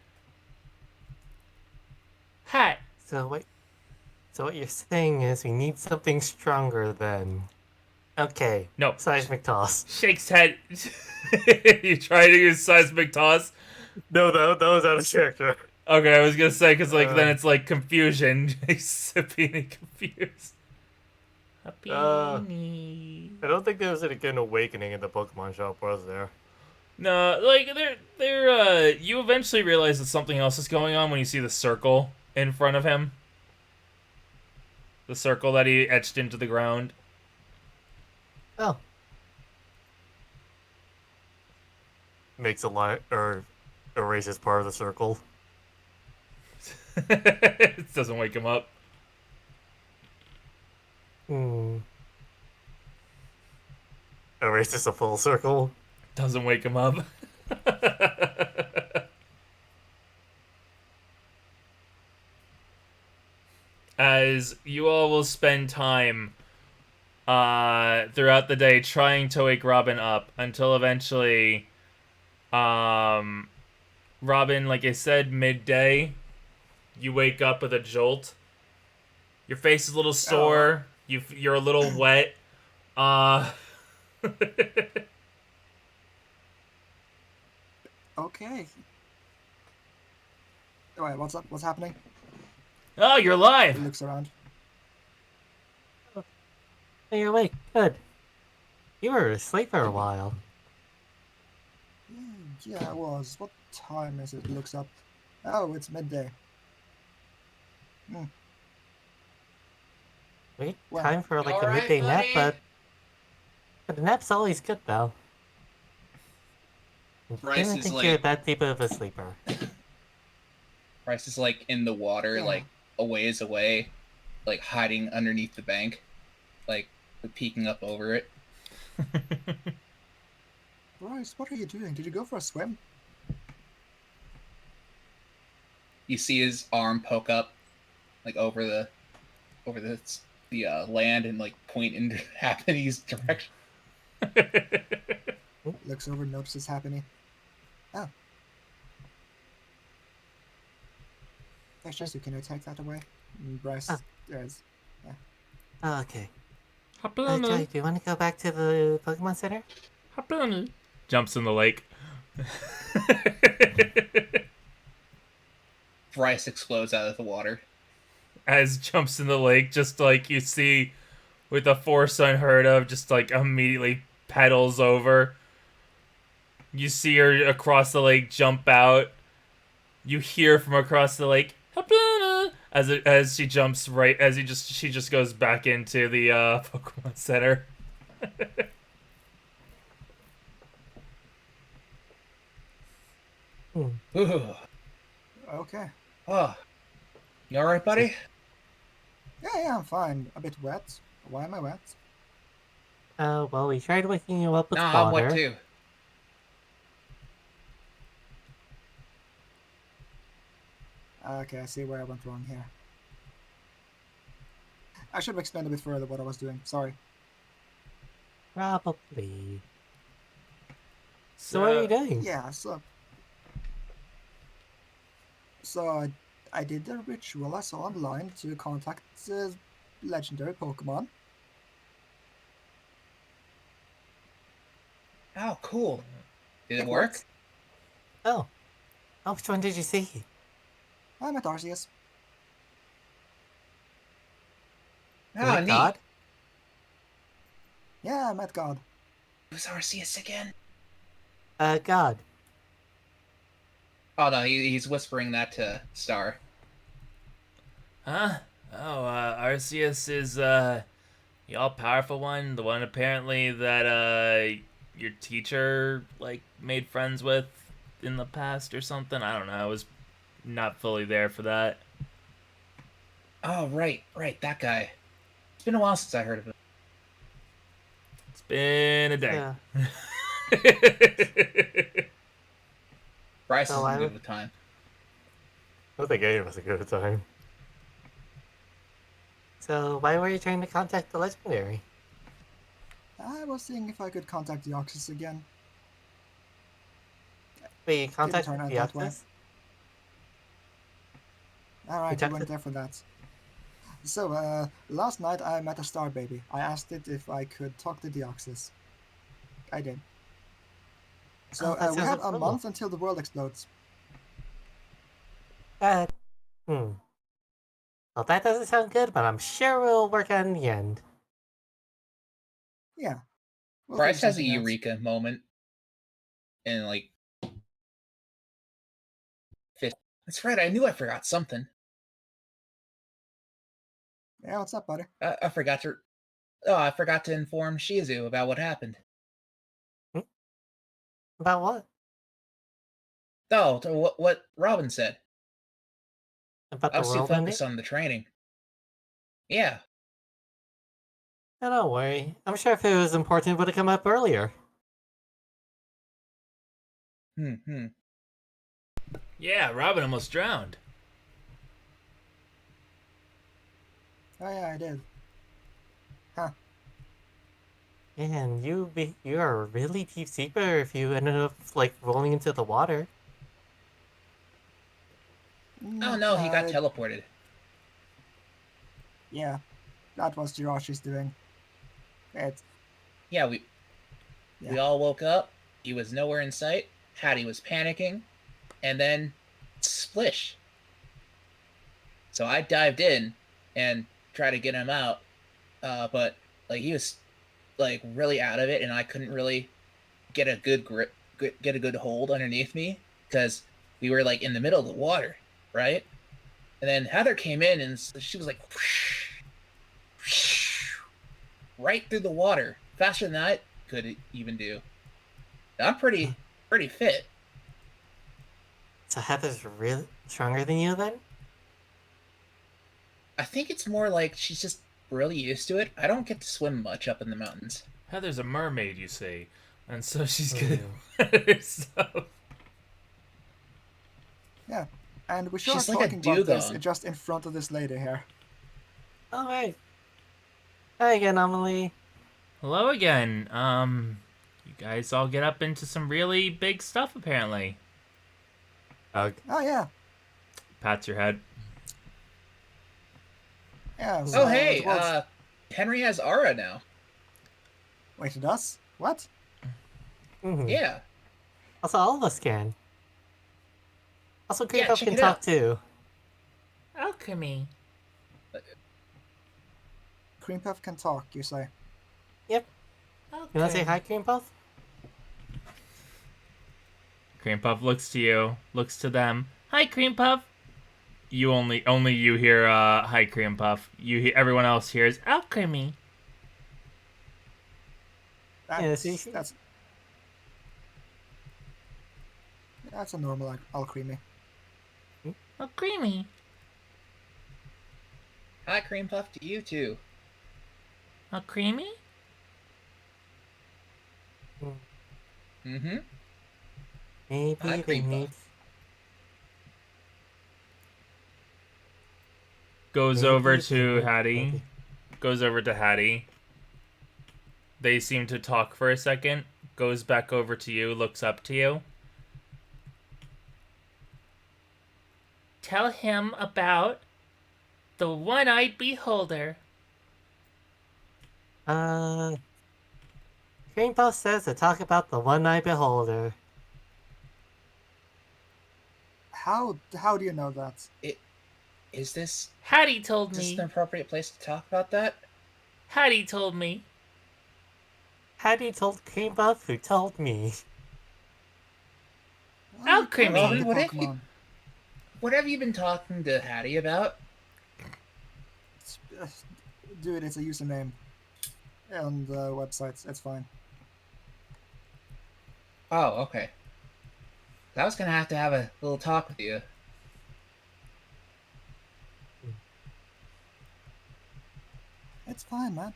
hat. So what you're saying is we need something stronger than... Okay. No. Seismic Toss. Shakes head. You try to use seismic toss. No, that was out of character. Okay, I was gonna say because like then it's like confusion. Happini confused. Happini. I don't think there was an awakening in the Pokemon shop, was there? No, like you eventually realize that something else is going on when you see the circle in front of him. The circle that he etched into the ground. Oh, Makes a line or erases part of the circle. It doesn't wake him up. Erases a full circle. Doesn't wake him up. As you all will spend time throughout the day trying to wake Robin up until eventually Robin, like I said, midday, you wake up with a jolt. Your face is a little sore. You're a little wet. Okay. Wait, what's up? What's happening? Oh, you're He alive. looks around. hey, you're awake. Good. You were asleep for a while. Yeah, I was. What time is it? He looks up. Oh, it's midday. Wait, Well, time for like a alright, midday nap, buddy? but a nap's always good though. I Bryce didn't is think like- you're that deep of a sleeper. Bryce is like in the water, Yeah. like a ways away, like hiding underneath the bank, like peeking up over it. Bryce, what are you doing? Did you go for a swim? You see his arm poke up, like over the land and like point in Happy's direction. Looks over, notices happening. Oh. Hey, Shizu, can you take that away? Bryce, Ah. there's... Oh, okay. Joey, Happy do you want to go back to the Pokemon Center? Jumps in the lake. Bryce explodes out of the water. As jumps in the lake, just like you see with a force unheard of, just like immediately pedals over. You see her across the lake jump out. You hear from across the lake as she jumps right as she just goes back into the Pokemon Center. Ooh. Okay. Oh. You alright, buddy? Yeah, I'm fine. A bit wet. Why am I wet? Well, we tried waking you up with Nah, I'm water. wet too. Okay, I see where I went wrong here. I should have explained a bit further what I was doing. Sorry. Probably. So what are you doing? Yeah, so I did the ritual I saw online to contact legendary Pokemon. Oh, cool. Did it It work? works. Oh. Oh, which one did you see? I met Arceus. Oh, With neat. God? Yeah, I met God. Who's Arceus again? God. Oh no, he's whispering that to Star. Huh? Oh, Arceus is the all-powerful one, the one apparently that your teacher like made friends with in the past or something. I don't know. I was not fully there for that. Oh, right, that guy. It's been a while since I heard of him. It's been a day. Yeah. Bryce Oh, isn't I good would- with time. I think any of us a good time. So why were you trying to contact the legendary? I was seeing if I could contact Deoxys again. Wait, you contacted turn out the that way. Octus? Alright, you checked weren't it? there for that. So, last night I met a star baby. I asked it if I could talk to Deoxys. I did. So, Oh, that we sounds have a cool. month until the world explodes. Well, that doesn't sound good, but I'm sure we'll work out in the end. Yeah. We'll Bryce figure has a something out. eureka moment. and like fist. That's right. I knew I forgot something. Yeah, what's up, buddy? I forgot to. Oh, I forgot to inform Shizu about what happened. About what? Oh, to what Robin said. About I the was too world ending? focused on the training. Yeah. No, don't worry. I'm sure if it was important, it would have come up earlier. Hmm. Yeah, Robin almost drowned. Oh yeah, I did. And you're a really deep sleeper if you ended up like rolling into the water. Oh no, he got Uh, teleported. yeah, that was Jirashi's doing. It, Yeah, we Yeah. all woke up. He was nowhere in sight. Hattie was panicking, and then splish. So I dived in and tried to get him out, but like he was like really out of it, and I couldn't really get a good grip, get a good hold underneath me because we were like in the middle of the water, right? And then Heather came in and she was like whoosh, whoosh, right through the water, faster than I could even do. I'm pretty fit. So Heather's really stronger than you then? I think it's more like she's just really used to it. I don't get to swim much up in the mountains. Heather's a mermaid, you see, and so she's Ooh. good at herself. yeah. And we sure are She's like a talking about this dugong. just in front of this lady here. Alright. Hi again, Amelie. Hello again. You guys all get up into some really big stuff apparently. Ugh. Oh yeah. Pats your head. Yeah. Oh hey, the world's- Henry has aura now. Wait, it does? What? Mhm. Yeah. Also, all of us can. Also, Creep Yeah, Up check can it talk out. too. Alchemy. Cream Puff can talk, you say? Yep. Okay. You wanna say hi, Cream Puff? Cream Puff looks to you, looks to them. Hi, Cream Puff. You only you hear hi, Cream Puff. Everyone else hears alchemy. Yeah, see? That's a normal alchemy. Oh, creamy. Hi, Cream Puff, to you too. Oh, creamy. Mm-hmm. Maybe Hi, they Cream need. Puff. Goes Maybe over they to need- Hattie. maybe. Goes over to Hattie. They seem to talk for a second. Goes back over to you. Looks up to you. Tell him about the one-eyed beholder. Cream Puff says to talk about the one-eyed beholder. How do you know that? Is this Hattie told is this an me. appropriate place to talk about that? Hattie told me. Hattie told Cream Puff who told me. Well, you can't Alchemy. find the Robin, Pokemon. what have you been talking to Hattie about? Dude, it's a username on the websites. It's fine. Oh, okay. I was gonna have to have a little talk with you. It's fine, man.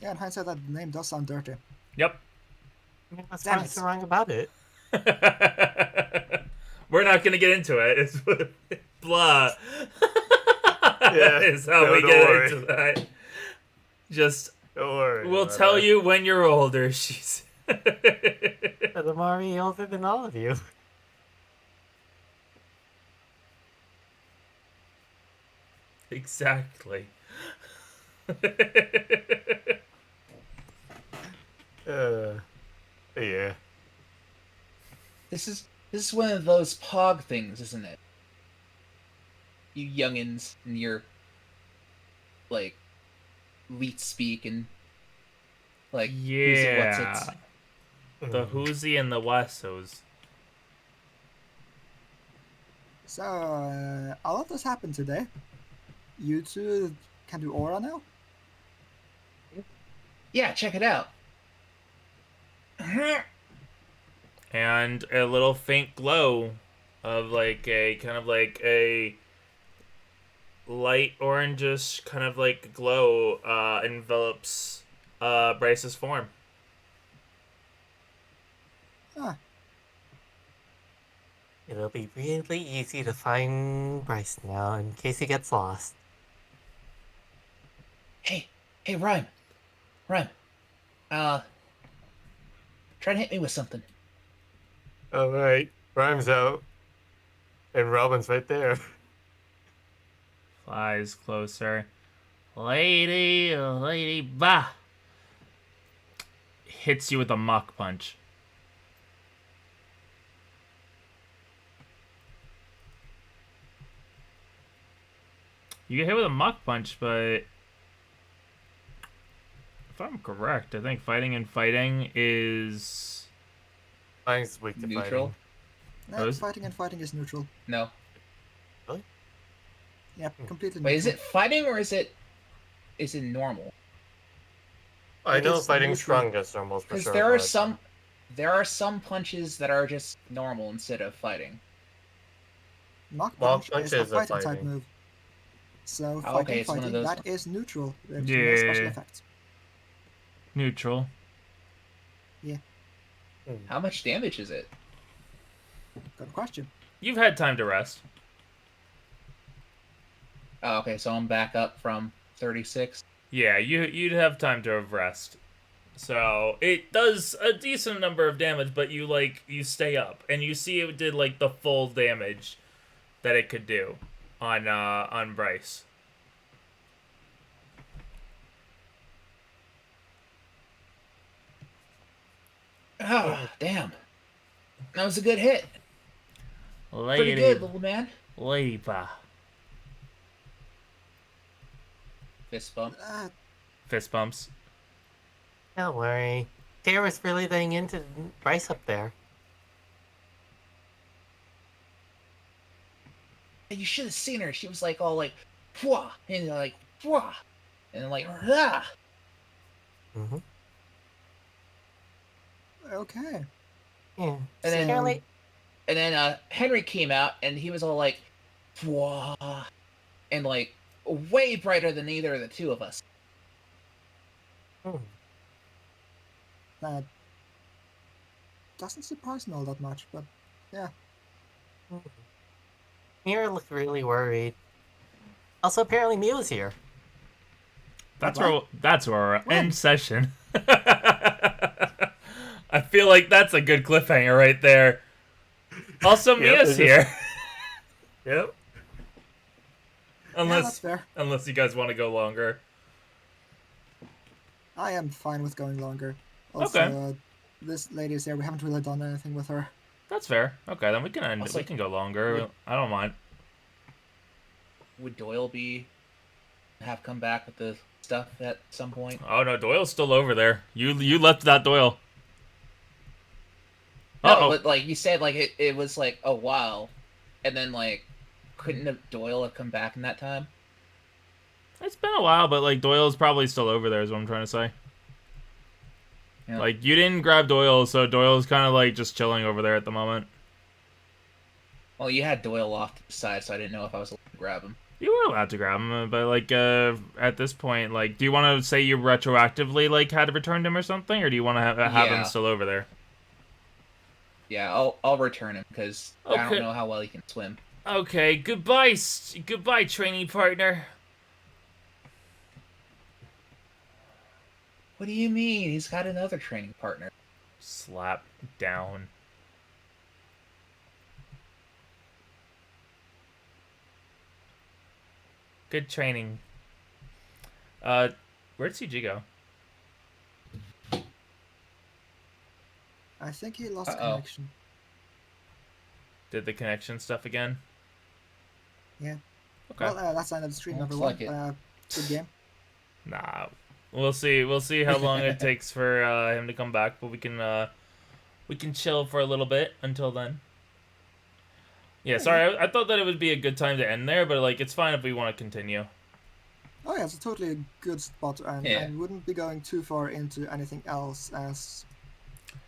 Yeah, in hindsight, that name does sound dirty. Yep. I mean, what's Damn wrong it. so wrong about it? We're not gonna get into it. It's blah. Yeah, is how no, we don't get worry. into that. Just Don't worry. we'll about tell that. you when you're older. She's But I'm already older than all of you. exactly. Yeah. This is one of those pog things, isn't it? You youngins and your like leet speak and Like, who's it, what's Yeah. it? The Whoosy and the Wessos. So, a lot has happened today. You two can do aura now? Yeah, check it out. And a little faint glow of like a kind of like a light orangish kind of like glow envelops Bryce's form. Ah, It'll be really easy to find Bryce now in case he gets lost. Hey, Rhyme. Try to hit me with something. All right, Rhyme's out, and Robin's right there. Flies closer. Lady, bah! Hits you with a Mach Punch. You get hit with a Mach Punch, but if I'm correct, I think fighting and fighting is... Mine's weak to Neutral? fighting. no, is- fighting and fighting is neutral. No. Yep, completely Wait, neutral. is it fighting or is it normal? I know is fighting's neutral. strong against normals for Because sure. there are some punches that are just normal instead of fighting. Knock Well, punch punch is a is a fighting type fighting. move. So Oh, fighting, okay, it's one of fighting, those that ones. is neutral. There's no special Yeah. effects. Neutral. How much damage is it? Good question. You've had time to rest. Oh, okay, so I'm back up from 36. Yeah, you'd have time to rest. So it does a decent number of damage, but you stay up and you see it did like the full damage that it could do on Bryce. Oh, damn. That was a good hit. Lady, Pretty good, little man. lady pa. Fist bump. Fist bumps. Don't worry. Tara was really laying into Bryce up there. You should have seen her. She was like all like, "Pwah," and like, "Pwah," and then like, "Ah." Mm-hmm. Okay. Yeah. And then- Apparently, And then Henry came out, and he was all like, "Pwah," and like way brighter than either of the two of us. That doesn't surprise me all that much, but yeah. Mira looked really worried. Also, apparently Mia's here. That's What? where we're When? end session. I feel like that's a good cliffhanger right there. Also, Yep, Mia's it's just- here. Yep. Yeah, that's unless fair. you guys want to go longer. I am fine with going longer. Also, Okay. This lady is here. We haven't really done anything with her. That's fair. Okay, then we can end. Also- We can go longer. I don't mind. Would Doyle have come back with the stuff at some point? Oh no, Doyle's still over there. You left that Doyle. No, Uh-oh. but like you said, like it was like a while, and then like couldn't have Doyle have come back in that time? It's been a while, but like Doyle's probably still over there. Is what I'm trying to say. Yeah. Like you didn't grab Doyle, so Doyle's kind of like just chilling over there at the moment. Well, you had Doyle off to the side, so I didn't know if I was allowed to grab him. You were allowed to grab him, but like at this point, like, do you want to say you retroactively like had returned him or something, or do you want to have him Yeah. still over there? Yeah, I'll return him because I Okay. don't know how well he can swim. Okay, goodbye, goodbye, training partner. What do you mean? He's got another training partner. Slap down. Good training. Where'd CG go? I think he lost Uh-oh. connection. Did the connection stuff again? Yeah. Okay. Well, that's the end of the stream, Looks everyone. like it. Good game. Nah. We'll see. We'll see how long it takes for him to come back, but we can chill for a little bit until then. Yeah, sorry. I thought that it would be a good time to end there, but like it's fine if we want to continue. Oh yeah, it's a totally good spot to end, Yeah. and wouldn't be going too far into anything else as.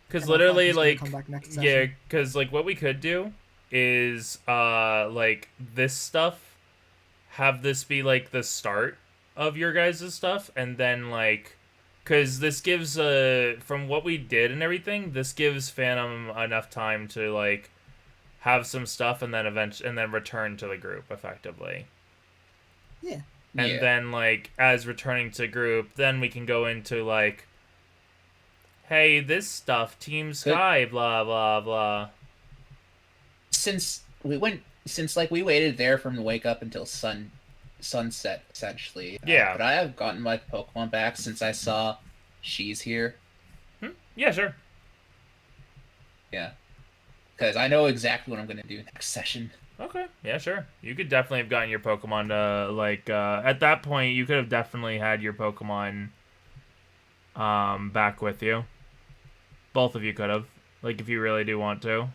Because Yeah, literally, Phantom's gonna like, come back next yeah, session. because like what we could do is like this stuff, have this be like the start of your guys' stuff, and then like, because this gives from what we did and everything, this gives Phantom enough time to like have some stuff, and then return to the group effectively. Yeah. And Yeah. then like as returning to group, then we can go into like, hey, this stuff, Team Sky, blah blah blah. Since we waited there from the wake up until sunset essentially. Yeah. But I have gotten my Pokemon back since I saw she's here. Yeah, sure. Yeah. Because I know exactly what I'm gonna do next session. Okay, yeah, sure. You could definitely have gotten your Pokemon to, like, at that point, you could have definitely had your Pokemon, back with you. Both of you could have, like, if you really do want to.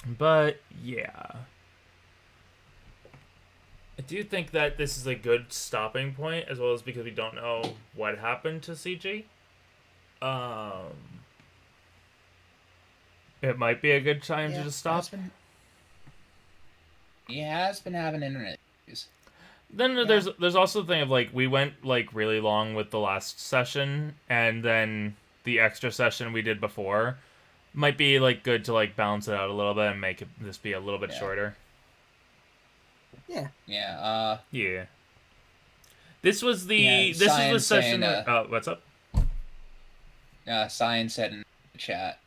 But, yeah. I do think that this is a good stopping point, as well as because we don't know what happened to CG. It might be a good time to just stop. It's been having internet issues. Then there's also the thing of like we went like really long with the last session, and then the extra session we did before might be like good to like balance it out a little bit and make this be a little bit shorter. Yeah. Yeah. Yeah. This was the session. Saying, what's up? Cyan said in the chat.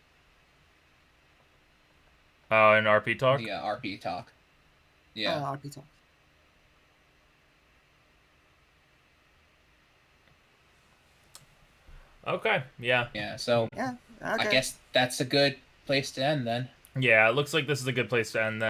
Oh, in RP talk. Yeah, RP talk. Yeah. RP talk. Okay. Yeah. Yeah. So Yeah. Okay. I guess that's a good place to end then. Yeah. It looks like this is a good place to end then.